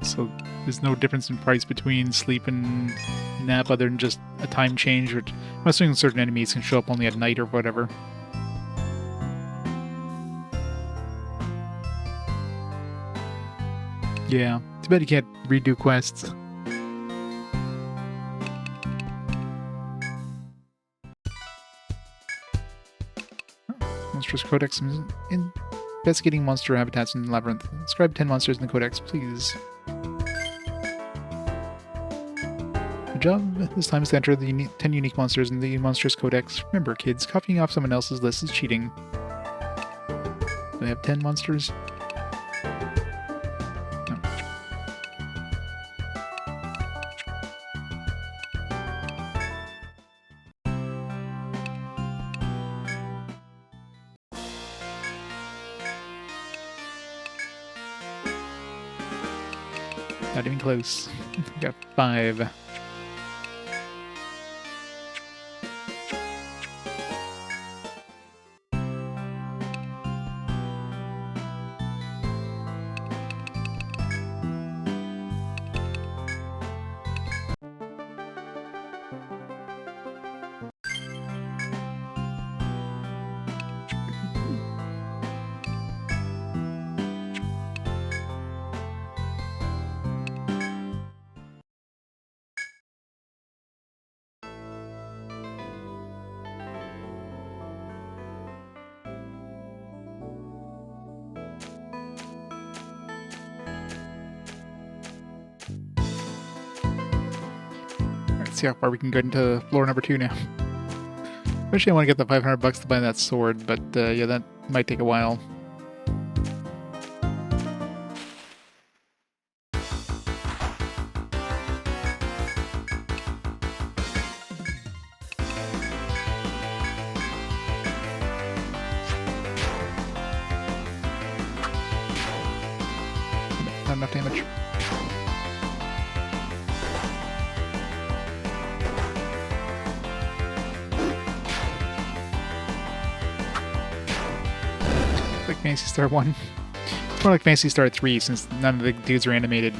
So there's no difference in price between sleep and nap other than just a time change. Or I'm assuming certain enemies can show up only at night or whatever. Yeah, too bad you can't redo quests. Monstrous Codex. Investigating monster habitats in the labyrinth. Describe 10 monsters in the codex, please. Good job. This time is to enter the 10 unique monsters in the monstrous codex. Remember, kids, copying off someone else's list is cheating. Do they have 10 monsters? No. Not even close. Got 5. See how far we can get into floor number 2 now. Eventually I want to get the 500 bucks to buy that sword, but yeah, that might take a while. Not enough damage. Like Fantasy Star 1. More like Fantasy Star 3, since none of the dudes are animated.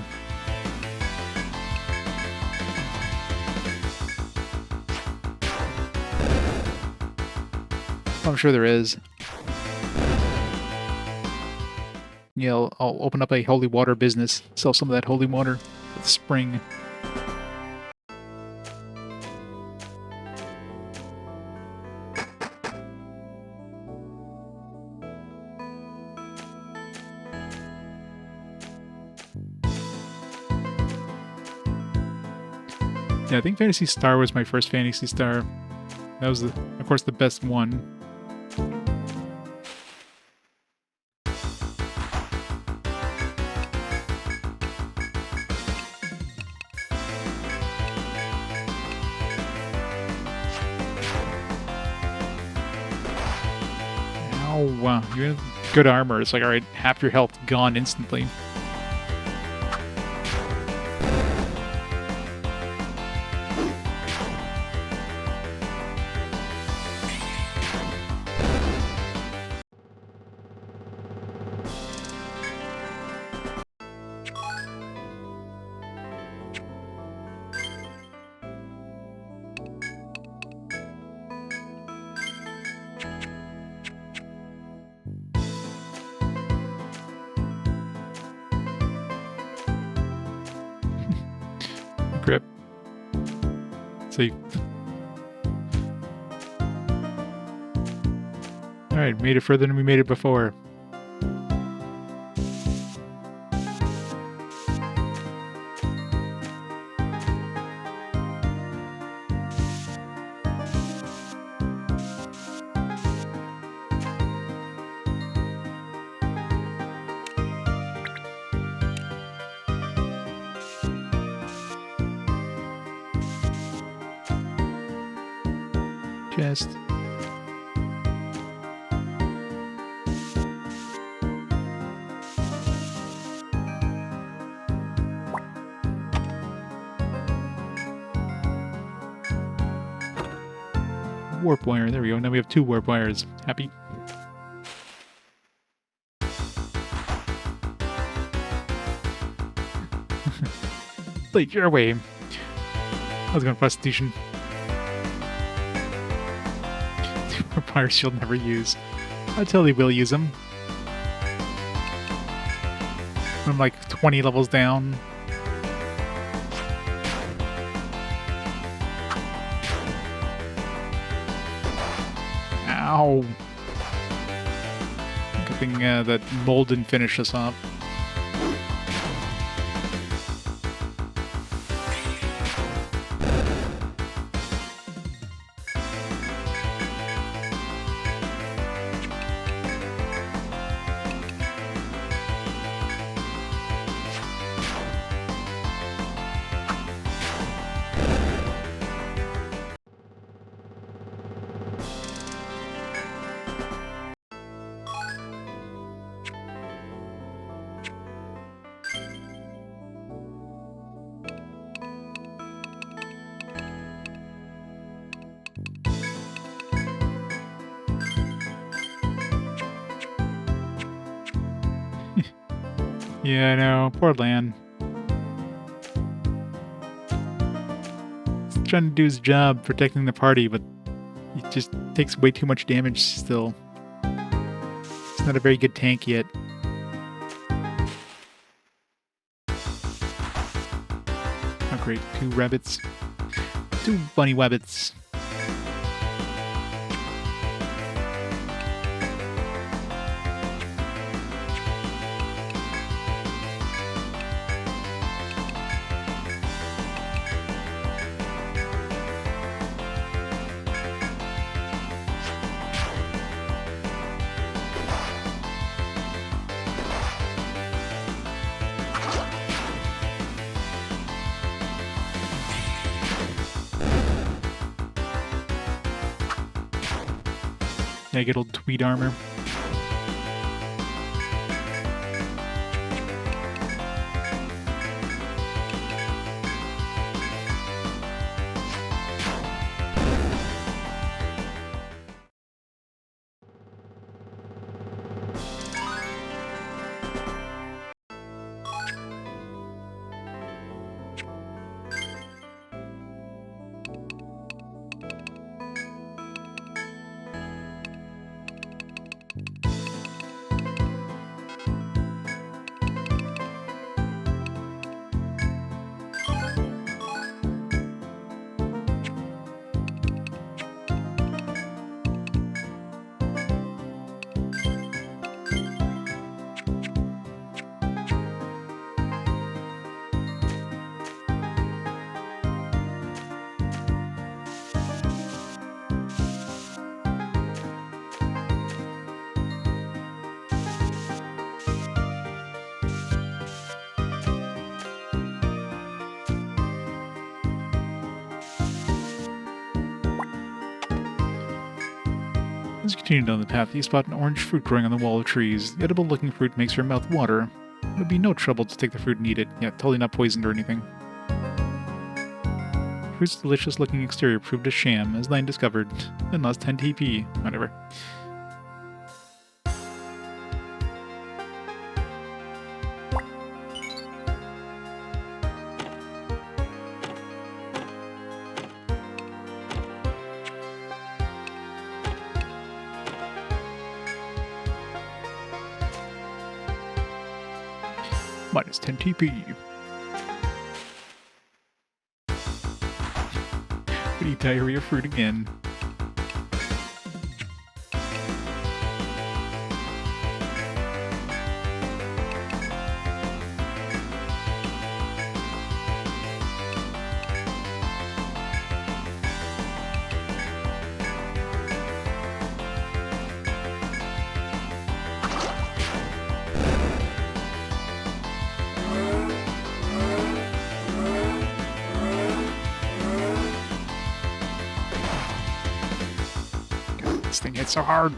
I'm sure there is. Yeah, I'll open up a holy water business, sell some of that holy water with spring. Yeah, I think Fantasy Star was my first Fantasy Star. That was, of course, the best one. Oh, wow. You have good armor. It's like, alright, half your health gone instantly. Grip. So alright, made it further than we made it before. Chest. Warp wire. There we go. Now we have 2 warp wires. Happy? Like, your way. I was going prostitution. Fire shield never use. I totally will use them. I'm like 20 levels down. Ow. Good thing that mold didn't finish us off. Yeah, I know. Poor Lan. He's trying to do his job protecting the party, but he just takes way too much damage still. He's not a very good tank yet. Oh great, 2 rabbits. 2 bunny wabbits. Yeah, good old tweed armor. As you continue down the path, you spot an orange fruit growing on the wall of trees. The edible-looking fruit makes your mouth water. It would be no trouble to take the fruit and eat it. Yeah, totally not poisoned or anything. The fruit's delicious-looking exterior proved a sham, as Lane discovered, and lost 10 TP. Whatever. Minus 10 TP. Would eat diarrhea fruit again. This thing hits so hard.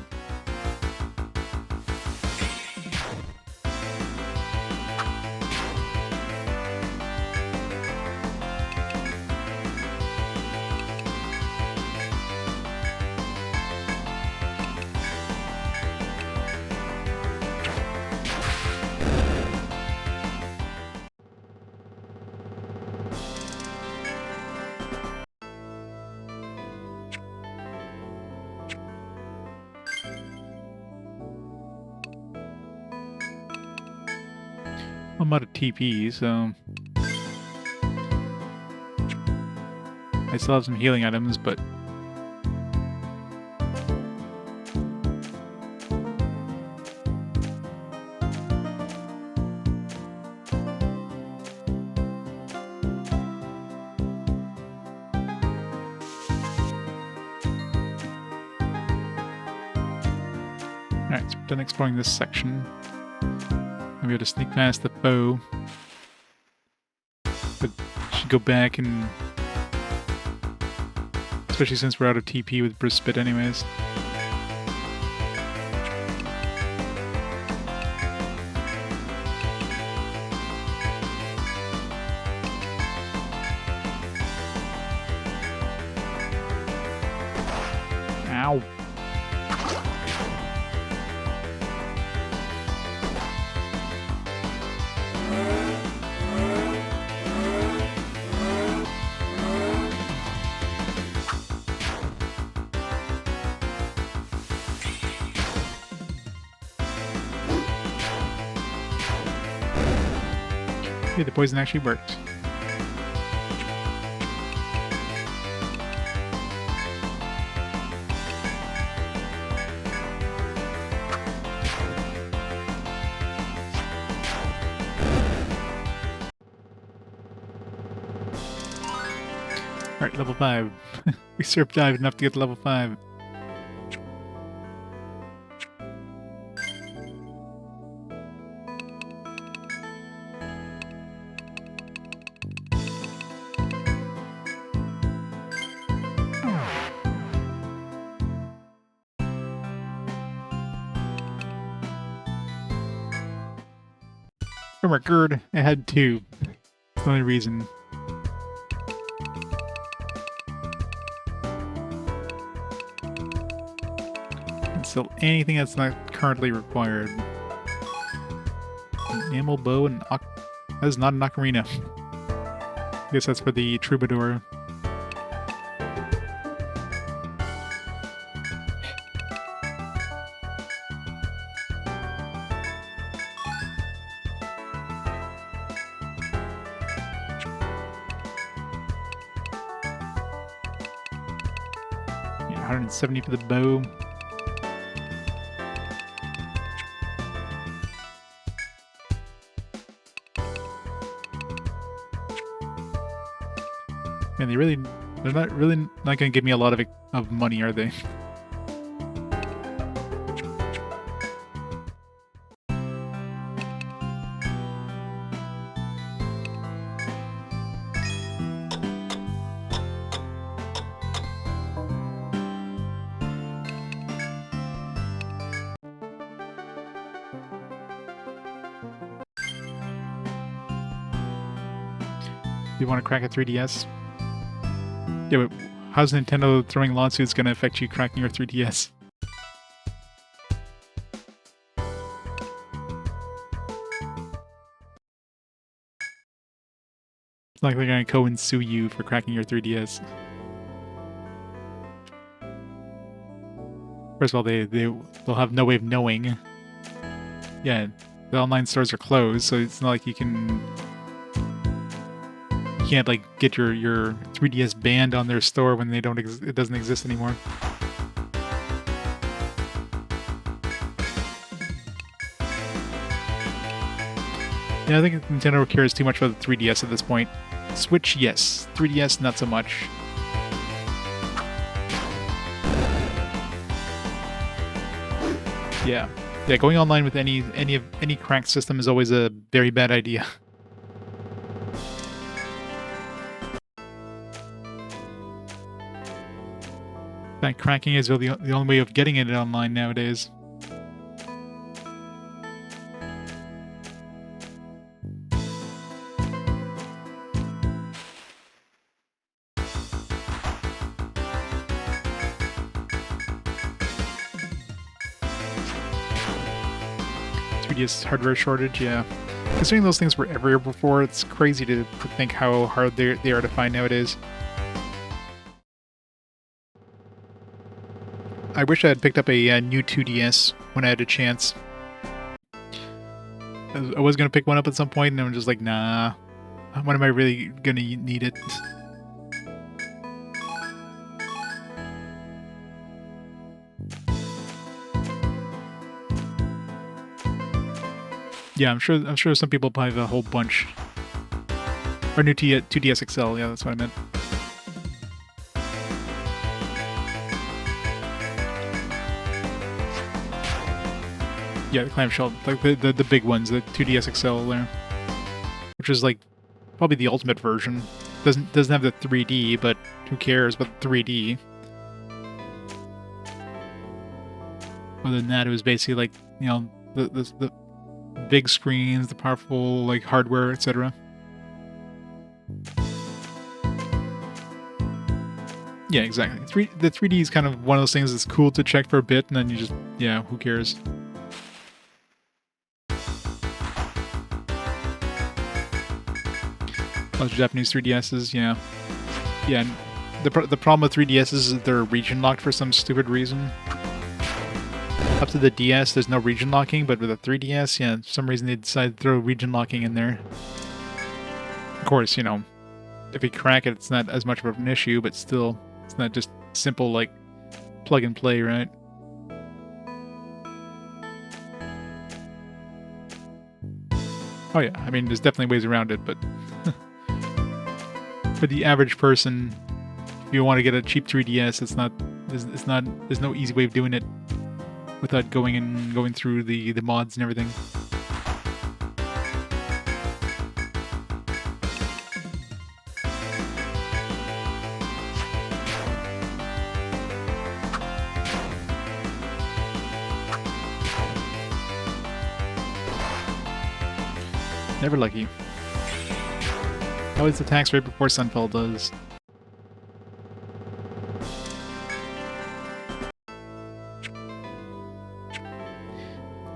I'm out of TP, so I still have some healing items, but alright, so we're done exploring this section. I'm able to sneak past the foe. But should go back and... especially since we're out of TP with Brispit anyways. Ow. Hey, the poison actually worked. Alright, level 5. We surf dived enough to get to level 5. For record, I had 2. That's the only reason. And still anything that's not currently required. An ammo bow and that is not an ocarina. I guess that's for the troubadour. Yeah, 170 for the bow. Man, they're not really not gonna give me a lot of money, are they? Do you want to crack a 3DS? Yeah, but how's Nintendo throwing lawsuits gonna affect you cracking your 3DS? It's like they're gonna go and sue you for cracking your 3DS. First of all, they'll have no way of knowing. Yeah, the online stores are closed, so it's not like you can't like get your 3DS banned on their store when it doesn't exist anymore. Yeah, I think Nintendo cares too much about the 3DS at this point. Switch, yes. 3DS, not so much. Yeah, going online with any cracked system is always a very bad idea. In fact, cracking is the only way of getting it online nowadays. Hardware shortage, yeah. Considering those things were everywhere before, it's crazy to think how hard they are to find nowadays. I wish I had picked up a new 2DS when I had a chance. I was gonna pick one up at some point, and I'm just like, nah. When am I really gonna need it? Yeah, I'm sure some people probably have a whole bunch. Or new 2DS XL, yeah, that's what I meant. Yeah, the clamshell, like the big ones, the 2DS XL there, which is like probably the ultimate version. Doesn't have the 3D, but who cares about the 3D? Other than that, it was basically like, you know, the big screens, the powerful like hardware, etc. Yeah, exactly. The 3D is kind of one of those things that's cool to check for a bit, and then you just, yeah, who cares? Bunch of Japanese 3DSs, yeah. Yeah, and the problem with 3DSs is that they're region locked for some stupid reason. Up to the DS, there's no region locking, but with the 3DS, yeah, for some reason they decided to throw region locking in there. Of course, you know, if you crack it, it's not as much of an issue, but still, it's not just simple, like, plug and play, right? Oh yeah, I mean, there's definitely ways around it, but for the average person, if you want to get a cheap 3DS, there's no easy way of doing it without going through the mods and everything. Never lucky. Always attacks right before Sunfall does.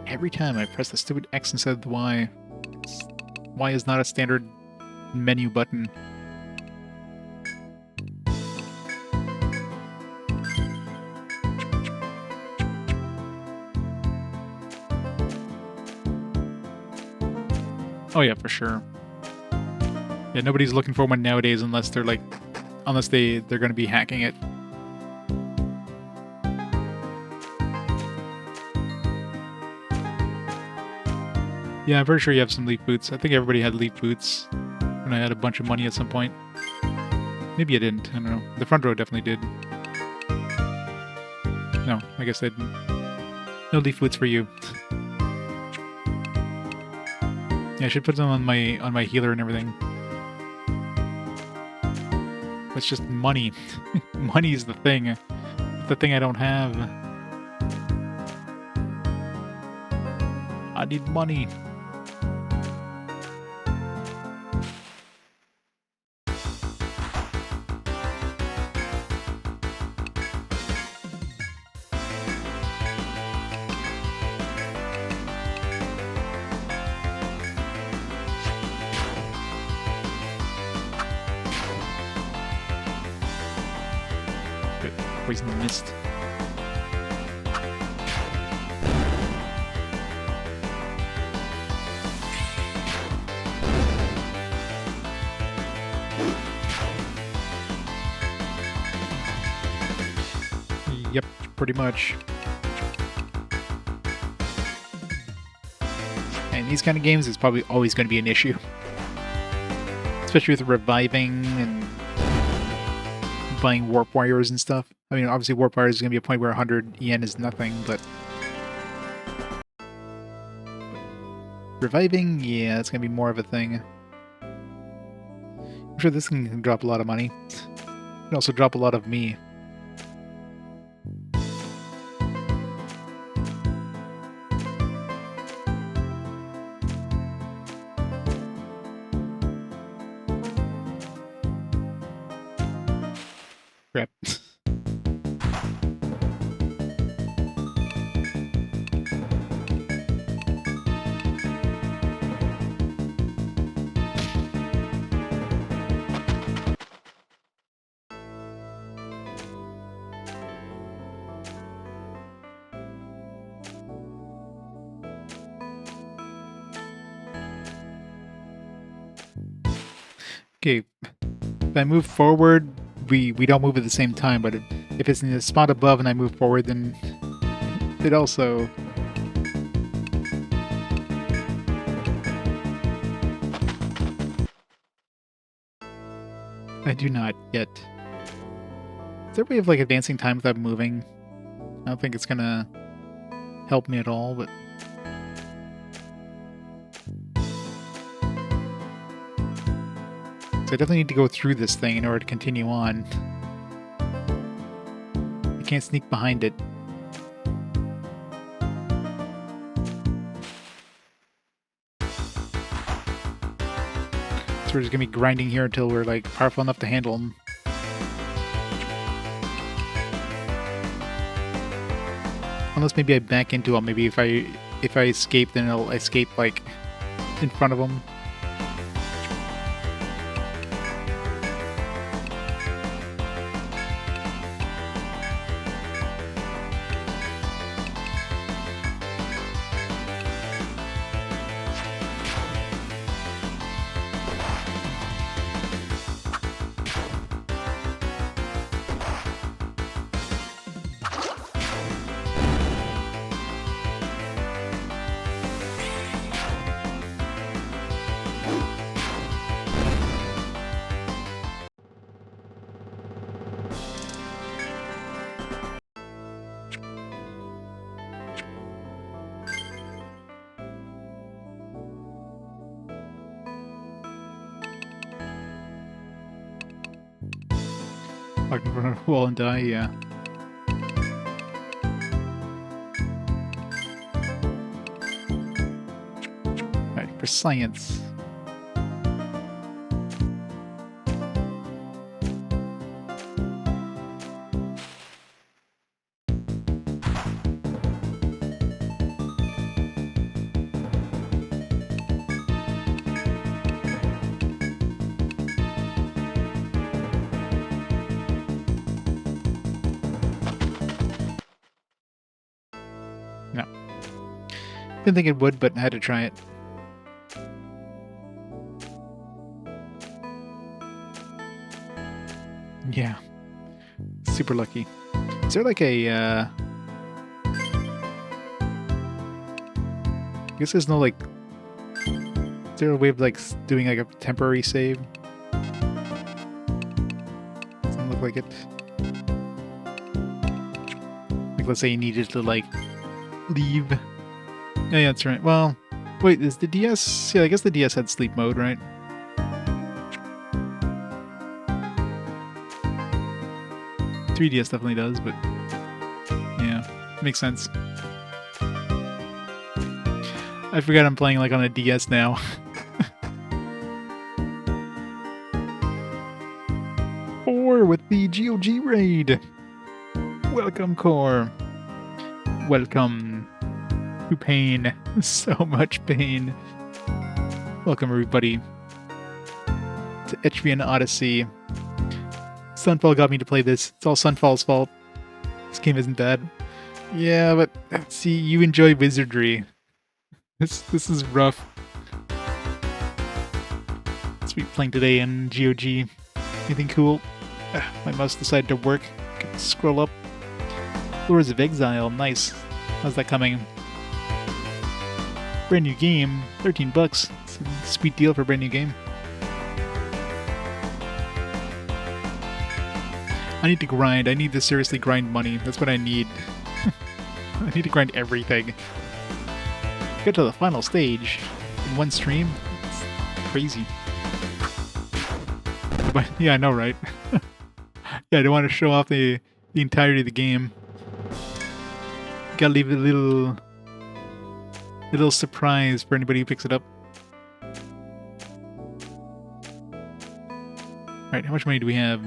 Every time I press the stupid X instead of the Y. Y is not a standard menu button. Oh yeah, for sure. Yeah, nobody's looking for one nowadays unless they're like, they're going to be hacking it. Yeah, I'm pretty sure you have some leaf boots. I think everybody had leaf boots when I had a bunch of money at some point. Maybe I didn't. I don't know. The front row definitely did. No, I guess I didn't. No leaf boots for you. Yeah, I should put them on my healer and everything. It's just money. Money's the thing. It's the thing I don't have. I need money. Poison mist. Yep, pretty much. And these kind of games, it's probably always going to be an issue. Especially with reviving and buying warp wires and stuff. I mean, obviously warp wires is going to be a point where 100 yen is nothing, but reviving, yeah, it's going to be more of a thing. I'm sure this can drop a lot of money. It can also drop a lot of me. Crap. Okay, if I move forward, we don't move at the same time, but if it's in the spot above and I move forward, then it also... I do not yet. Is there a way of, like, advancing time without moving? I don't think it's gonna help me at all, but... So I definitely need to go through this thing in order to continue on. I can't sneak behind it. So we're just gonna be grinding here until we're, like, powerful enough to handle them. Unless maybe I back into them. Maybe if I escape, then I'll escape, like, in front of them. Walk in front of a wall and die, yeah. Alright, for science. No. Didn't think it would, but I had to try it. Yeah. Super lucky. Is there like a, I guess there's no, like... Is there a way of, like, doing, like, a temporary save? Doesn't look like it. Like, let's say you needed to, like, leave. Yeah, that's right. Well, wait, is the DS... Yeah, I guess the DS had sleep mode, right? The 3DS definitely does, but... Yeah, makes sense. I forgot I'm playing, like, on a DS now. Core with the GOG raid! Welcome, Core! Welcome to pain. So much pain. Welcome, everybody, to Etrian Odyssey. Sunfall got me to play this. It's all Sunfall's fault. This game isn't bad. Yeah, but see, you enjoy wizardry. This is rough. Sweet playing today in GOG. Anything cool? My mouse decided to work. Could scroll up. Lords of Exile, nice. How's that coming? Brand new game, $13. It's a sweet deal for a brand new game. I need to grind. I need to seriously grind money. That's what I need. I need to grind everything. Get to the final stage in one stream. It's crazy. But, yeah, I know, right? Yeah, I don't want to show off the entirety of the game. Gotta leave a little surprise for anybody who picks it up. Alright, how much money do we have?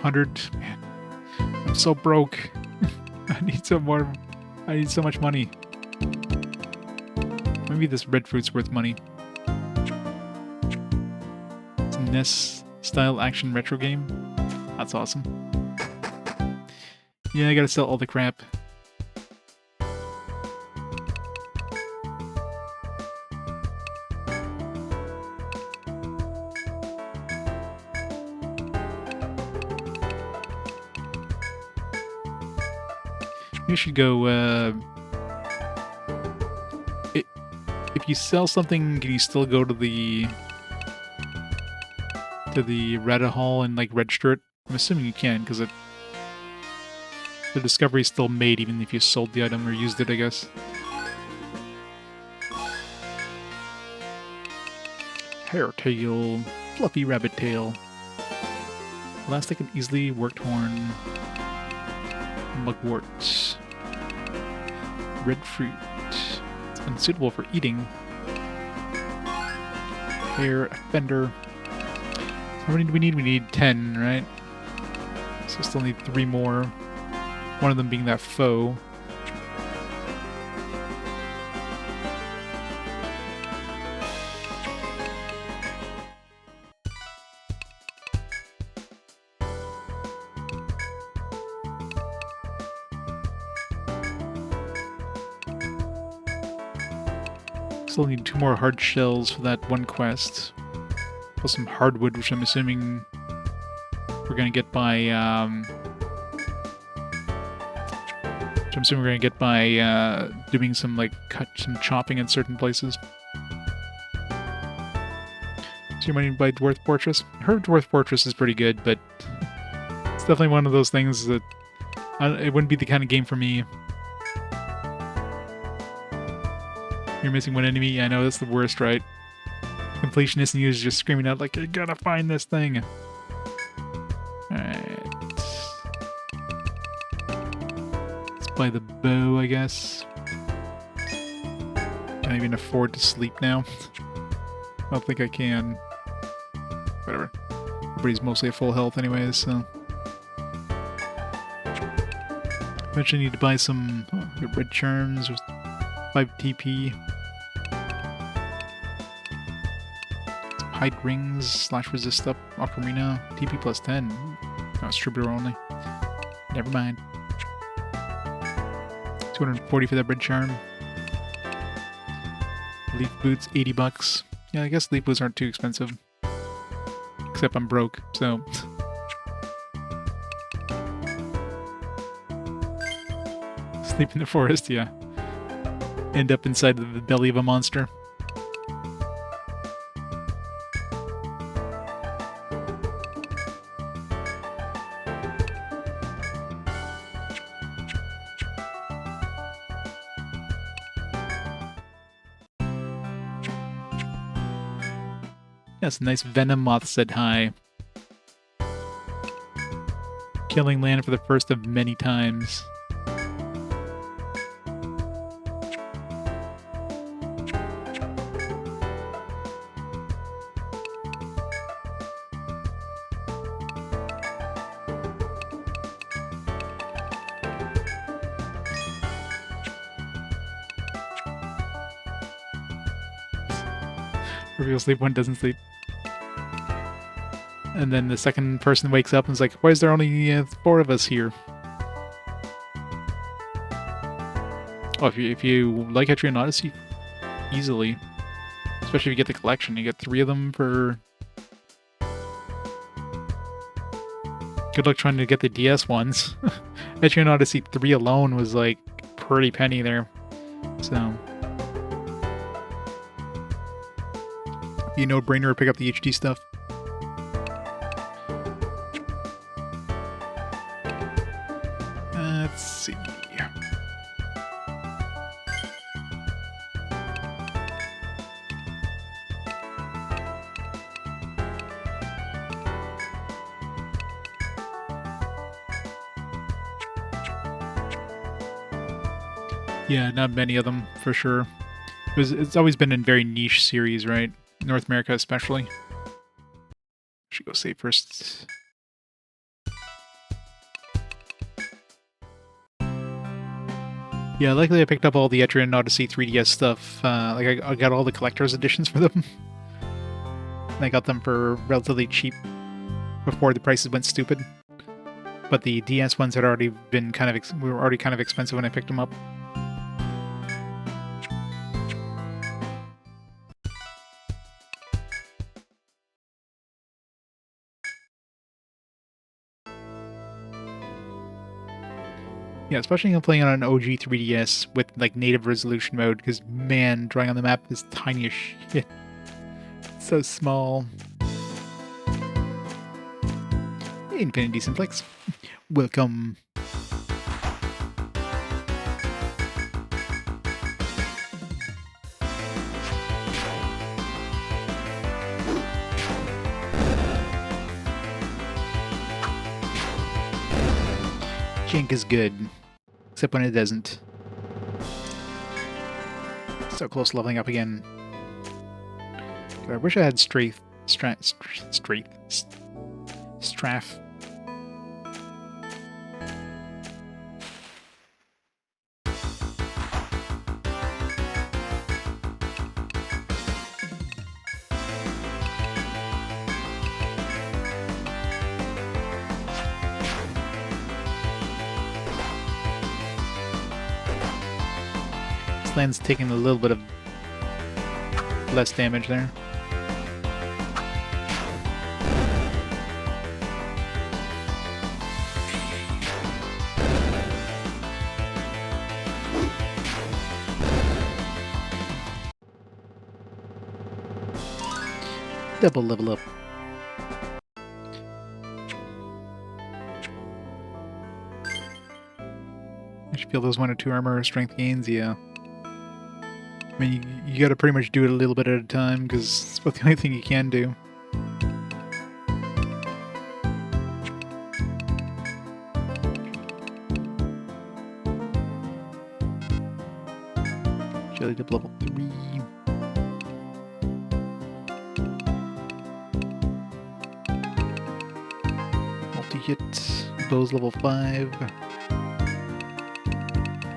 100. Man, I'm so broke. I need some more. I need so much money. Maybe this red fruit's worth money. It's a NES style action retro game. That's awesome. Yeah, I gotta sell all the crap. You should go, if you sell something, can you still go to the Reddit hall and, like, register it? I'm assuming you can, because the discovery is still made even if you sold the item or used it, I guess. Hair tail, fluffy rabbit tail. Elastic and easily worked horn. Mugwort. Red fruit. It's unsuitable for eating. Hair fender. How many do we need? We need 10, right? So still need 3 more. One of them being that foe. Still need 2 more hard shells for that one quest. Plus some hardwood, which I'm assuming we're gonna get by, doing some, like, some chopping in certain places. So you might buy Dwarf Fortress? I heard Dwarf Fortress is pretty good, but it's definitely one of those things that it wouldn't be the kind of game for me. You're missing one enemy? I know, that's the worst, right? Completionist and you is just screaming out like, you gotta find this thing. Alright. Let's buy the bow, I guess. Can't even afford to sleep now. I don't think I can. Whatever. Everybody's mostly at full health anyways, so... Eventually need to buy some red charms, 5 TP. Hide rings / resist up ocarina. TP plus 10. Oh, it's troubadour only. Never mind. 240 for that red charm. Leaf boots, 80 bucks. Yeah, I guess leaf boots aren't too expensive. Except I'm broke, so... Sleep in the forest, yeah. End up inside the belly of a monster. Yes, nice venom moth said hi. Killing land for the first of many times. People sleep, one doesn't sleep. And then the second person wakes up and is like, why is there only 4 of us here? Oh, if you like Etrian Odyssey, easily. Especially if you get the collection. You get 3 of them for... Good luck trying to get the DS ones. Etrian Odyssey 3 alone was like pretty penny there. So... be a no-brainer to pick up the HD stuff. Let's see. Yeah, not many of them, for sure. It's always been in very niche series, right? North America especially. Should go save first. Yeah, likely I picked up all the Etrian Odyssey 3DS stuff. Like I got all the collector's editions for them. And I got them for relatively cheap before the prices went stupid. But the DS ones had already been were already kind of expensive when I picked them up. Yeah, especially if I'm playing on an OG 3DS with like native resolution mode, because man, drawing on the map is tiny as shit. It's so small. Hey, Infinity Simplex. Welcome. Jink is good, except when it doesn't. So close to leveling up again. God, I wish I had Strath. This land's taking a little bit of less damage there. Double level up. I should feel those 1 or 2 armor or strength gains, yeah. I mean, you gotta pretty much do it a little bit at a time, because it's about the only thing you can do. Jelly dip level 3. Multi-hit. Bow's level 5.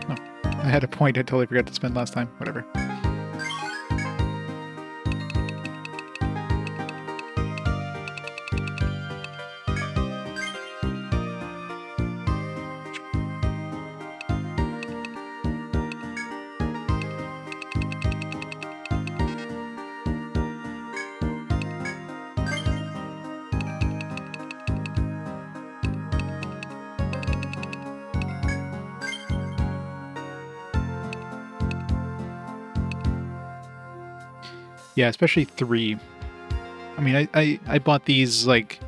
Oh, I had a point I totally forgot to spend last time. Whatever. Yeah, especially 3. I mean, I bought these, like...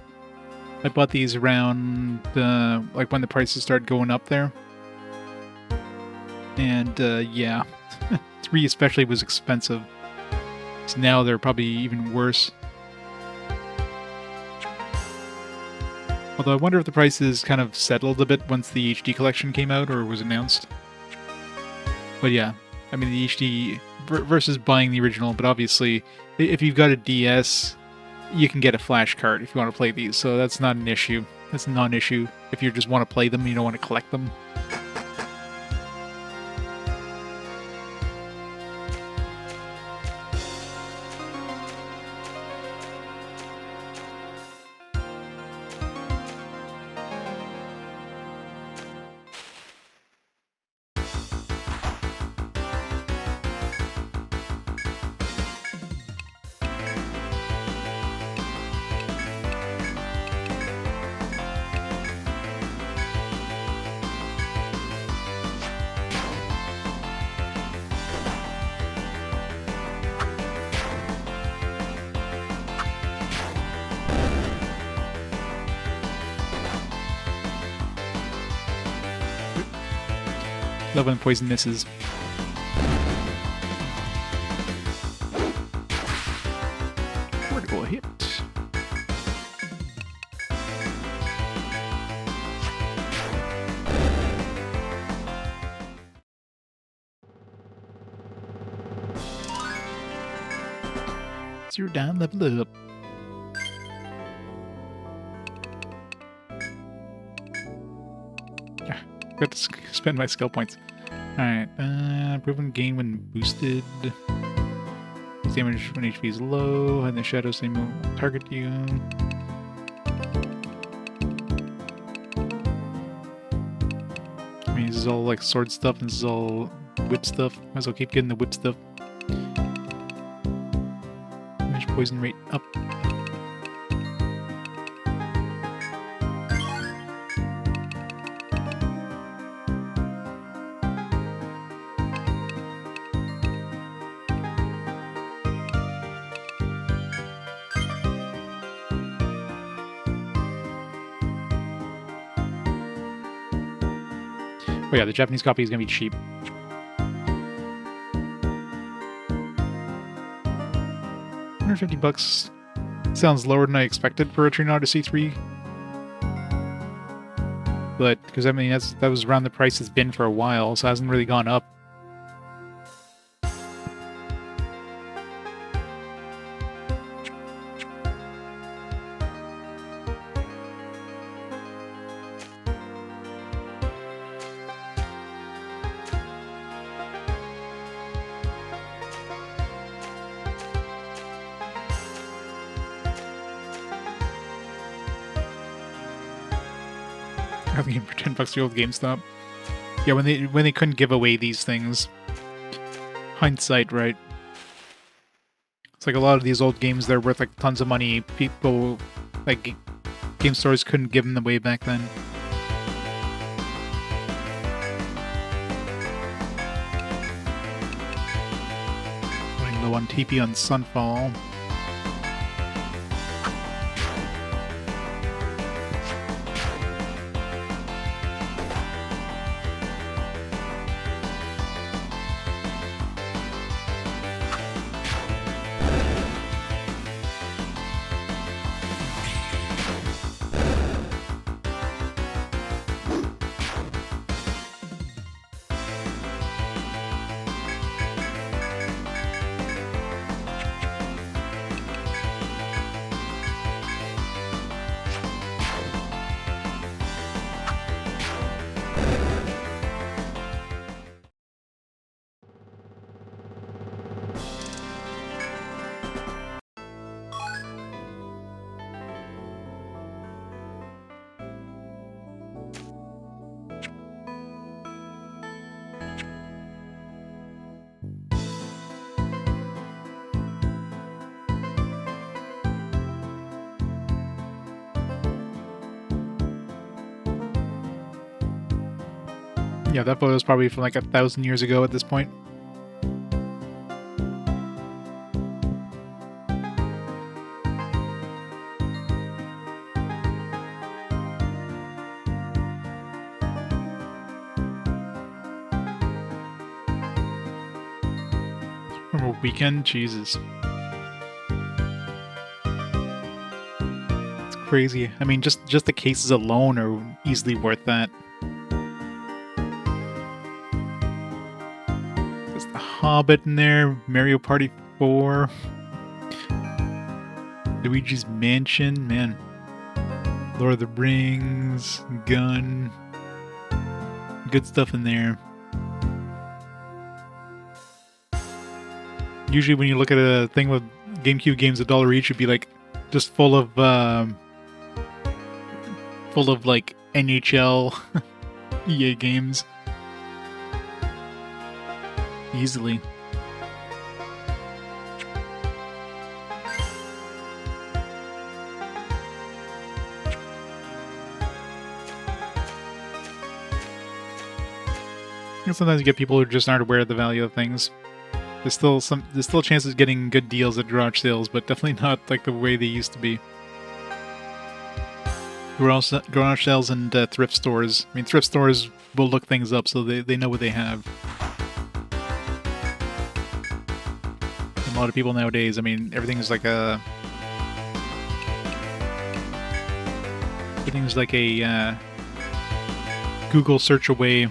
I bought these around, like, when the prices started going up there. And, yeah. 3 especially was expensive. So now they're probably even worse. Although I wonder if the prices kind of settled a bit once the HD collection came out or was announced. But yeah, I mean, the HD versus buying the original, but obviously, if you've got a DS, you can get a flash card if you want to play these, so that's not an issue. That's a non-issue if you just want to play them and you don't want to collect them. Love when poison misses. Critical hit. Zero down, level up. Got to spend my skill points. Alright, proven gain when boosted. Damage when HP is low, and the shadows they will target you. I mean, this is all like sword stuff, and this is all whip stuff. Might as well keep getting the whip stuff. Damage poison rate up. Oh yeah, the Japanese copy is gonna be cheap. $150 sounds lower than I expected for Etrian Odyssey 3. But, because I mean, that was around the price it's been for a while, so it hasn't really gone up. I have the game for $10 the old GameStop. Yeah, when they couldn't give away these things. Hindsight, right? It's like a lot of these old games, they're worth like tons of money. People, like, game stores couldn't give them away back then. Running low on TP on Sunfall. Yeah, that photo is probably from like 1,000 years ago at this point. From a weekend? Jesus. It's crazy. I mean, just the cases alone are easily worth that. There's the Hobbit in there, Mario Party 4, Luigi's Mansion, man. Lord of the Rings, Gun. Good stuff in there. Usually when you look at a thing with GameCube games, $1 each would be like just full of like NHL EA games. Easily. And sometimes you get people who just aren't aware of the value of things. There's still chances of getting good deals at garage sales, but definitely not like the way they used to be. Garage sales and thrift stores. I mean, thrift stores will look things up, so they know what they have. And a lot of people nowadays, I mean, everything's like a Google search away.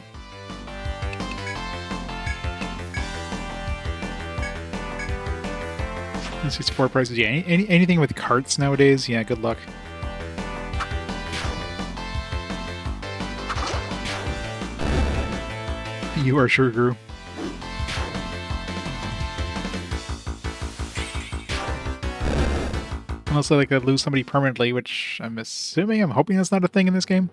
N64 prices, yeah. Anything with carts nowadays, yeah, good luck. You are sure, Gru. Unless I lose somebody permanently, which I'm hoping that's not a thing in this game.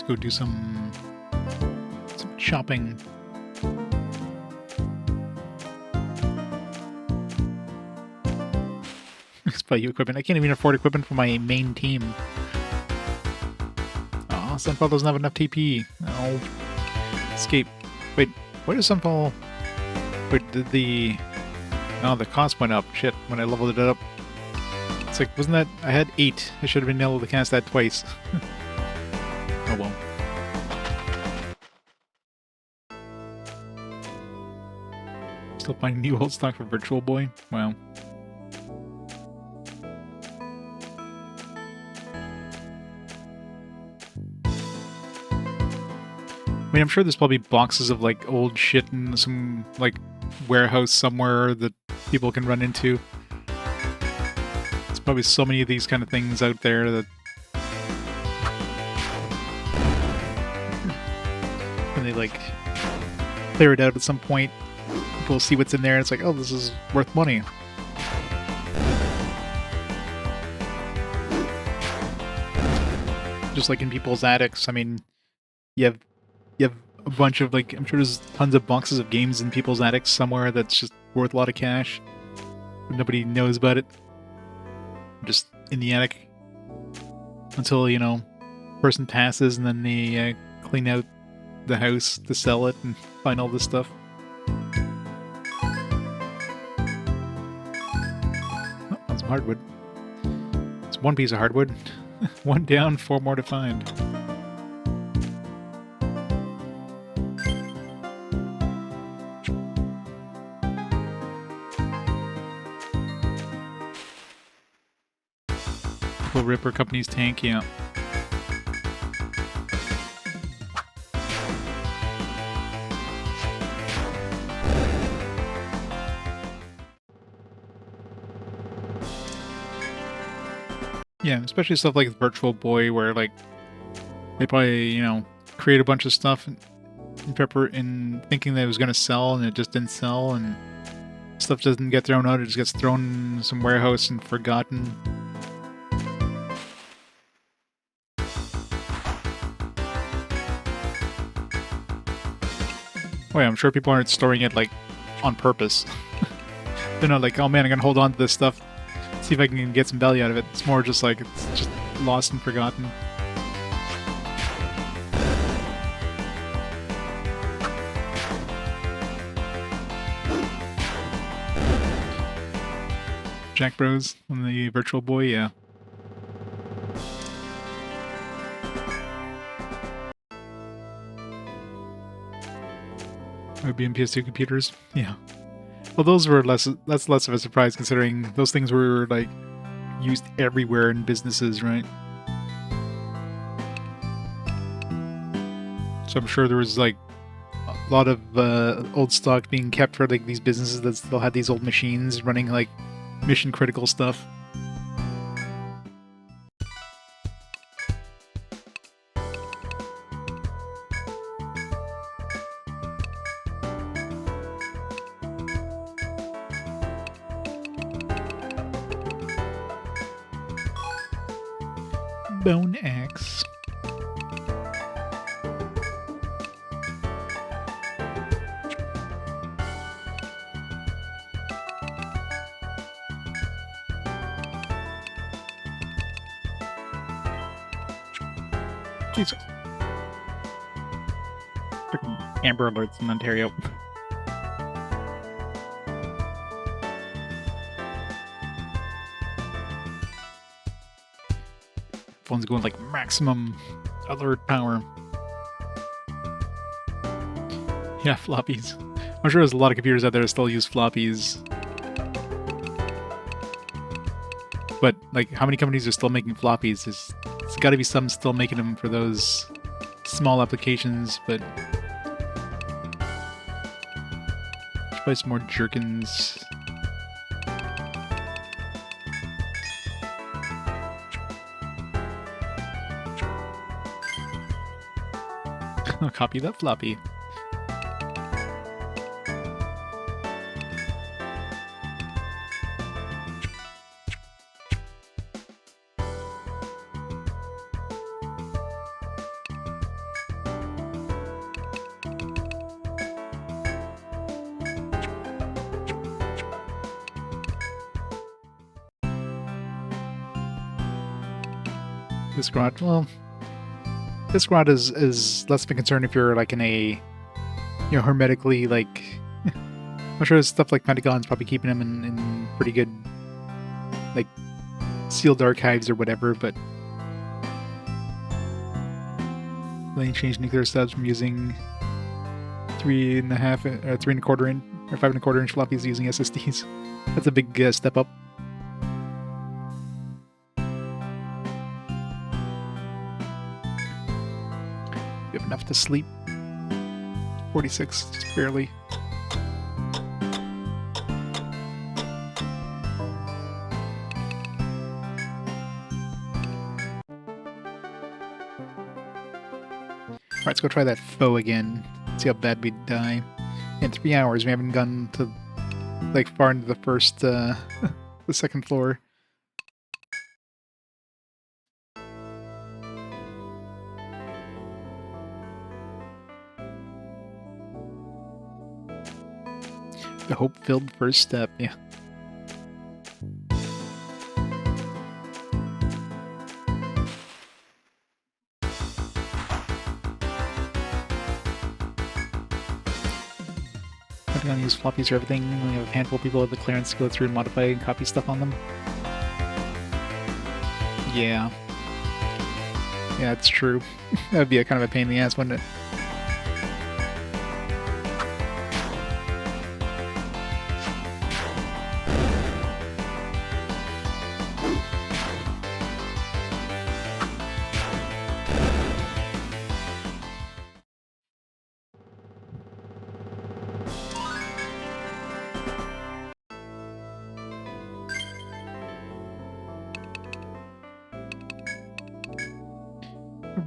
Go do some shopping. Let's buy you equipment. I can't even afford equipment for my main team. Sunfall doesn't have enough TP. Oh. Escape. Wait, where does Sunfall... Wait, did the... Oh, the cost went up. Shit, when I leveled it up. It's like, wasn't that... I had 8. I should have been able to cast that twice. Oh well. Still finding new old stock for Virtual Boy? Wow. I mean, I'm sure there's probably boxes of, like, old shit in some, like, warehouse somewhere that people can run into. There's probably so many of these kind of things out there that... when they, like, clear it out at some point, people see what's in there and it's like, oh, this is worth money. Just like in people's attics, I mean, you have a bunch of, like, I'm sure there's tons of boxes of games in people's attics somewhere that's just worth a lot of cash. But nobody knows about it. Just in the attic. Until, you know, person passes and then they clean out the house to sell it and find all this stuff. Oh, that's some hardwood. It's one piece of hardwood. One down, 4 more to find. Will rip our company's tank, yeah. Yeah, especially stuff like Virtual Boy, where, like, they probably, you know, create a bunch of stuff in thinking that it was going to sell, and it just didn't sell, and stuff doesn't get thrown out, it just gets thrown in some warehouse and forgotten. Oh yeah, I'm sure people aren't storing it, like, on purpose. They're not like, oh man, I'm gonna hold on to this stuff, see if I can get some value out of it. It's more just like, it's just lost and forgotten. Jack Bros on the Virtual Boy, yeah. IBM PS2 computers, yeah. Well, those were that's less of a surprise considering those things were, like, used everywhere in businesses, right? So I'm sure there was, like, a lot of old stock being kept for, like, these businesses that still had these old machines running, like, mission critical stuff. Bone axe. Jesus. Freaking Amber Alerts in Ontario. Phone's going like maximum alert power. Yeah, floppies. I'm sure there's a lot of computers out there that still use floppies. But, like, how many companies are still making floppies? There's got to be some still making them for those small applications, but... There's probably some more Jerkins. I'll copy that floppy. This garage, well, Disk rot is less of a concern if you're like in a, you know, hermetically like. I'm sure stuff like Pentagon's probably keeping them in pretty good, like, sealed archives or whatever, but they changed nuclear stubs from using 3.5 or 3.25 inch or 5.25 inch floppies to using SSDs. That's a big step up. You have enough to sleep. 46, just barely. Alright, let's go try that foe again. See how bad we die. In 3 hours, we haven't gone to, like, far into the first, the second floor. The hope-filled first step, yeah. I'm gonna use floppies for everything. We have a handful of people with the clearance to go through and modify and copy stuff on them. Yeah. Yeah, it's true. That would be a kind of a pain in the ass, wouldn't it?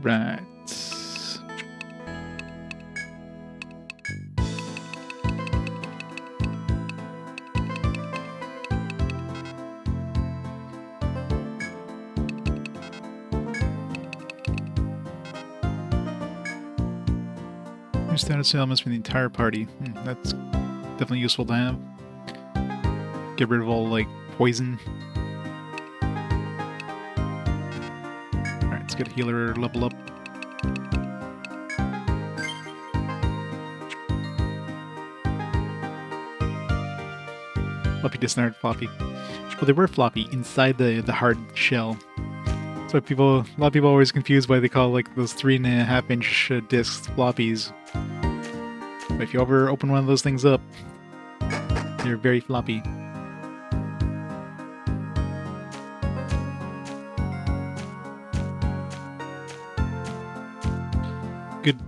Right. Your status elements for the entire party. That's definitely useful to have. Get rid of all, like, poison. Alright, let's get a healer level up. Floppy disk aren't floppy. Well, they were floppy inside the hard shell. That's why a lot of people are always confused why they call, like, those 3.5 inch discs floppies. But if you ever open one of those things up, they're very floppy.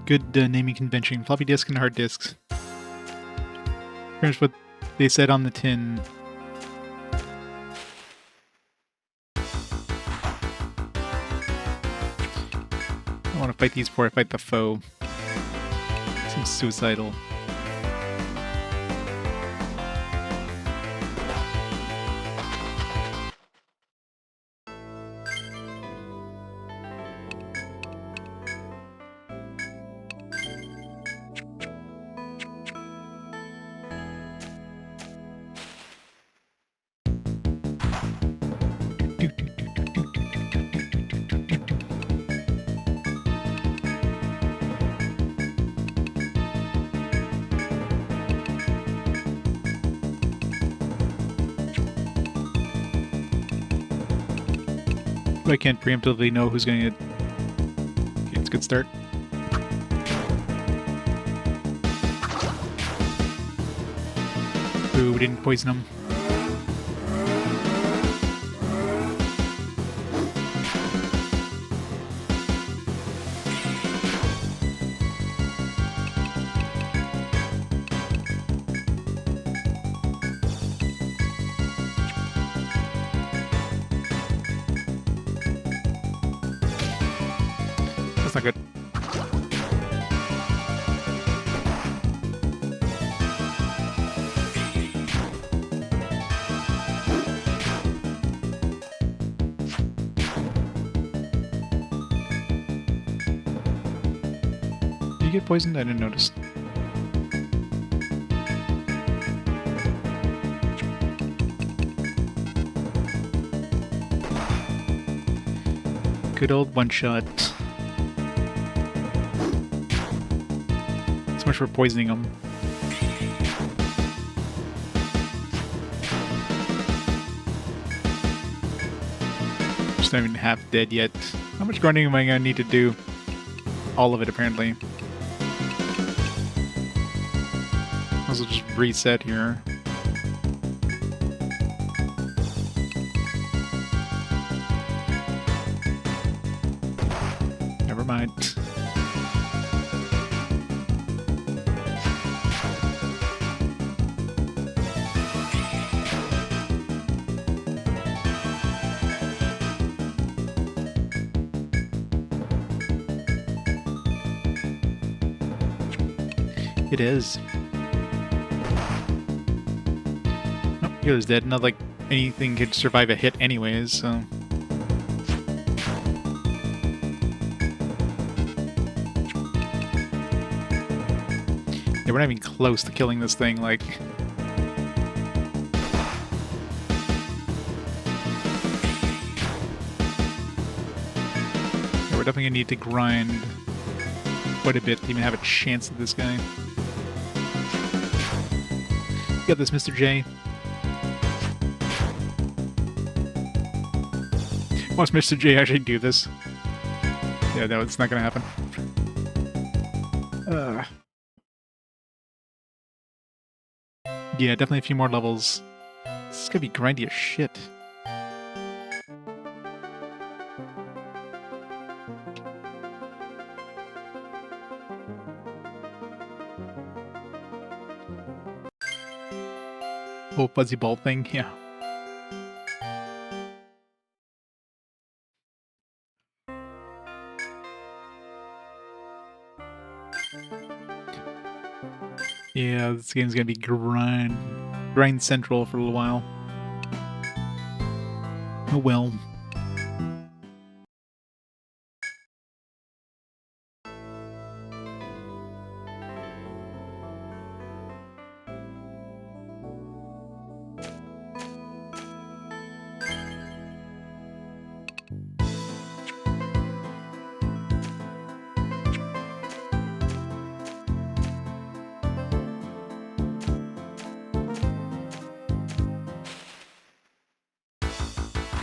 Good naming convention. Floppy disk and hard disks. Pretty much what they said on the tin. I want to fight these before I fight the foe. Seems suicidal. I can't preemptively know who's going to get... Okay, it's a good start. Ooh, we didn't poison him. That's not good. Did you get poisoned? I didn't notice. Good old one-shot. much for poisoning them. Just not even half dead yet. How much grinding am I gonna need to do? All of it, apparently. I'll just reset here. Never mind. It is. Oh, Hero's dead. Not like anything could survive a hit anyways, so... Yeah, we're not even close to killing this thing, like... Yeah, we're definitely gonna need to grind quite a bit to even have a chance at this guy. You got this, Mr. J. Watch Mr. J actually do this. Yeah, no, it's not gonna happen. Yeah, definitely a few more levels. This is gonna be grindy as shit. Whole fuzzy ball thing, yeah. Yeah, this game's gonna be grind central for a little while. Oh well.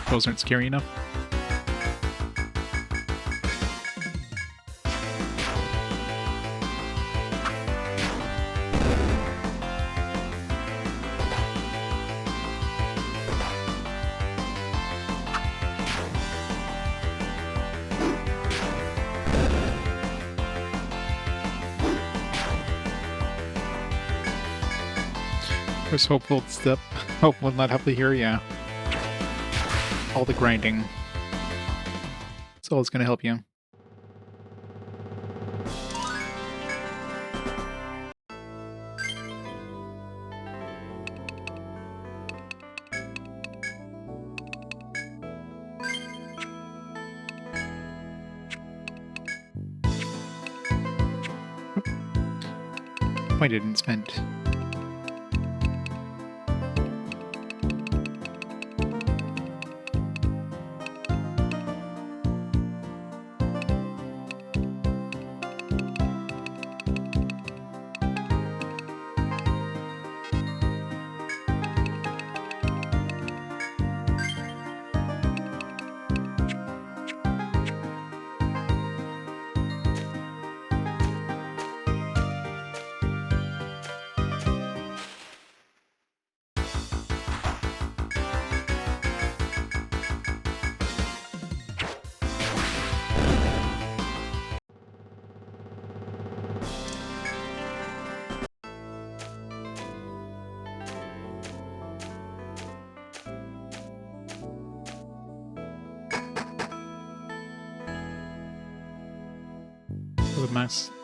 Those aren't scary enough. First hopeful step. Hope will not happily here, yeah. All the grinding. That's all it's going to help you. Point didn't spend.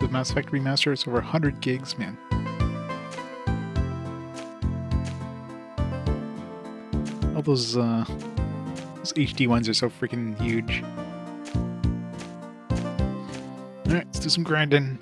The Mass Effect remaster is over 100 gigs, man. All those HD ones are so freaking huge. Alright, let's do some grinding.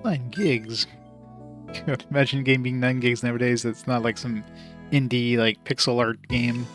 9 gigs? God, imagine a game being 9 gigs nowadays. It's not like some indie, like, pixel art game.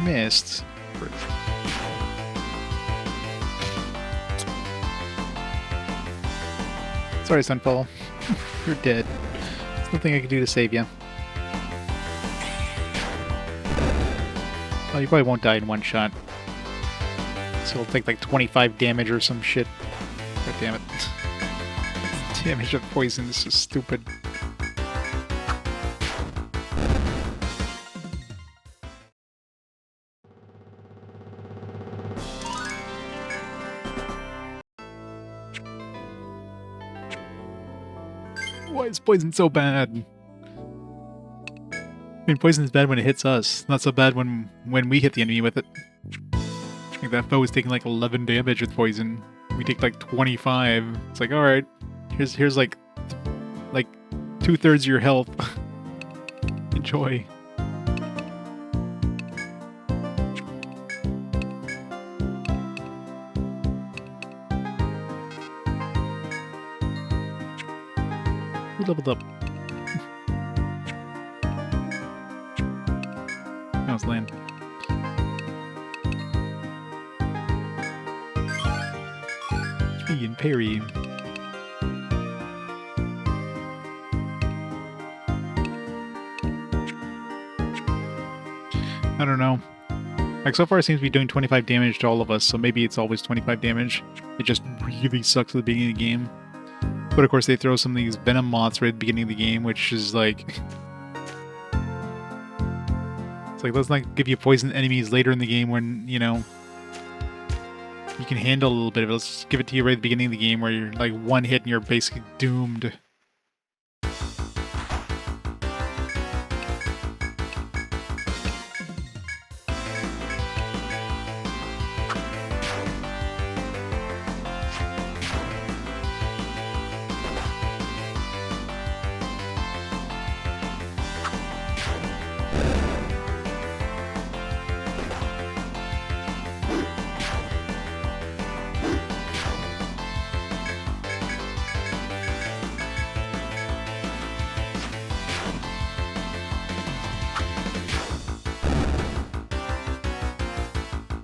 Missed. Sorry, Sunfall. You're dead. There's nothing I can do to save you. Well, you probably won't die in one shot. So it'll take like 25 damage or some shit. God damn it. Damage of poison is so stupid. Why is poison so bad? I mean, poison's bad when it hits us. Not so bad when we hit the enemy with it. Like that foe is taking like 11 damage with poison. We take like 25. It's like, alright, here's like 2/3 of your health. Enjoy. We leveled up. Now it's land. And parry. I don't know. Like, so far it seems to be doing 25 damage to all of us, so maybe it's always 25 damage. It just really sucks at the beginning of the game. But of course they throw some of these venom moths right at the beginning of the game, which is like... It's like, let's not give you poison enemies later in the game when, you know, you can handle a little bit of it. Let's just give it to you right at the beginning of the game where you're like one hit and you're basically doomed.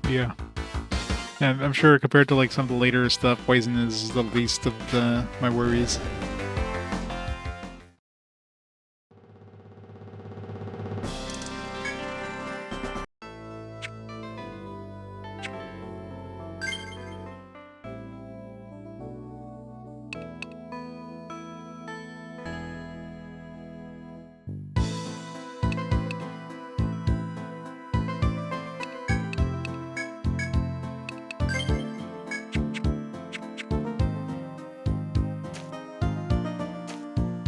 Yeah. And I'm sure compared to like some of the later stuff, poison is the least of my worries.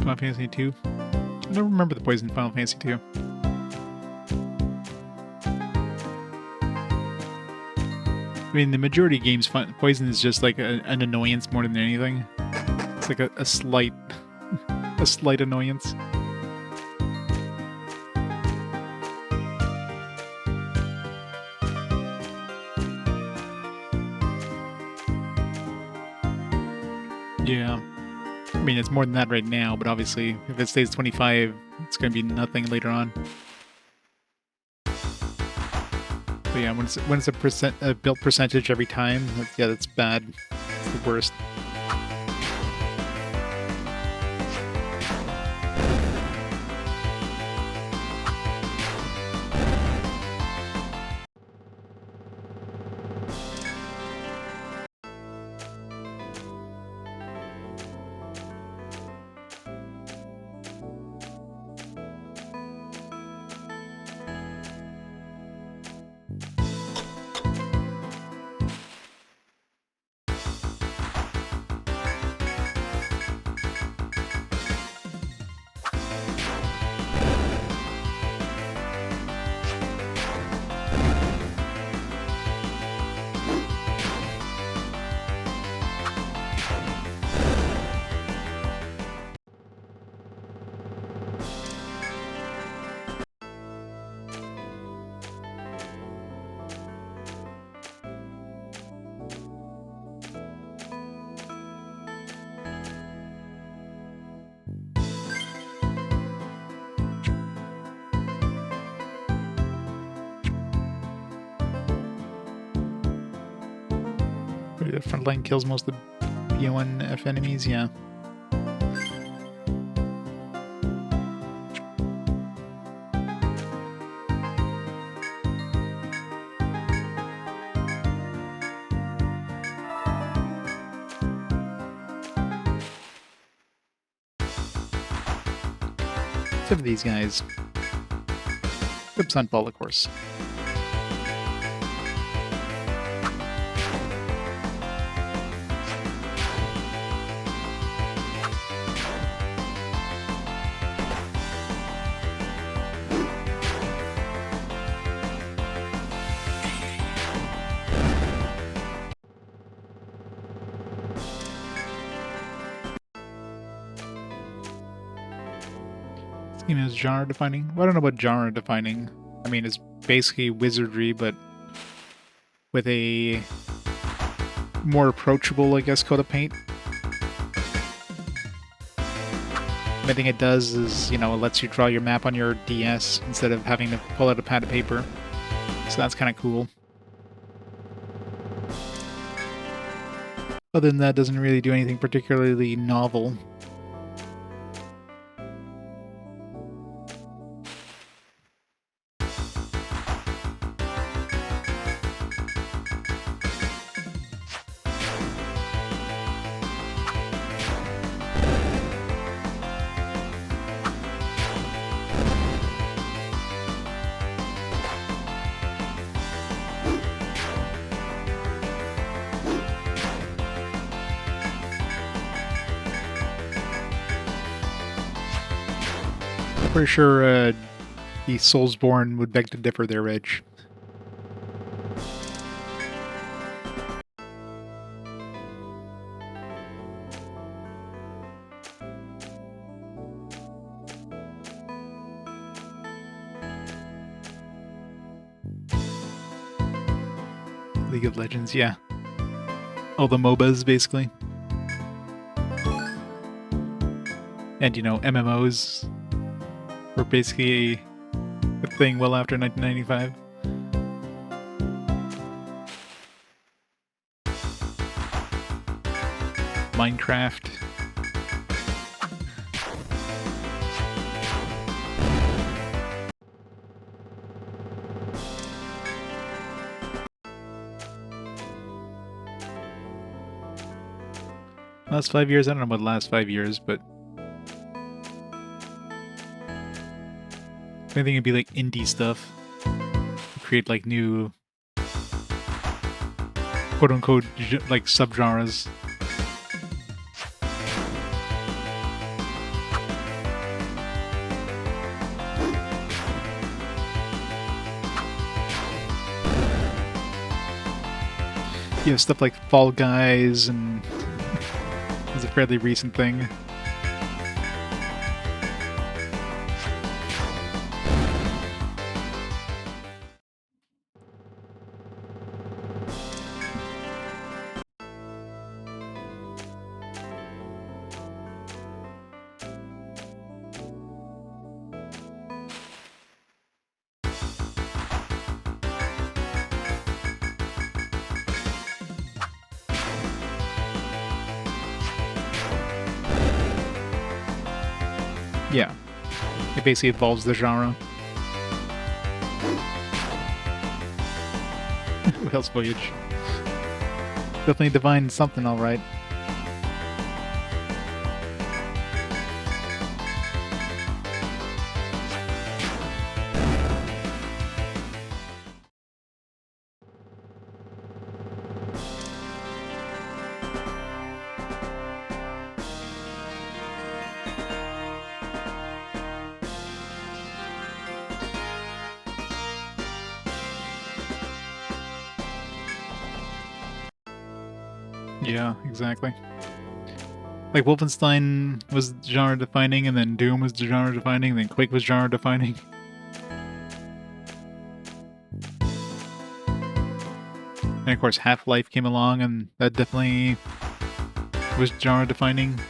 Final Fantasy 2. I don't remember the poison in Final Fantasy 2. I mean, the majority of games, poison is just like an annoyance more than anything. It's like a slight, a slight annoyance. Yeah. I mean, it's more than that right now, but obviously, if it stays 25, it's going to be nothing later on. But yeah, when it's a built percentage every time, that's bad. It's the worst. The front line kills most of the B1F enemies, yeah. Except for these guys. Except Sunfall, of course. Game is genre defining. Well, I don't know about genre defining. I mean, it's basically wizardry, but with a more approachable, I guess, coat of paint. The thing it does is, you know, it lets you draw your map on your DS instead of having to pull out a pad of paper. So that's kind of cool. Other than that, doesn't really do anything particularly novel. Pretty sure the Soulsborne would beg to differ there, Reg. League of Legends, yeah. All the MOBAs, basically. And, you know, MMOs were basically a thing well after 1995. Minecraft. Last 5 years? I don't know about the last 5 years, but I think it'd be like indie stuff. Create like new quote-unquote like subgenres. You have stuff like Fall Guys, and it's a fairly recent thing. Yeah, it basically evolves the genre. Whale's Voyage. Definitely divined something, alright. Yeah, exactly. Like Wolfenstein was genre defining, and then Doom was genre defining, and then Quake was genre defining. And of course Half-Life came along, and that definitely was genre defining.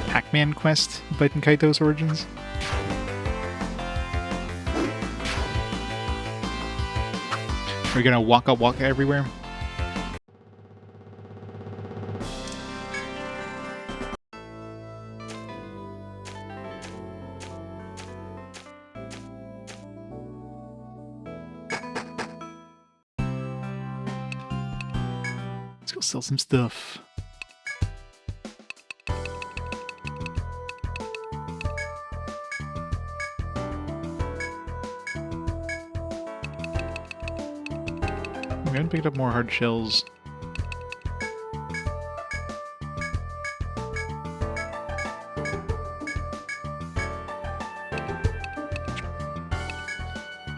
Pac-Man Quest, Bite and Kaito's Origins. We're gonna walk everywhere. Let's go sell some stuff. I'm gonna pick up more hard shells.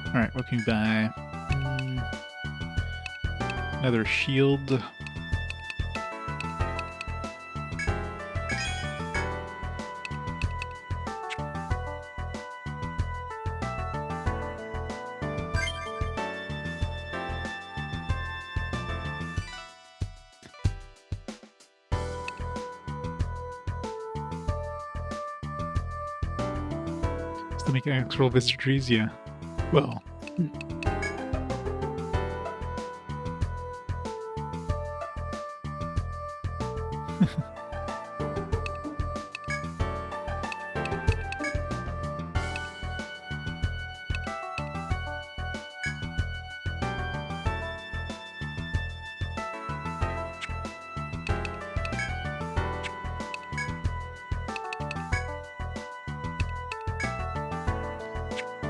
Alright, what can we buy? Another shield. Still make actual Vista trees, yeah. Well.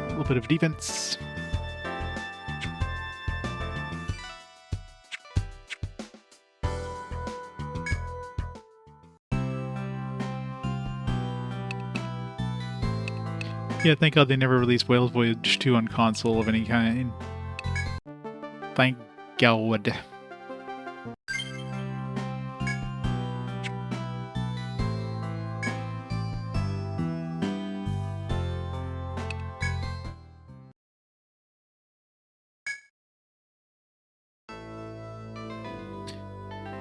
A little bit of defense. Yeah, thank God they never released Whale's Voyage 2 on console of any kind. Thank God.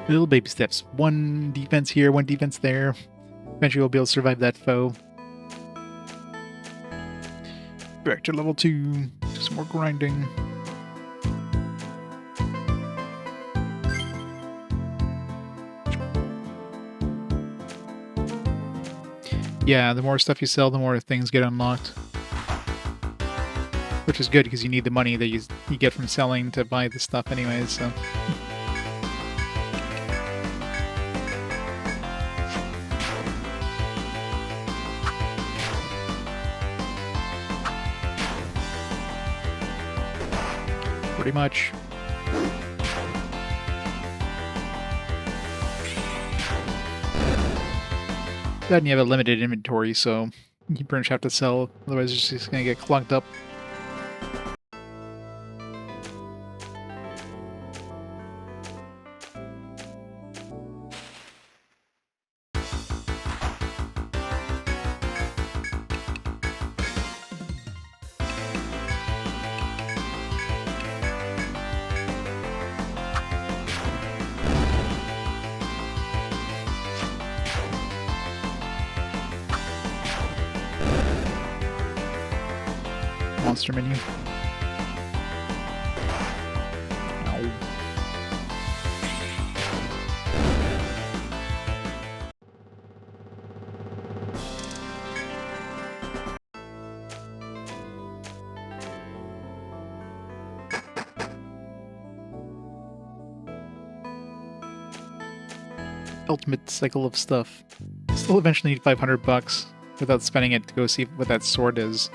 Little baby steps. One defense here, one defense there. Eventually we'll be able to survive that foe. Back to level 2. Do some more grinding. Yeah, the more stuff you sell, the more things get unlocked. Which is good, because you need the money that you get from selling to buy the stuff anyways, so... Pretty much. Then you have a limited inventory, so you pretty much have to sell, otherwise it's just gonna get clogged up. Monster menu. Ow. Ultimate cycle of stuff. Still eventually need $500 without spending it to go see what that sword is.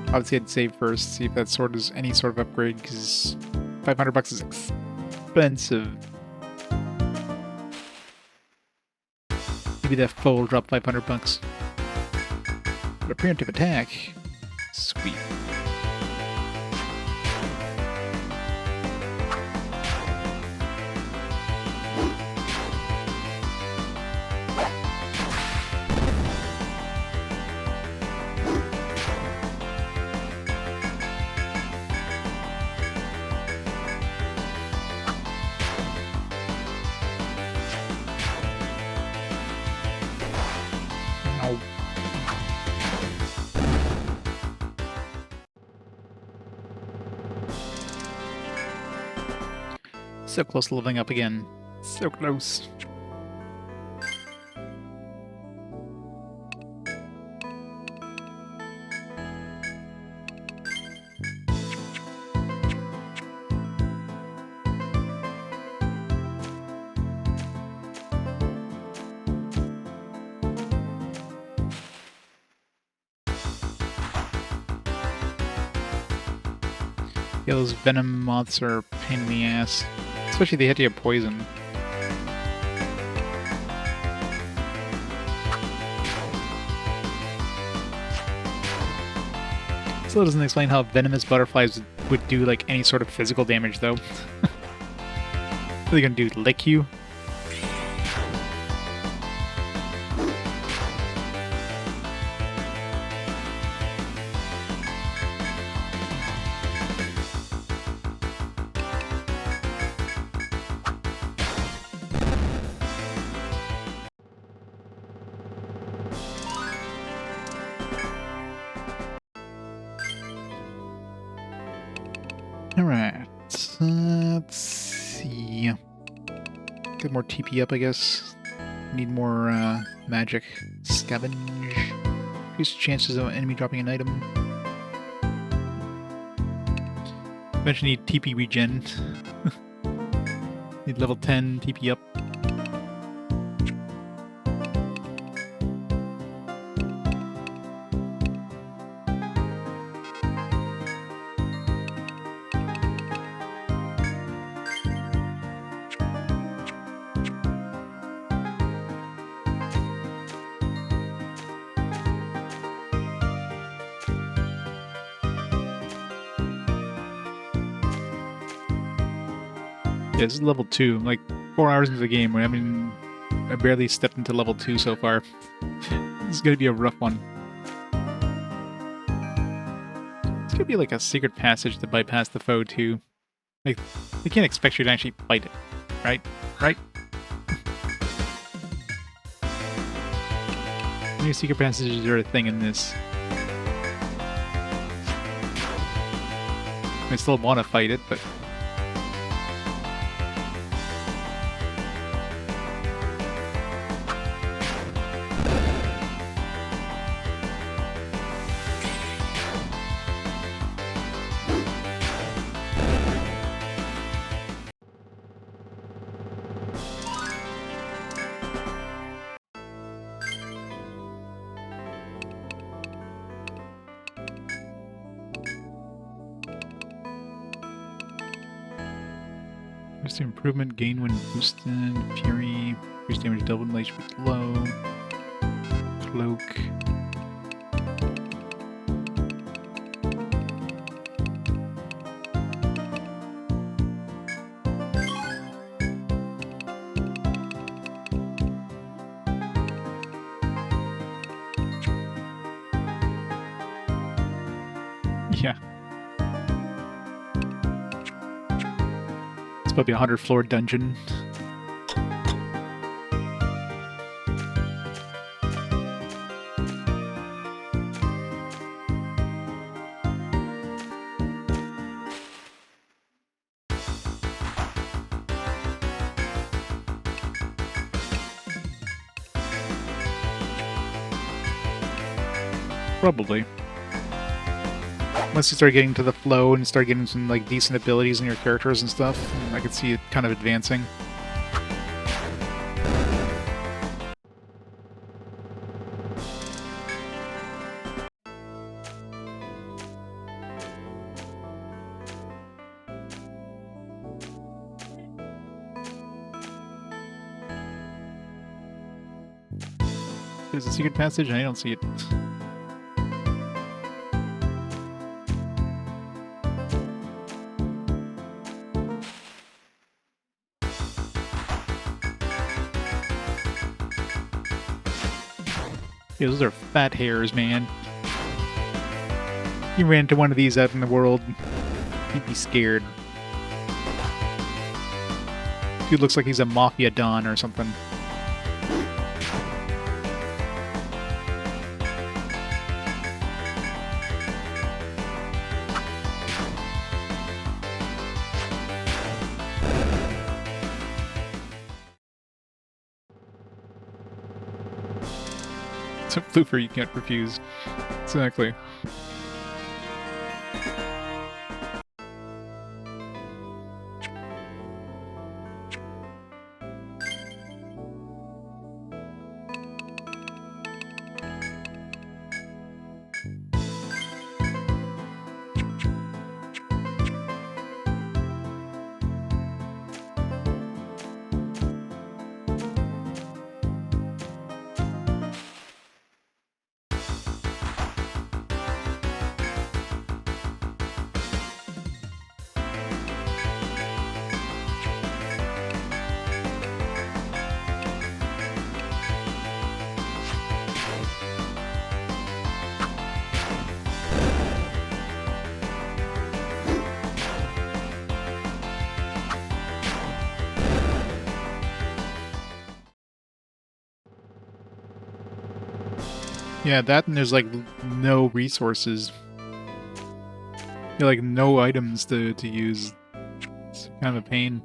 Obviously, I'd save first, see if that sword is any sort of upgrade, because $500 is expensive. Maybe that foe will drop $500. But a preemptive attack? Sweet. So close to leveling up again. So close. Yeah, those venom moths are a pain in the ass. Especially if they hit you with poison. Still doesn't explain how venomous butterflies would do like any sort of physical damage though. What are they gonna do, lick you? Alright, let's see. Get more TP up, I guess. Need more magic. Scavenge. Increase chances of an enemy dropping an item. Eventually need TP regen. Need level 10 TP up. Yeah, this is level 2. I'm like 4 hours into the game. I barely stepped into level 2 so far. This is gonna be a rough one. It's gonna be like a secret passage to bypass the foe too. Like, they can't expect you to actually fight it, right? Right? New secret passages are a thing in this. I still want to fight it, but... There's the improvement, gain when boosted, fury, increased damage double when HP low, cloak. Yeah. Probably a 100-floor dungeon. Probably. Once you start getting to the flow and start getting some like decent abilities in your characters and stuff, I could see it kind of advancing. There's a secret passage and I don't see it. Yeah, those are fat hairs, man. You ran into one of these out in the world, you'd be scared. Dude looks like he's a mafia don or something. It's a floofer you can't refuse. Exactly. Yeah, that and there's like no resources. Like no items to use. It's kind of a pain.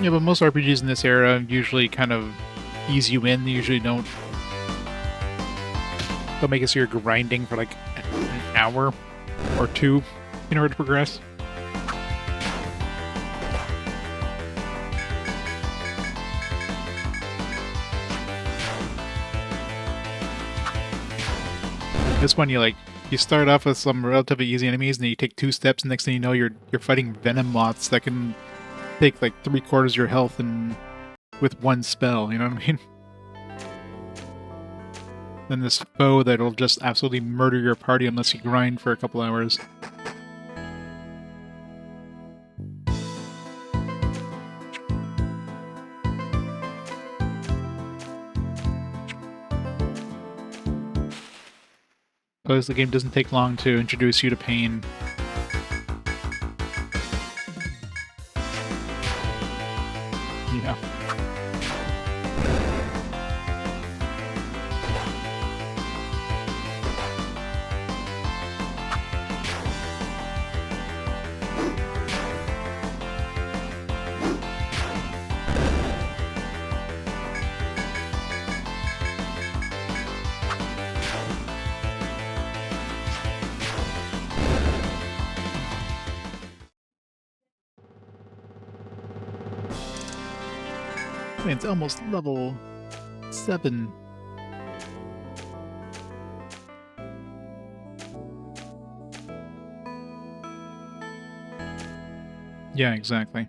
Yeah, but most RPGs in this era usually kind of ease you in. They usually don't make it so you're grinding for like an hour or two in order to progress. This one, you start off with some relatively easy enemies, and then you take 2 steps, and next thing you know, you're fighting venom moths that can take like 3/4 of your health and with one spell. You know what I mean? Then this foe that'll just absolutely murder your party unless you grind for a couple hours. Plus, the game doesn't take long to introduce you to pain. Yeah. Man, it's almost level 7. Yeah, exactly.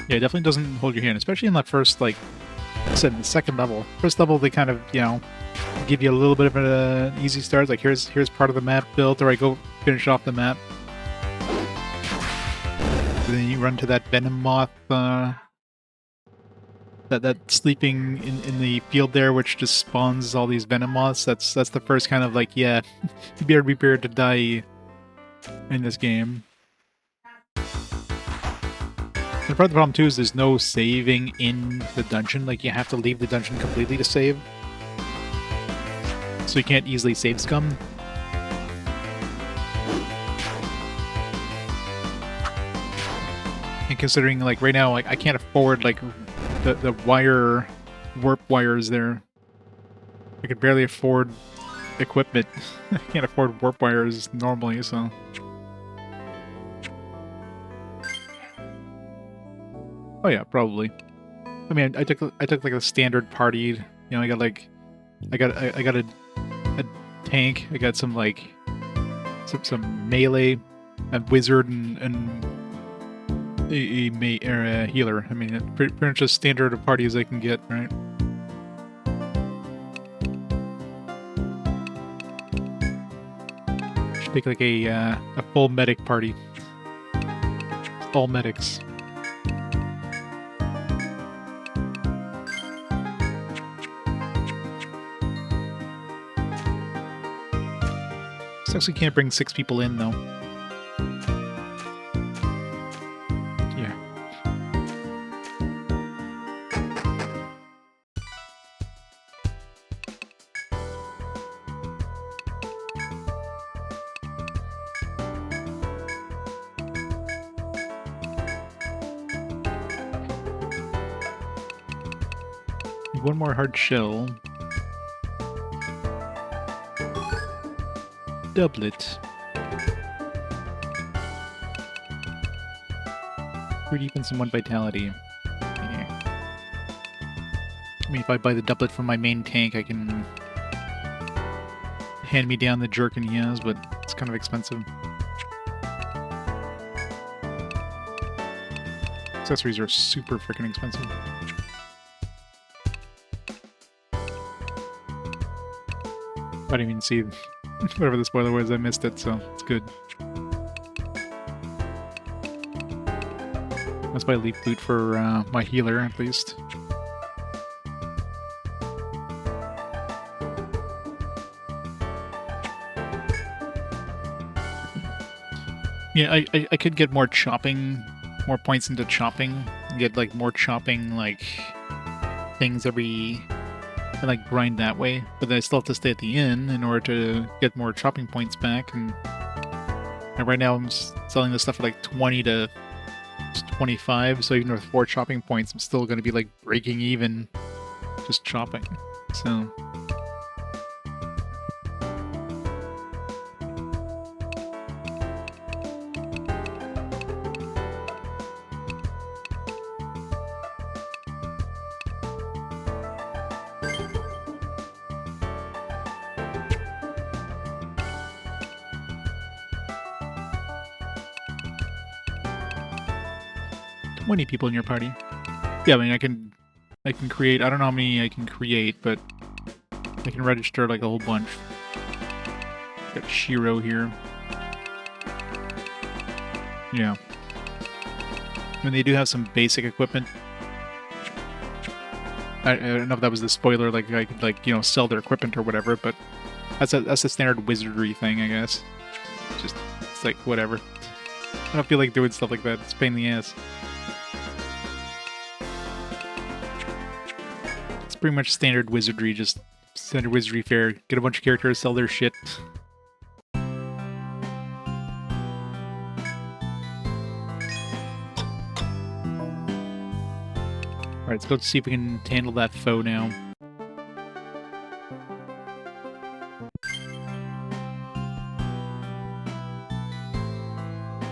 Yeah, it definitely doesn't hold your hand, especially in that first, like I said, the second level. First level, they kind of, give you a little bit of an easy start. Like, here's part of the map built, or I go finish off the map. And then you run to that venom moth, that sleeping in the field there, which just spawns all these venom moths. That's the first kind of like, yeah, you better be prepared to die in this game. And part of the problem too is there's no saving in the dungeon. Like, you have to leave the dungeon completely to save. so you can't easily save scum. And considering, like, right now, like, I can't afford, like, the warp wires there. I could barely afford equipment. I can't afford warp wires normally, so... Oh yeah, probably. I mean, I took like a standard party. You know, I got a tank. I got some like some melee, a wizard, and a healer. I mean, pretty much as standard of party as I can get, right? Should take like a full medic party. All medics. Sucks we can't bring 6 people in, though. Yeah. One more hard shell. Doublet. 3 defense and 1 vitality. Yeah. I mean, if I buy the doublet from my main tank, I can hand me down the jerkin he has, but it's kind of expensive. Accessories are super freaking expensive. I didn't even see whatever the spoiler was. I missed it, so it's good. Let's buy leaf boot for my healer, at least. Yeah, I could get more chopping, more points into chopping, and get like more chopping like things every, and like grind that way. But then I still have to stay at the inn in order to get more chopping points back. And right now I'm selling this stuff for like 20 to 25. So even with 4 chopping points, I'm still going to be like breaking even just chopping. So. 20 people in your party. Yeah, I mean, I can create, I don't know how many I can create, but I can register like a whole bunch. Got Shiro here. Yeah. I mean, they do have some basic equipment. I don't know if that was the spoiler, like I could, like, you know, sell their equipment or whatever, but that's a standard wizardry thing, I guess. Just, it's like, whatever. I don't feel like doing stuff like that. It's a pain in the ass. It's pretty much standard wizardry, just standard wizardry fare. Get a bunch of characters, sell their shit. Alright, let's go see if we can handle that foe now.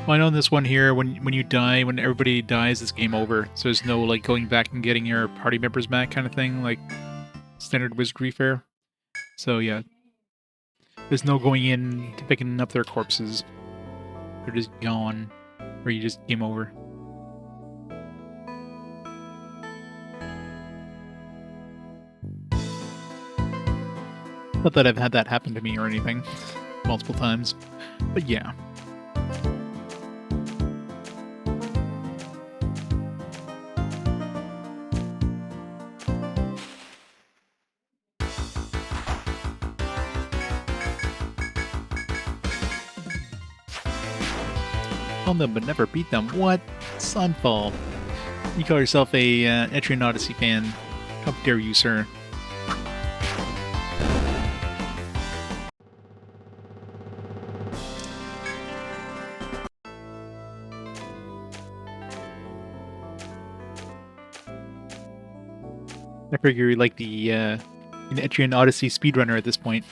Well, I know in this one here, when you die, when everybody dies, it's game over. So there's no, like, going back and getting your party members back kind of thing, like standard wizardry fare. So, yeah. There's no going in to picking up their corpses. They're just gone. Or you just game over. Not that I've had that happen to me or anything multiple times, but yeah. Own them but never beat them. What? Sunfall. You call yourself a Etrian Odyssey fan. How dare you, sir? I figure you're like the an Etrian Odyssey speedrunner at this point.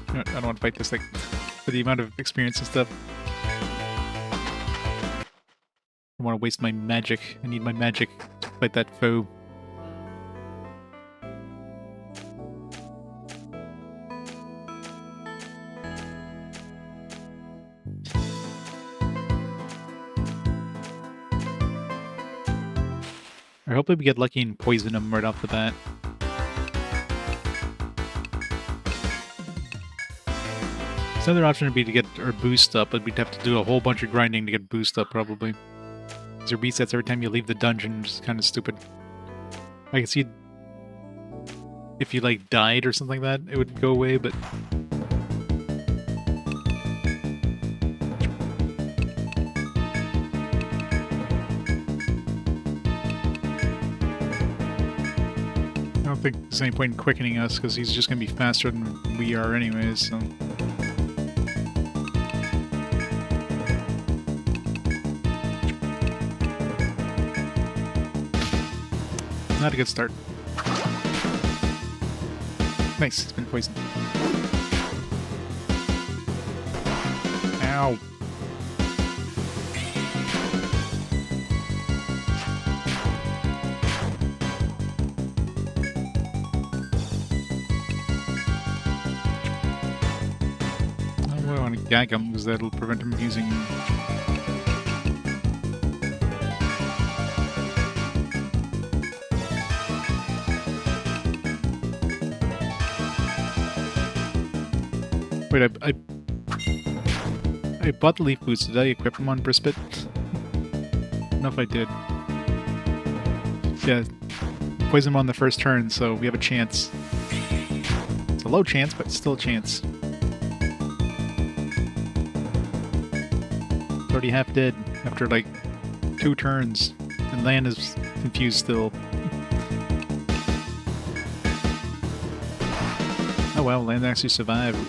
I don't want to fight this, like, for the amount of experience and stuff. I don't want to waste my magic. I need my magic to fight that foe. Or hopefully we get lucky and poison him right off the bat. Another option would be to get our boost up, but we'd have to do a whole bunch of grinding to get boost up, probably. Because it resets every time you leave the dungeon, which is kind of stupid. I can see if you, like, died or something like that, it would go away, but... I don't think there's any point in quickening us, because he's just going to be faster than we are anyways, so... Not a good start. Nice, it's been poisoned. Ow. I don't want to gag him because that'll prevent him using... Wait, I bought the leaf boots. Did I equip them on Brispit? I don't know if I did. Yeah, poison him on the first turn, so we have a chance. It's a low chance, but still a chance. It's already half dead after like 2 turns, and Lan is confused still. Oh well, Lan actually survived.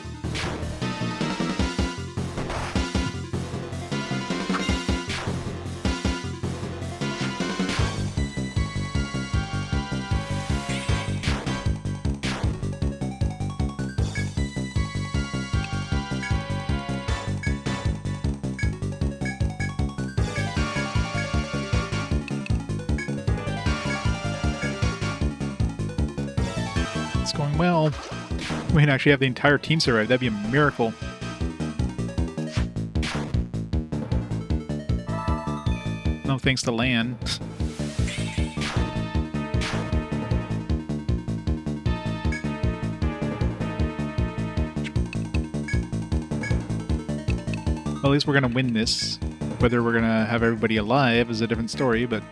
Going well. We can actually have the entire team survive. That'd be a miracle. No thanks to Lan. Well, at least we're gonna win this. Whether we're gonna have everybody alive is a different story, but...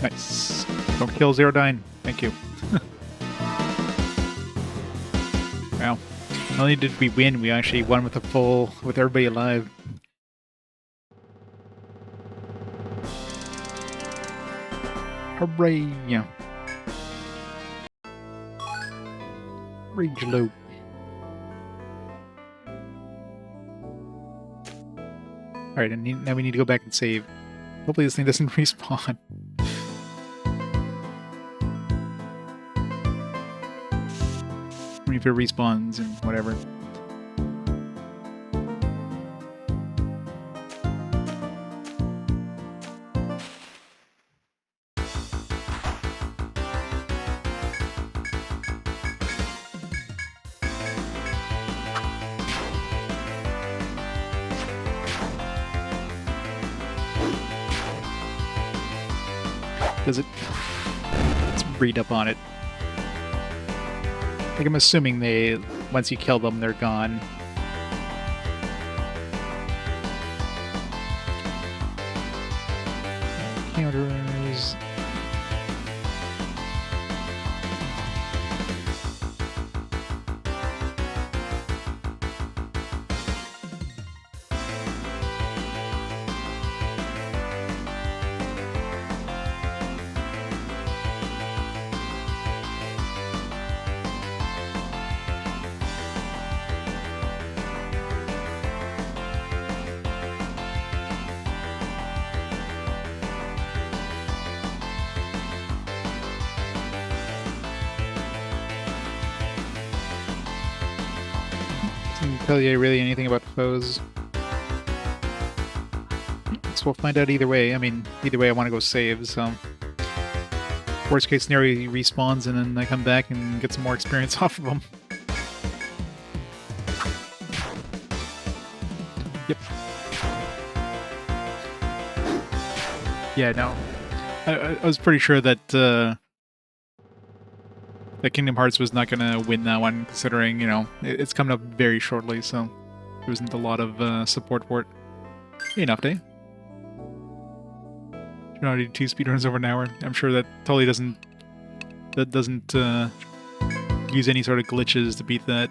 Nice. Don't kill Zero Dine. Thank you. Wow. Not only did we win, we actually won with with everybody alive. Hooray! Yeah. Rage low. Alright, now we need to go back and save. Hopefully this thing doesn't respawn. If it respawns and whatever. Does it? Let's read up on it. Like, I'm assuming once you kill them, they're gone. Counters. tell you really anything about foes. So we'll find out either way. I mean, either way I want to go save, so... Worst case scenario, he respawns and then I come back and get some more experience off of him. Yep. Yeah, no. I was pretty sure that that Kingdom Hearts was not going to win that one, considering, you know, it's coming up very shortly, so there wasn't a lot of support for it. Enough day. You know, 2 speedruns over an hour. I'm sure that totally doesn't use any sort of glitches to beat that.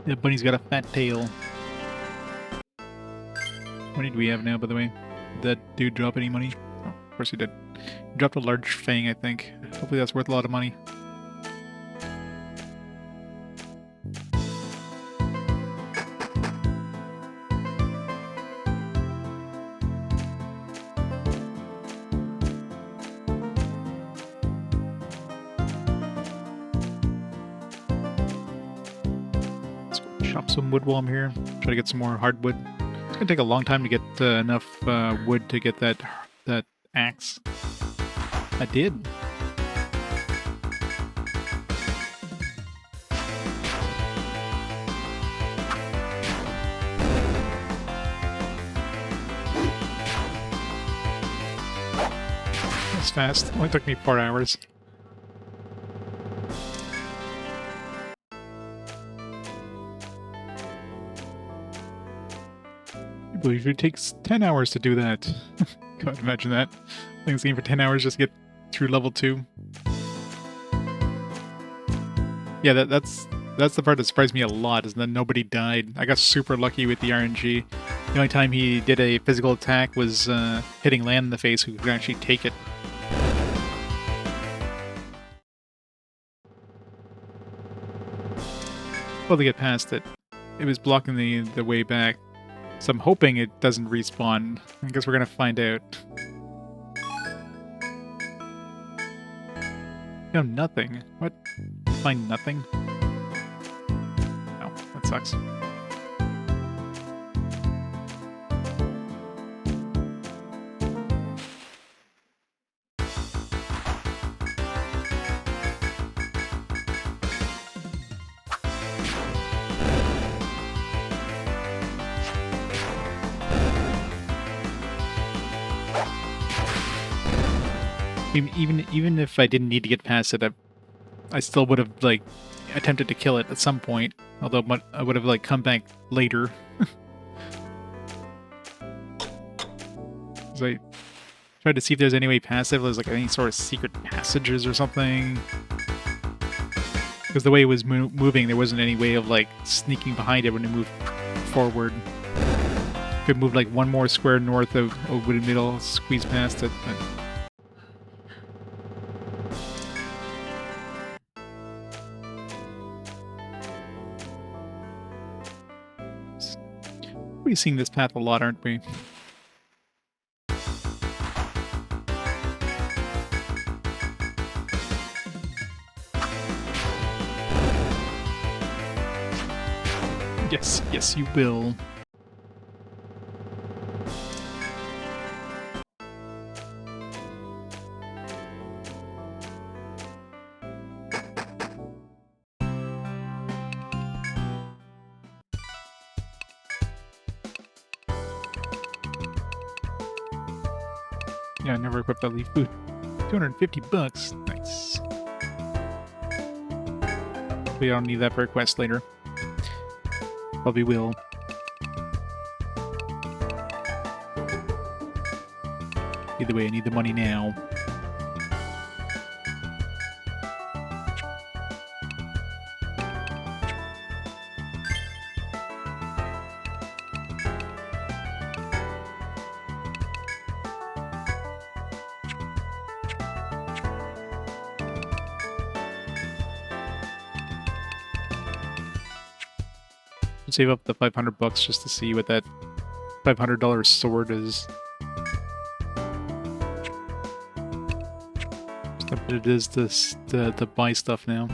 The bunny's got a fat tail. What money do we have now, by the way? Did that dude drop any money? Oh, of course he did. He dropped a large fang, I think. Hopefully that's worth a lot of money. Chop some wood while I'm here. Try to get some more hardwood. It's gonna take a long time to get enough wood to get that axe. I did. That's fast. It only took me 4 hours. I believe it takes 10 hours to do that. God, imagine that. Playing this game for 10 hours just to get through level 2. Yeah, that's the part that surprised me a lot, is that nobody died. I got super lucky with the RNG. The only time he did a physical attack was hitting Land in the face, who could actually take it. Well, to get past it. It was blocking the way back. So I'm hoping it doesn't respawn. I guess we're gonna find out. No, nothing. What? Find nothing? Oh, that sucks. Even if I didn't need to get past it, I still would have like attempted to kill it at some point. Although I would have like come back later. So I tried to see if there's any way past it. If there's like any sort of secret passages or something. Because the way it was moving, there wasn't any way of like sneaking behind it when it moved forward. Could move like one more square north of over the middle, squeeze past it. But... We're seeing this path a lot, aren't we? Yes, you will. Yeah, I never equipped that leaf boot. $250. Nice. We don't need that for a quest later. Probably will. Either way, I need the money now. Save up the $500 just to see what that $500 sword is. But it is this to buy stuff now.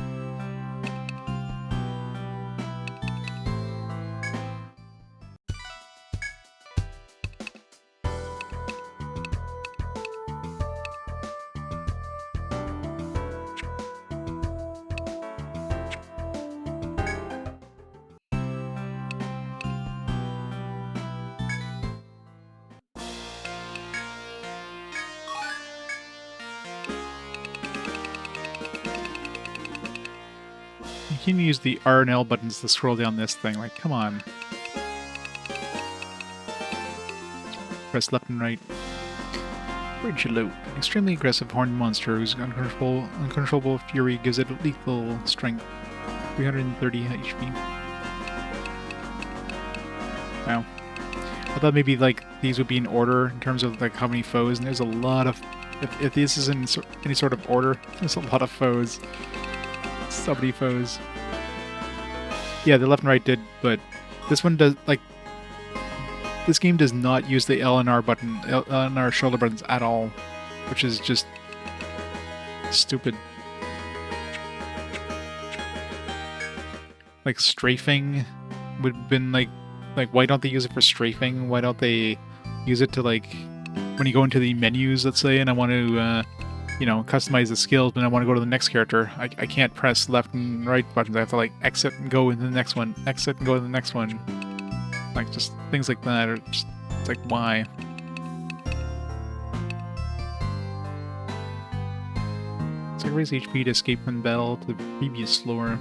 You can use the R and L buttons to scroll down this thing. Like, come on. Press left and right. Bridgelope. Extremely aggressive horned monster whose uncontrollable fury gives it lethal strength. 330 HP. Wow. I thought maybe like these would be in order in terms of like how many foes, and there's a lot of... If this is in any sort of order, there's a lot of foes. So many foes. Yeah, the left and right did, but this one does, like... This game does not use the L and R button, L and R shoulder buttons at all, which is just stupid. Like strafing would have been like why don't they use it for strafing? Why don't they use it to like when you go into the menus, let's say, and I want to you know, customize the skills, but I want to go to the next character. I can't press left and right buttons. I have to like exit and go into the next one, exit and go to the next one. Like, just things like that, or just, it's like, why? It's like raise HP to escape from battle to the previous floor.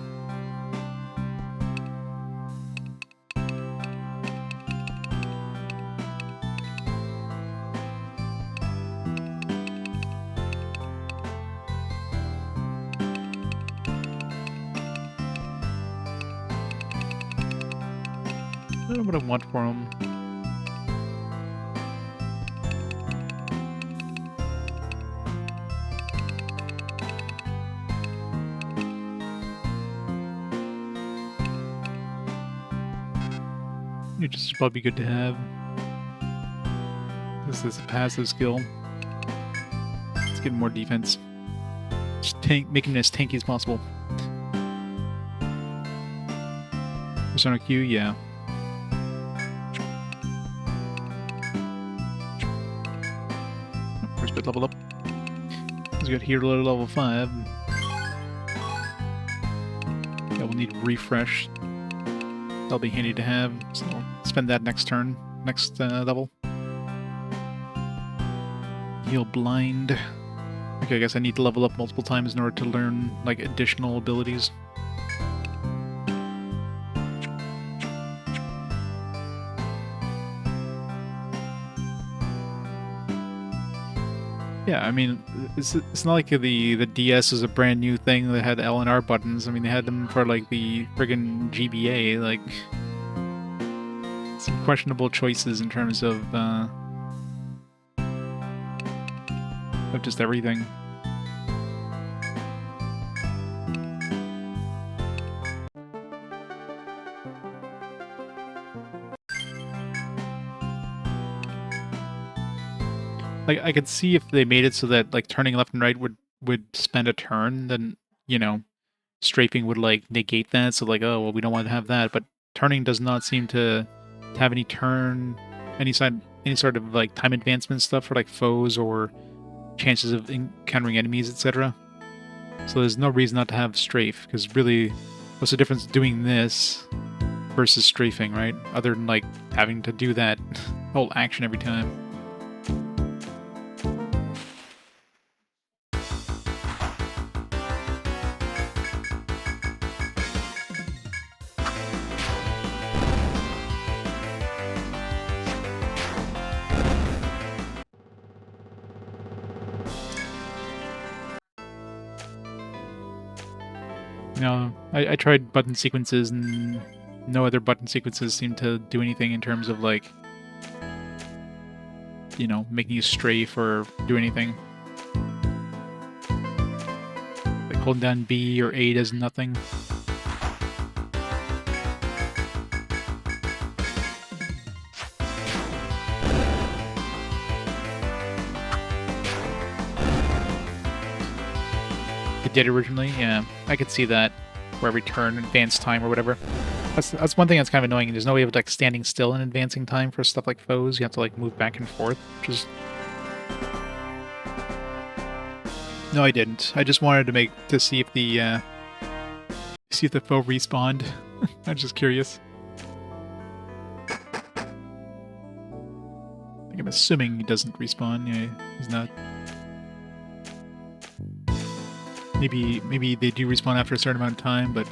I don't know what I want for him. It just probably good to have. This is a passive skill. Let's get more defense. Just making it as tanky as possible. Persona Q, yeah. First bit level up. Let's get here to level 5. Yeah, we'll need refresh. That'll be handy to have, so I'll spend that next turn, next level. Heal blind. Okay, I guess I need to level up multiple times in order to learn, like, additional abilities. Yeah, I mean, it's not like the DS is a brand new thing that had L and R buttons. I mean, they had them for, like, the friggin' GBA, like... Some questionable choices in terms of just everything. Like, I could see if they made it so that, like, turning left and right would spend a turn, then, you know, strafing would, like, negate that, so, like, oh, well, we don't want to have that, but turning does not seem to have any sort of, like, time advancement stuff for, like, foes or chances of encountering enemies, etc. So there's no reason not to have strafe, because really, what's the difference doing this versus strafing, right? Other than, like, having to do that whole action every time. No, I tried button sequences, and no other button sequences seem to do anything in terms of, like, you know, making you strafe or do anything. Like, holding down B or A does nothing. it did originally. Yeah, I could see that. Where every turn, advance time or whatever. That's one thing that's kind of annoying. There's no way of like standing still and advancing time for stuff like foes. You have to like move back and forth, which is... No, I didn't. I just wanted to see if the foe respawned. I'm just curious. I'm assuming he doesn't respawn. Yeah, he's not. Maybe they do respawn after a certain amount of time, but...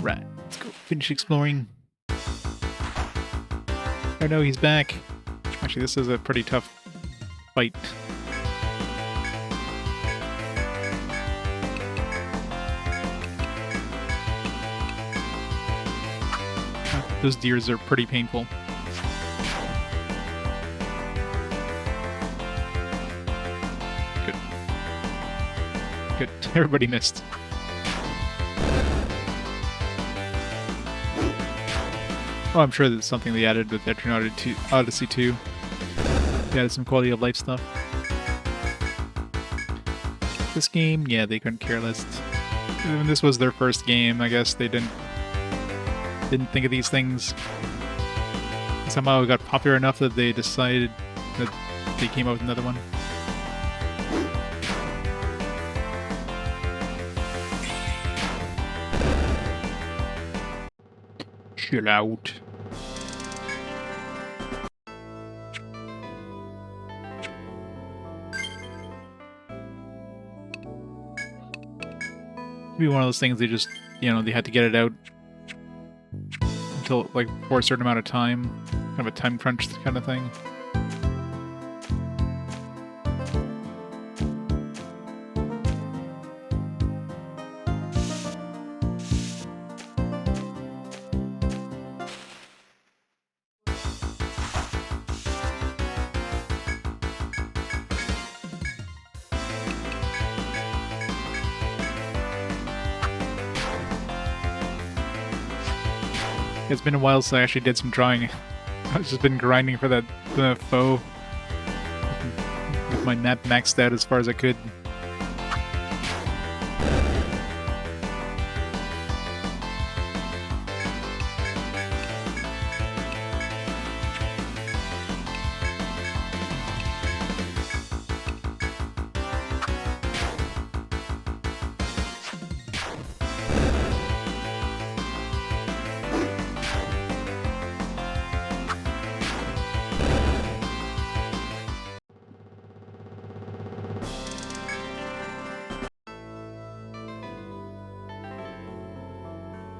Right, let's go finish exploring. Oh no, he's back. Actually, this is a pretty tough fight. Those deers are pretty painful. Good. Good. Everybody missed. Oh, I'm sure that's something they added with Etrian Odyssey 2. They added some quality of life stuff. This game, yeah, they couldn't care less. When this was their first game, I guess they didn't think of these things. Somehow it got popular enough that they decided that they came out with another one. Chill out. Be one of those things they just, they had to get it out until, like, for a certain amount of time. Kind of a time crunch kind of thing. It's been a while since I actually did some drawing. I've just been grinding for the foe. With my map maxed out as far as I could.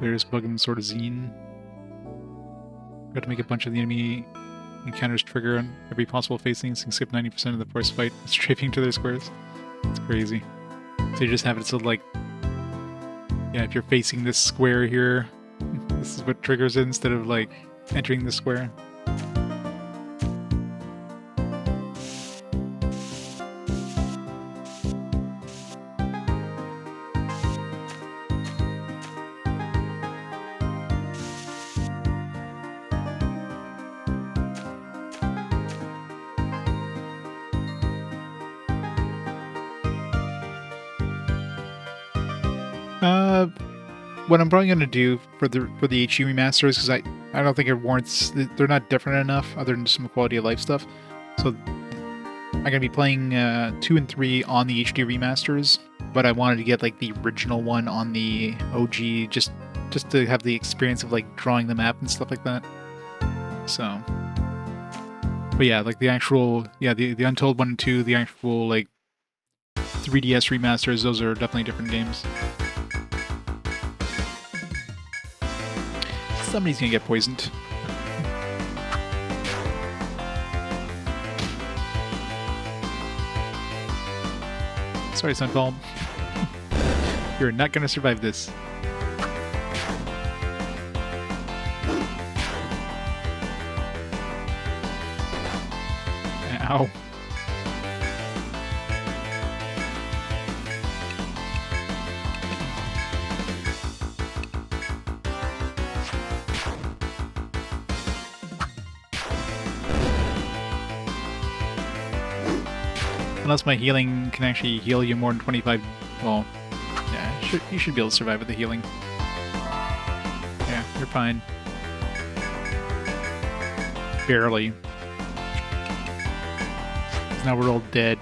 There's Bug'em sort of zine. Got to make a bunch of the enemy encounters trigger on every possible facing, so you can skip 90% of the first fight, strafing to their squares. It's crazy. So you just have it so, like, yeah, if you're facing this square here, this is what triggers it instead of, like, entering the square. What I'm probably going to do for the HD remasters, because I don't think it warrants, they're not different enough other than some quality of life stuff. So I'm going to be playing 2 and 3 on the HD remasters, but I wanted to get like the original one on the OG just to have the experience of like drawing the map and stuff like that. So, but yeah, like the actual, yeah, the Untold 1 and 2, the actual like 3DS remasters, those are definitely different games. Somebody's gonna get poisoned. Sorry, Sunfall. You're not gonna survive this. Ow. Unless my healing can actually heal you more than 25... Well, yeah, you should be able to survive with the healing. Yeah, you're fine. Barely. 'Cause now we're all dead.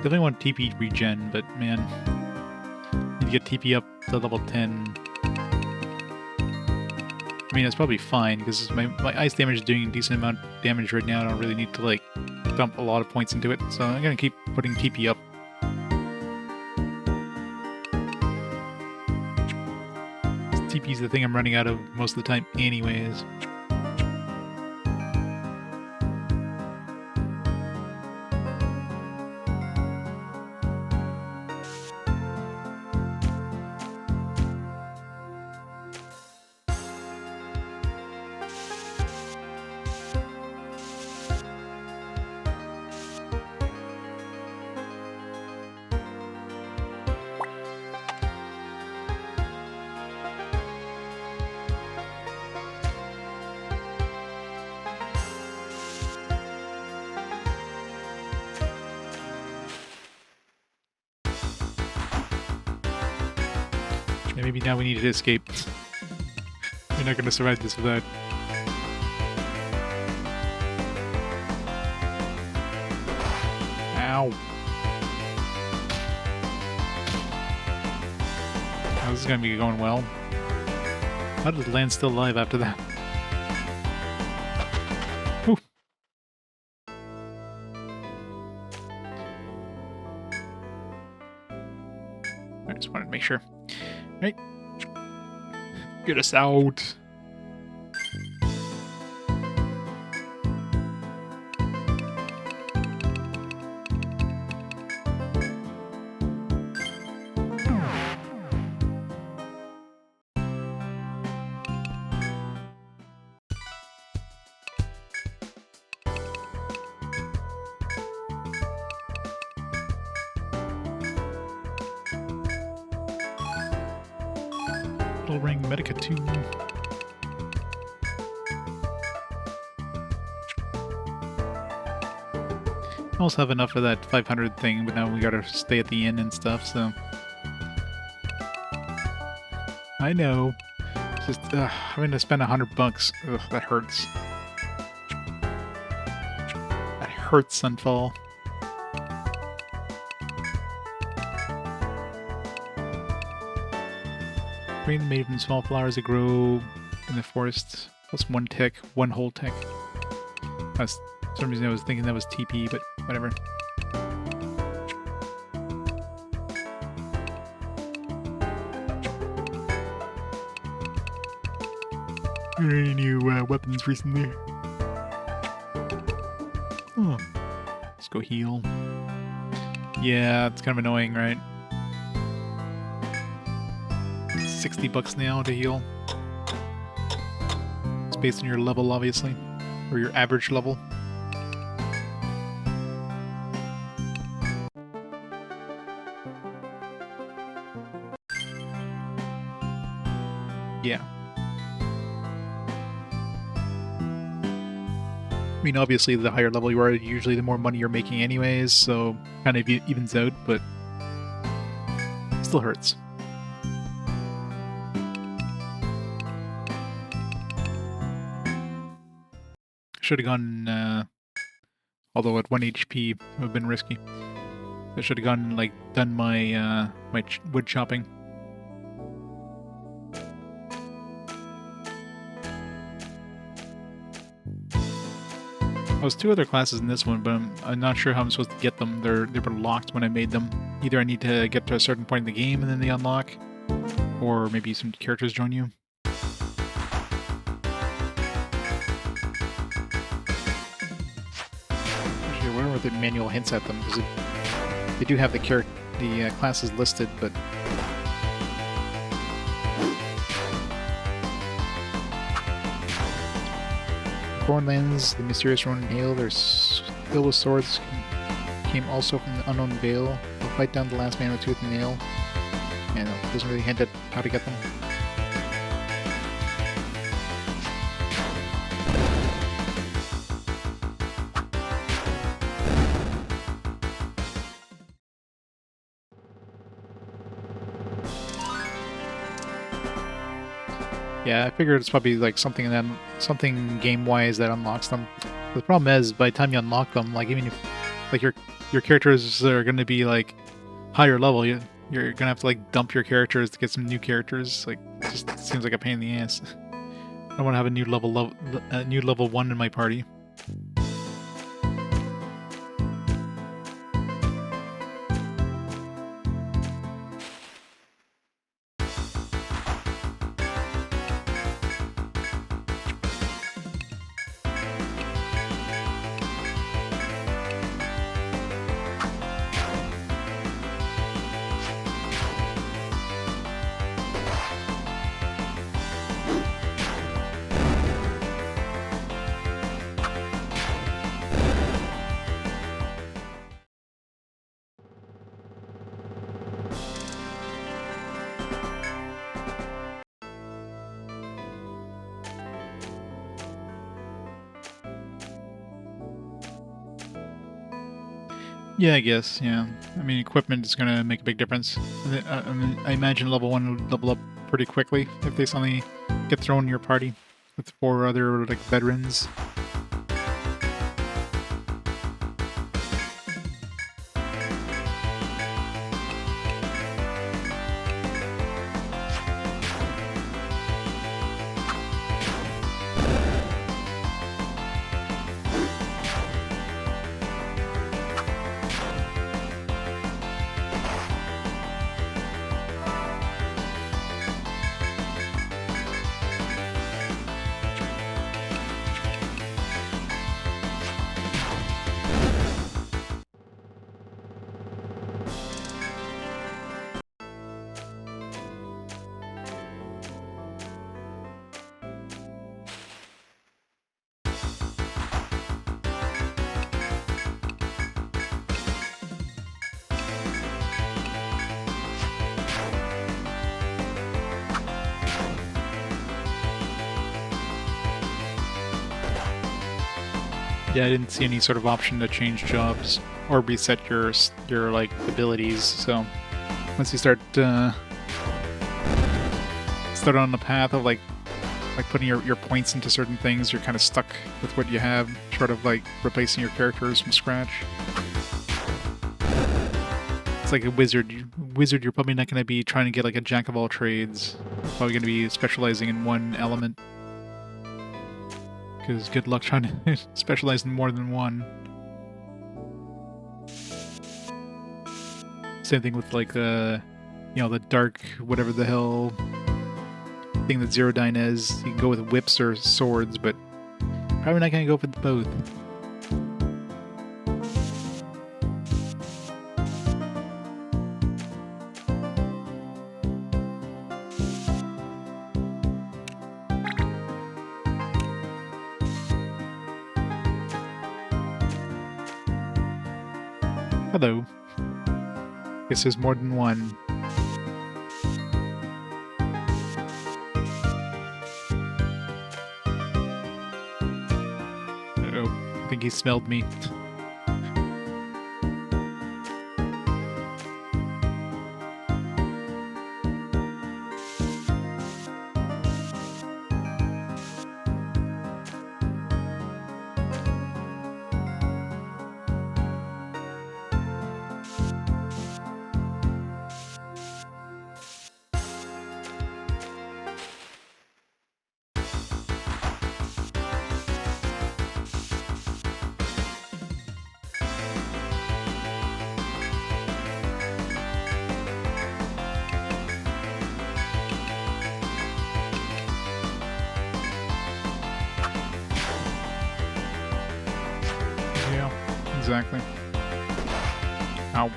Definitely want TP regen, but man, need to get TP up to level 10. I mean, it's probably fine, because my ice damage is doing a decent amount of damage right now. I don't really need to, like, dump a lot of points into it, so I'm gonna keep putting TP up. TP's the thing I'm running out of most of the time anyways. Yeah, maybe now we need to escape. We're not going to survive this without. Ow. Oh, this is going to be going well. How did the land still alive after that? Whew. I just wanted to make sure. Right. Get us out. Ring Medica 2. Almost have enough of that 500 thing, but now we gotta stay at the inn and stuff, so... I know. It's just, having to spend $100. Ugh, that hurts. That hurts, Sunfall. Green made from small flowers that grow in the forest. Plus 1 tick, 1 whole tick. For some reason I was thinking that was TP, but whatever. Any new weapons recently? Oh. Let's go heal. Yeah, it's kind of annoying, right? $60 now to heal. It's based on your level, obviously, or your average level. Yeah. I mean, obviously, the higher level you are, usually the more money you're making anyways, so kind of evens out, but still hurts. Should have gone, although at 1 HP it would have been risky. I should have gone, like, done my, my wood chopping. was 2 other classes in this one, but I'm not sure how I'm supposed to get them. They were locked when I made them. Either I need to get to a certain point in the game and then they unlock, or maybe some characters join you. Actually, where are the manual hints at them? Because they do have the classes listed, but Foreign Lands, the mysterious Ronin Hail, they're filled with swords, came also from the Unknown Vale. They'll fight down the last man with tooth and nail. And it doesn't really hint at how to get them. Yeah, I figured it's probably like something game-wise that unlocks them. The problem is, by the time you unlock them, like even if like your characters are going to be like higher level, you're gonna have to like dump your characters to get some new characters. Like, it just seems like a pain in the ass. I don't want to have a new level 1 in my party. Yeah, I guess, yeah. I mean, equipment is going to make a big difference. I imagine level 1 will level up pretty quickly if they suddenly get thrown in your party with 4 other, like, veterans. Yeah, I didn't see any sort of option to change jobs or reset your like abilities. So once you start on the path of like putting your points into certain things, you're kind of stuck with what you have, short of like replacing your characters from scratch. It's like a wizard. You're probably not going to be trying to get like a jack of all trades. You're probably going to be specializing in one element. Because good luck trying to specialize in more than one. Same thing with like the dark whatever the hell thing that Zero Dine is. You can go with whips or swords, but probably not gonna go with both. Hello. Guess there's more than one. Uh-oh. I think he smelled me. Exactly. Ow.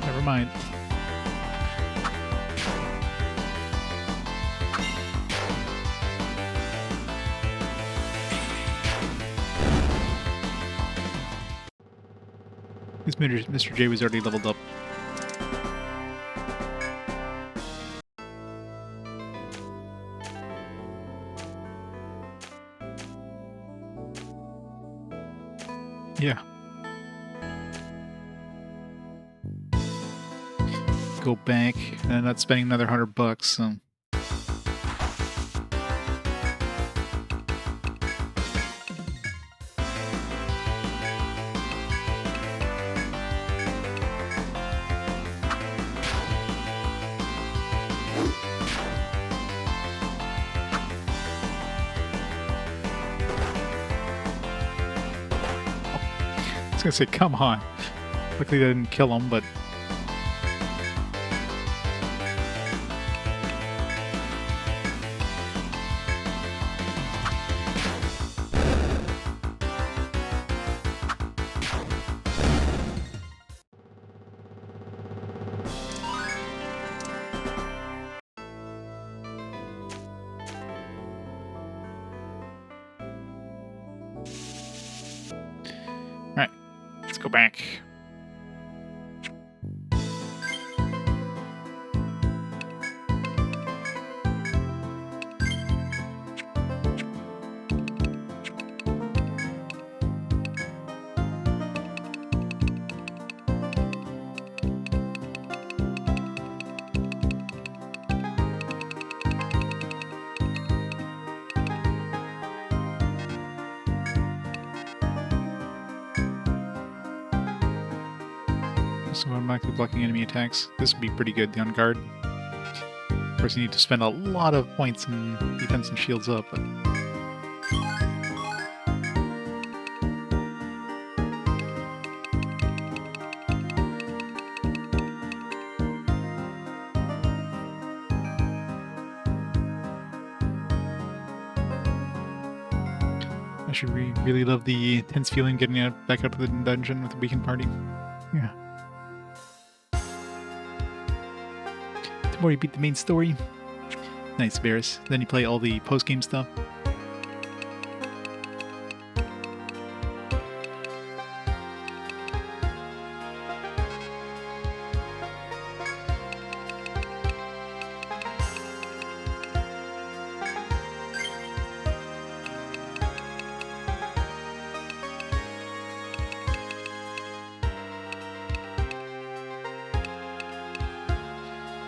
Never mind. This Mr. J was already leveled up. Yeah. Go back and not spending another $100, so. I was gonna say, come on. Luckily, they didn't kill him, but. Alright, let's go back. So I'm actually blocking enemy attacks. This would be pretty good, the on guard. Of course, you need to spend a lot of points in defense and shields up, but. I should really love the tense feeling getting out back up to the dungeon with the weekend party. Yeah. The more you beat the main story. Nice, Varys. Then you play all the post-game stuff.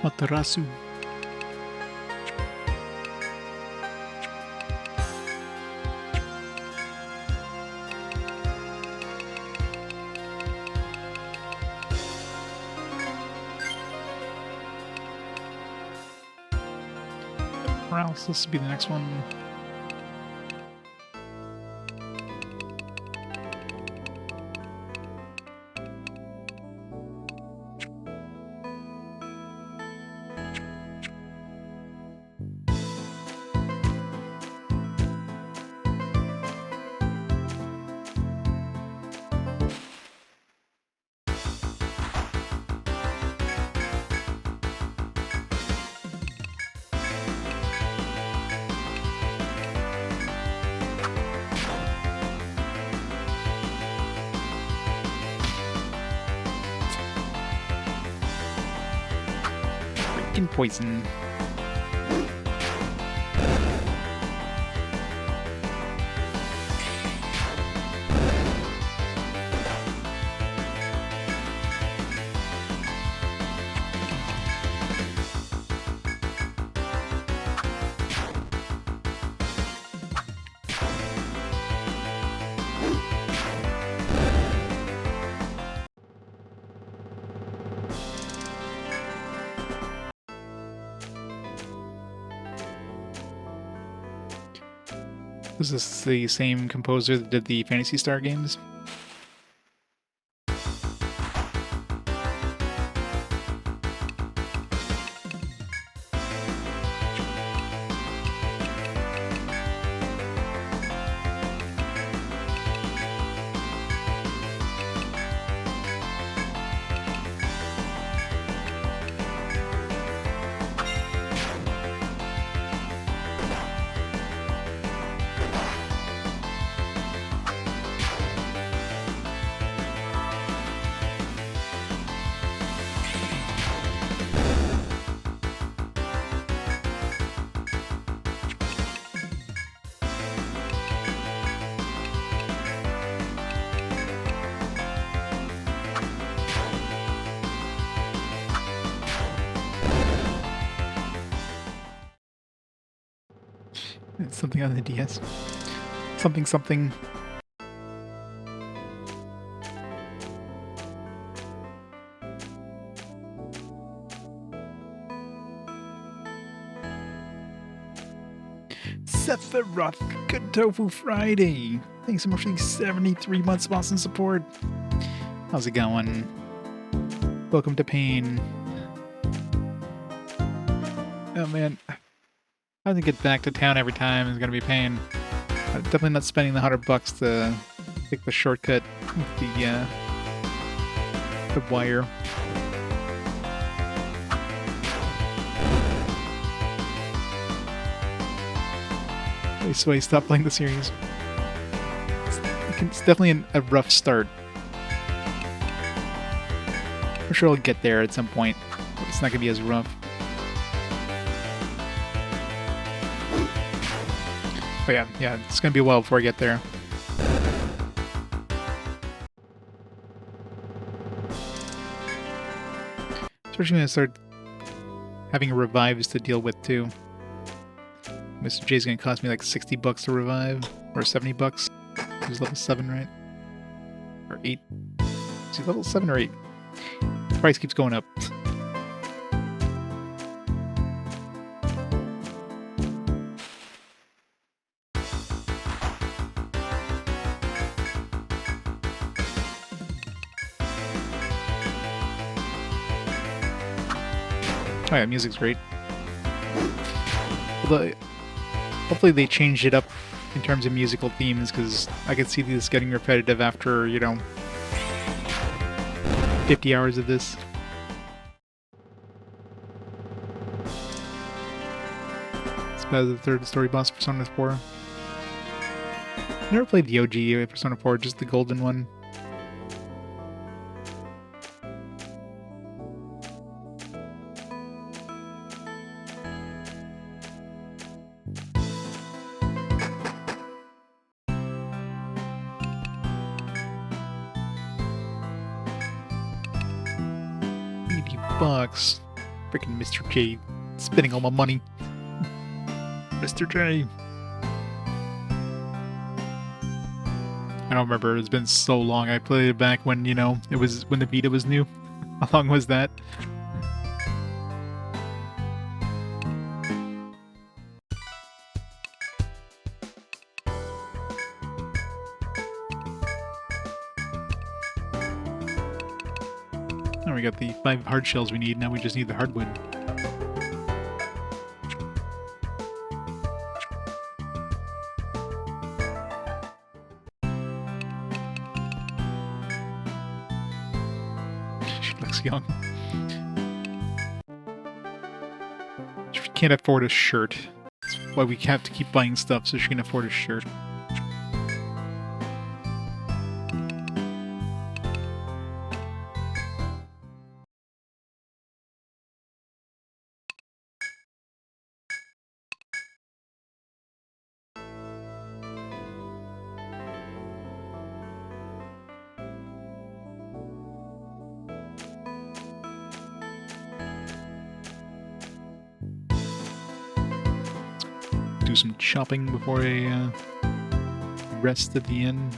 Matarasu. Where else? This will be the next one. Poison. Is this the same composer that did the Phantasy Star games? It's something on the DS. Something something. Sephiroth, good Tofu Friday. Thanks so much for the 73 months of awesome support. How's it going? Welcome to Pain. Oh man. Having to get back to town every time is gonna be pain. I'm definitely not spending the $100 to take the shortcut with the wire. So I stopped playing the series. It's definitely a rough start. I'm sure I'll get there at some point. But it's not gonna be as rough. But yeah, it's gonna be a while before I get there. Especially when I start having revives to deal with too. Mr. J's gonna cost me like $60 to revive, or $70. He's level 7, right? Or 8? Is he level 7 or 8? The price keeps going up. Oh yeah, music's great. Although, hopefully they changed it up in terms of musical themes, because I could see this getting repetitive after, 50 hours of this. It's about the third story boss of Persona 4. Never played the OG Persona 4, just the golden one. $80. Freaking Mr. J spending all my money. Mr. J. I don't remember. It's been so long. I played it back when, it was when the Vita was new. How long was that? Now we got the 5 hard shells we need. Now we just need the hardwood. She looks young. She can't afford a shirt. That's why we have to keep buying stuff so she can afford a shirt. Do some chopping before I rest at the end.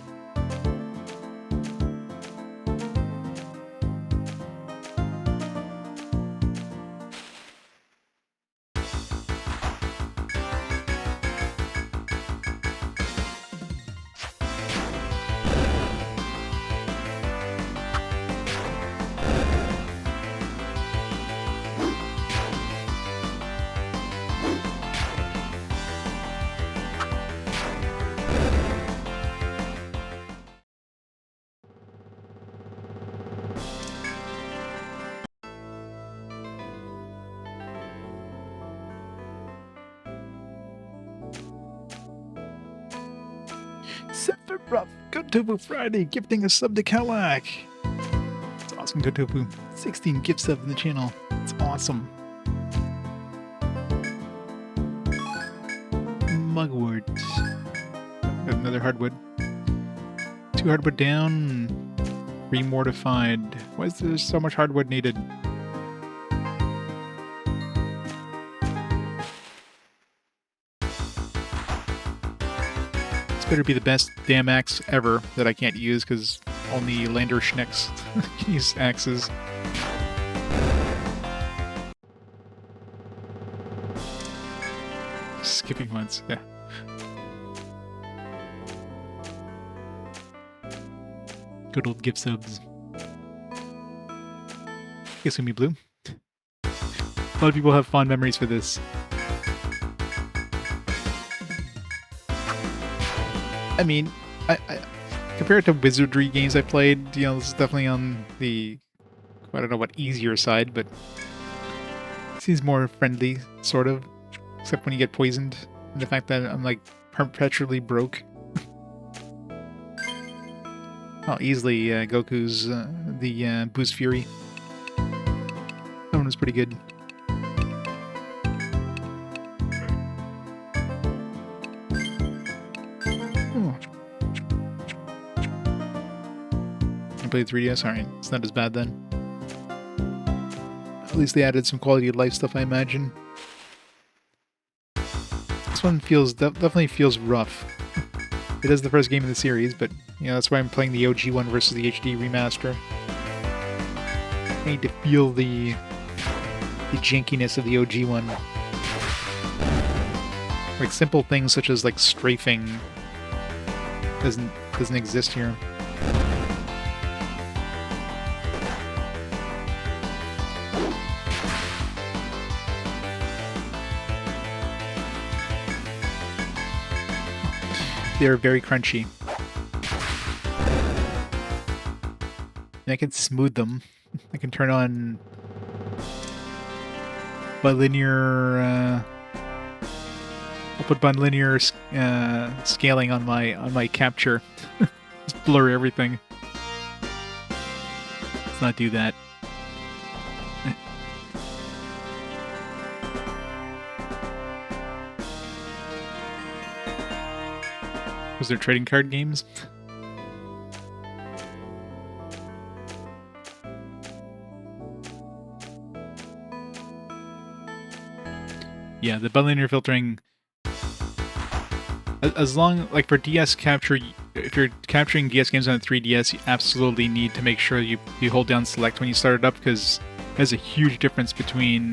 Rough. Good Tofu Friday, gifting a sub to Kalak. It's awesome, Good Tofu. 16 gift subs in the channel. It's awesome. Mugwort. Another hardwood. 2 hardwood down. 3 mortified. Why is there so much hardwood needed? This better be the best damn axe ever that I can't use because only Lander Schnecks can use axes. Skipping once, yeah. Good old gift subs. Kasumi Blue. A lot of people have fond memories for this. I mean, I compared to wizardry games I played, you know, this is definitely on the, I don't know what, easier side, but it seems more friendly, sort of. Except when you get poisoned, and the fact that I'm like perpetually broke. Oh, easily Goku's the Boost Fury. That one was pretty good. Oh. I played 3DS. Alright, it's not as bad then. At least they added some quality of life stuff, I imagine. This one feels definitely feels rough. It is the first game in the series, but you know that's why I'm playing the OG one versus the HD remaster. I need to feel the jankiness of the OG one. Like simple things such as like strafing doesn't exist here. They're very crunchy. And I can smooth them. I can turn on bilinear. I'll put bilinear scaling on my capture. Just blur everything. Let's not do that. Was there trading card games? Yeah, the bilinear filtering. As long, like for DS capture, if you're capturing DS games on a 3DS, you absolutely need to make sure you hold down select when you start it up because there's a huge difference between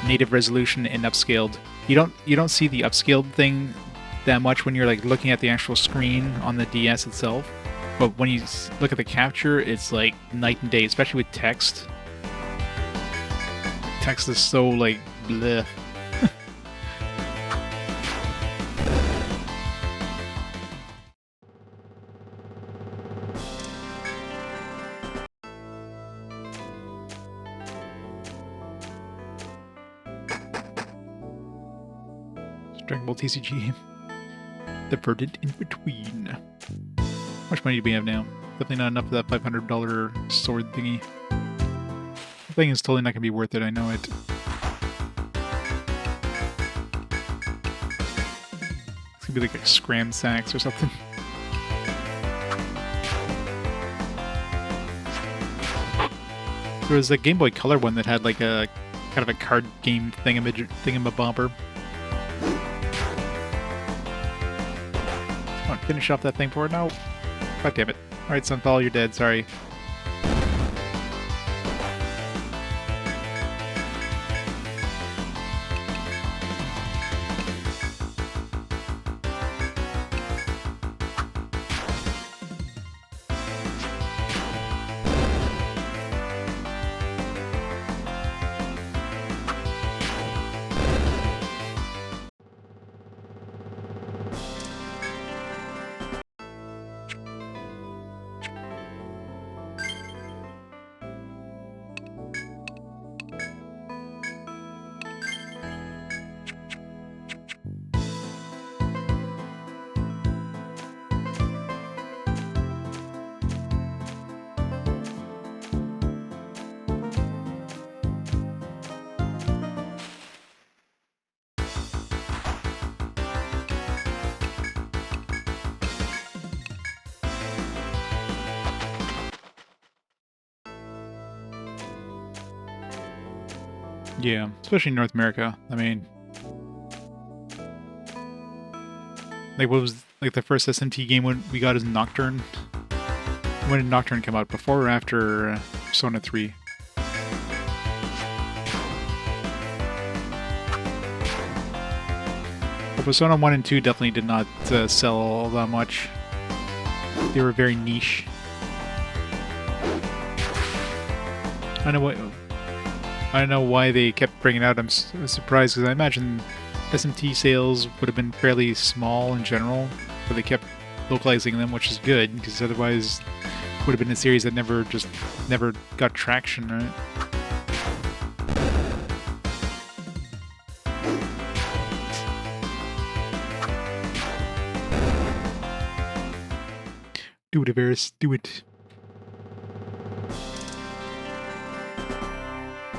native resolution and upscaled. You don't see the upscaled thing that much when you're like looking at the actual screen on the DS itself, but when you look at the capture, it's like night and day, especially with text. Text is so like bleh. Dragon Ball TCG game. The Verdant in Between. How much money do we have now? Definitely not enough for that $500 sword thingy. The thing is totally not going to be worth it, I know it. It's going to be like a scram sacks or something. There was a Game Boy Color one that had like a kind of a card game thingamabobber. Finish off that thing for it now. God damn it. Alright, Sunfall, you're dead. Sorry. Yeah, especially in North America. I mean, like what was like the first SMT game when we got is Nocturne? When did Nocturne come out? Before or after Persona 3? Well, Persona 1 and 2 definitely did not sell all that much. They were very niche. I don't know why they kept bringing it out. I'm surprised because I imagine SMT sales would have been fairly small in general, but they kept localizing them, which is good because otherwise it would have been a series that never got traction, right? Do it, Avaris. Do it.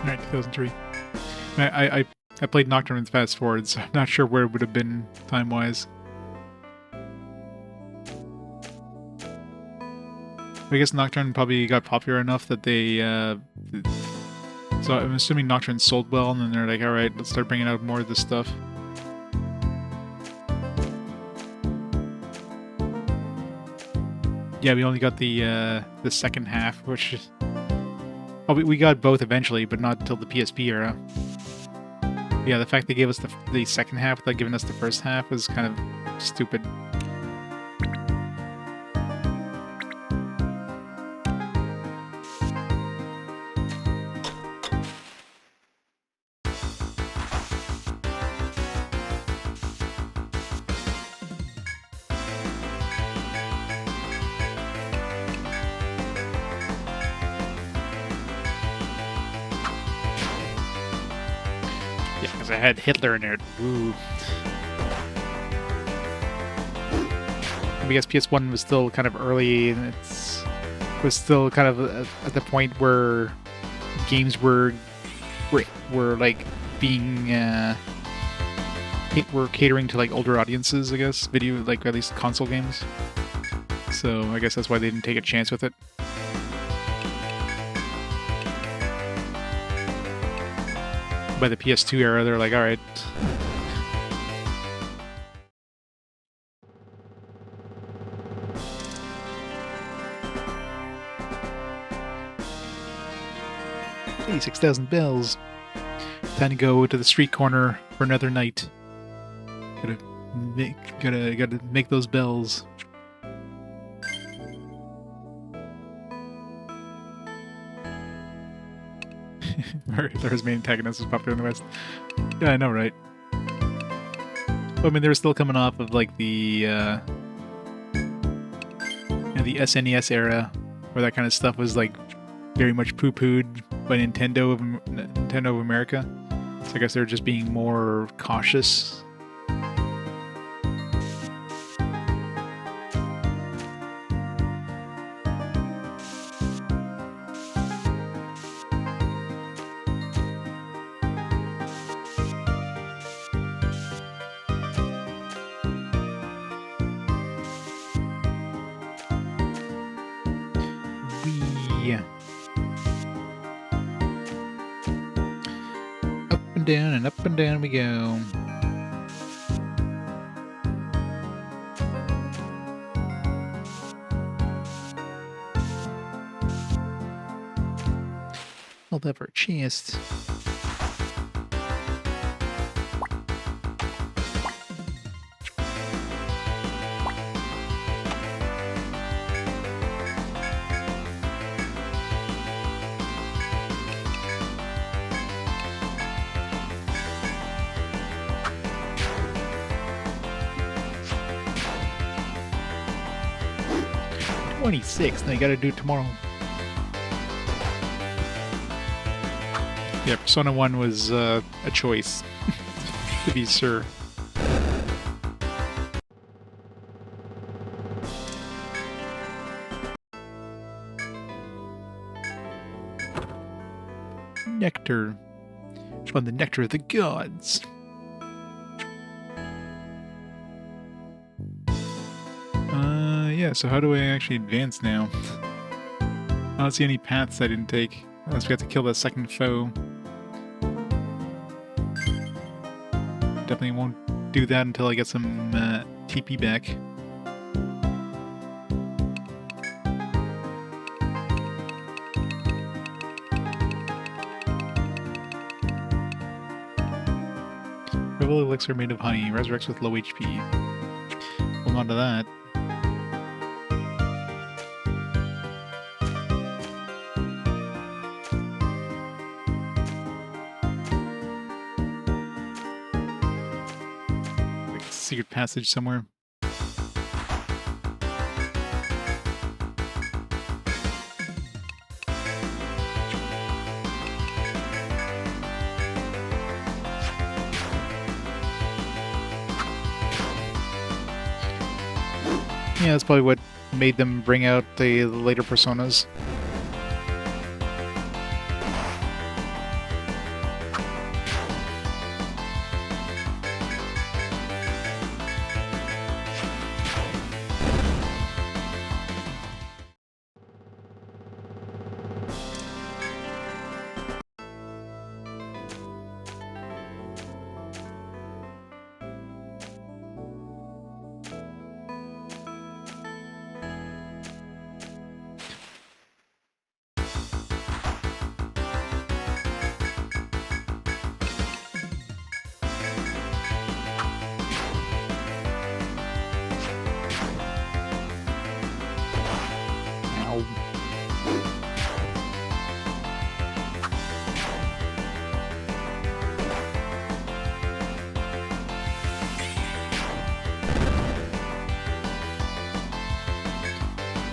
Alright, 2003. I played Nocturne with Fast Forward, so I'm not sure where it would have been time-wise. I guess Nocturne probably got popular enough that they... so I'm assuming Nocturne sold well, and then they're like, alright, let's start bringing out more of this stuff. Yeah, we only got the second half, which is... Oh, we got both eventually, but not until the PSP era. Yeah, the fact they gave us the second half without giving us the first half was kind of stupid. Yeah, because I had Hitler in there. Ooh. I guess PS1 was still kind of early, and was still kind of at the point where games were like being were catering to like older audiences, I guess. Video, like at least console games. So I guess that's why they didn't take a chance with it. By the PS2 era, they're like, all right. Hey, 6,000 bells. Time to go to the street corner for another night. Gotta make those bells. There's main antagonist is popular in the West. Yeah, I know, right? Well, I mean, they were still coming off of like the SNES era, where that kind of stuff was like very much poo-pooed by Nintendo of America. So I guess they're just being more cautious. Down and up and down we go. Hold that for a chest. Now you gotta do it tomorrow. Yeah, Persona 1 was a choice, to be sure. Nectar. Just want the nectar of the gods. Yeah, so how do I actually advance now? I don't see any paths I didn't take. Unless we have to kill that second foe. definitely won't do that until I get some TP back. Rebel elixir made of honey. Resurrects with low HP. Hold on to that. Like a secret passage somewhere. Yeah, that's probably what made them bring out the later personas.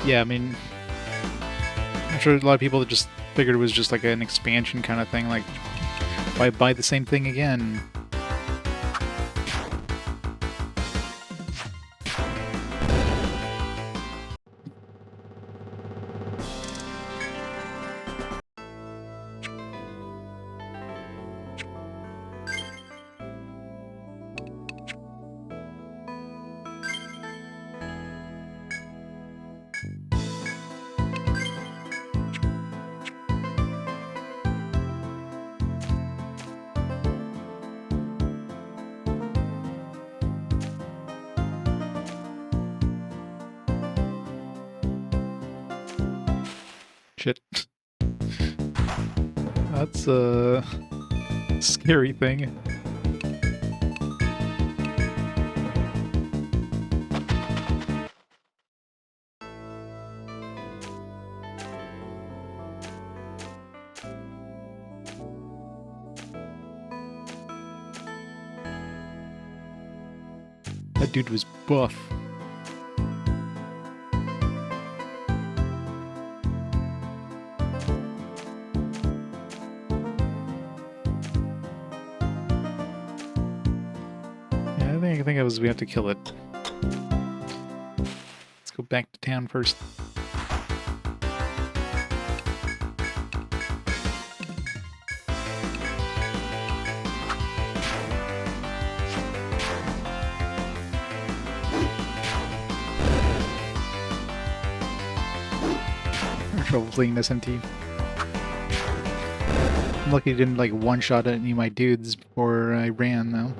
Yeah, I mean, I'm sure a lot of people just figured it was just like an expansion kind of thing, like, why buy the same thing again? Shit. That's a scary thing. That dude was buff. I think we have to kill it. Let's go back to town first. Trouble fleeing SMT. I'm lucky I didn't like one-shot any of my dudes before I ran though.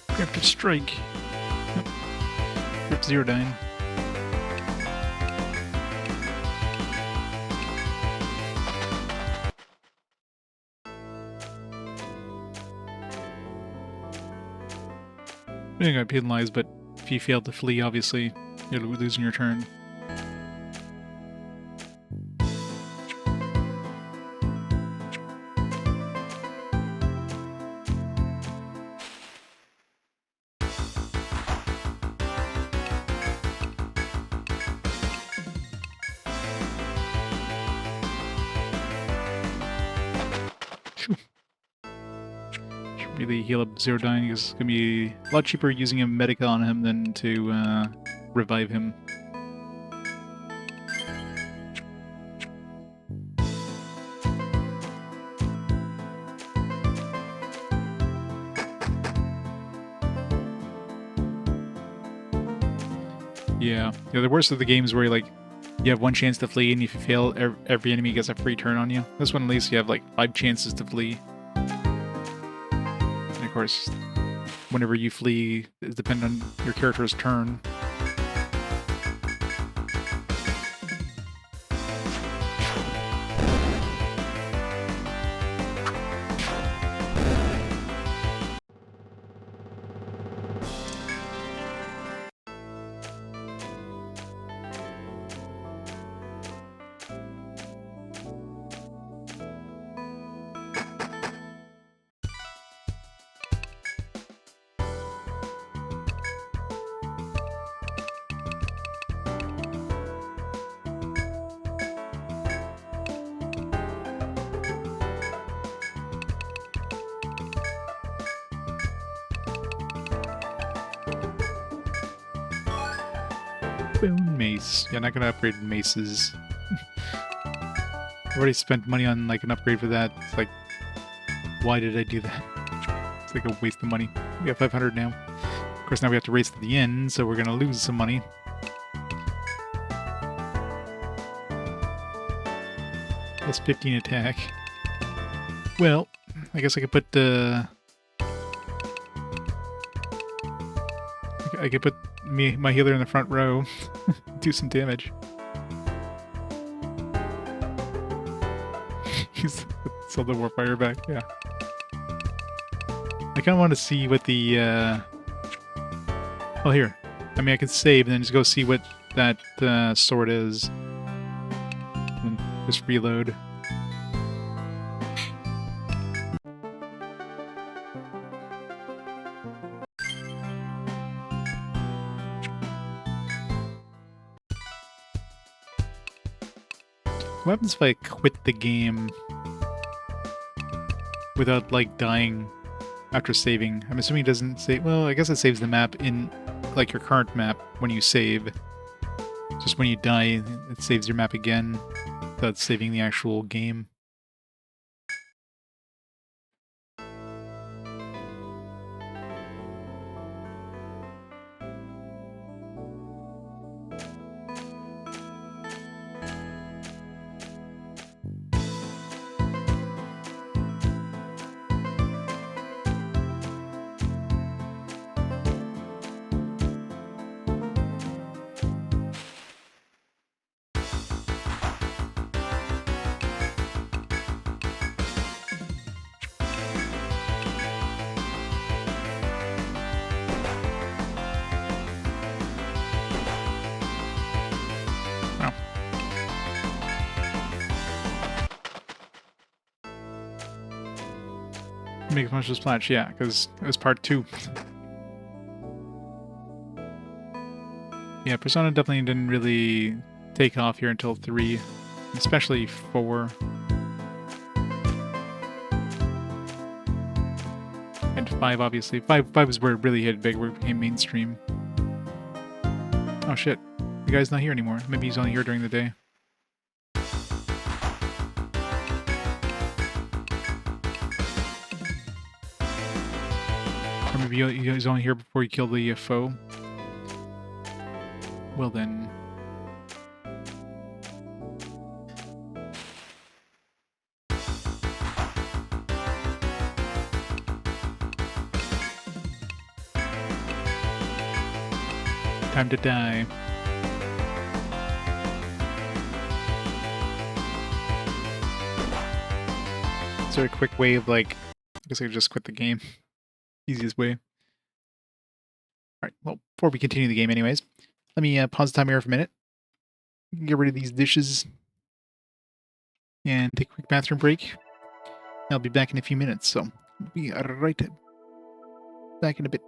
Preemptive strike. Yep. Rip Zero Dyne. You're gonna penalize, but if you fail to flee, obviously you're losing your turn. really heal up Zero dying, because it's going to be a lot cheaper using a medica on him than to revive him. Yeah, the worst of the games where like you have one chance to flee, and if you fail, every enemy gets a free turn on you. This one at least you have like 5 chances to flee. And of course, whenever you flee, it depends on your character's turn. Boom, mace. Yeah, not gonna upgrade maces. I've already spent money on like an upgrade for that. It's like, why did I do that? It's like a waste of money. We have 500 now. Of course, now we have to race to the end, so we're gonna lose some money. Plus 15 attack. Well, I guess I could put I could put my healer in the front row, do some damage. Use the Warfire back, yeah. I kind of want to see what the, well, here. I mean, I can save and then just go see what that sword is. And just reload. What happens if I quit the game without, like, dying after saving? I'm assuming it doesn't save... Well, I guess it saves the map in, like, your current map when you save. Just when you die, it saves your map again without saving the actual game. Make as much as splash, yeah, because it was part 2. Yeah, Persona definitely didn't really take off here until 3, especially 4. And 5, obviously. 5 was where it really hit big, where it became mainstream. Oh shit, the guy's not here anymore. Maybe he's only here during the day. Or maybe he's only here before you kill the foe. Well then. Time to die. Is there a quick way of, like, I guess I could just quit the game. Easiest way. Alright, well, before we continue the game anyways, let me pause the timer here for a minute. Get rid of these dishes. And take a quick bathroom break. I'll be back in a few minutes, so be right back in a bit.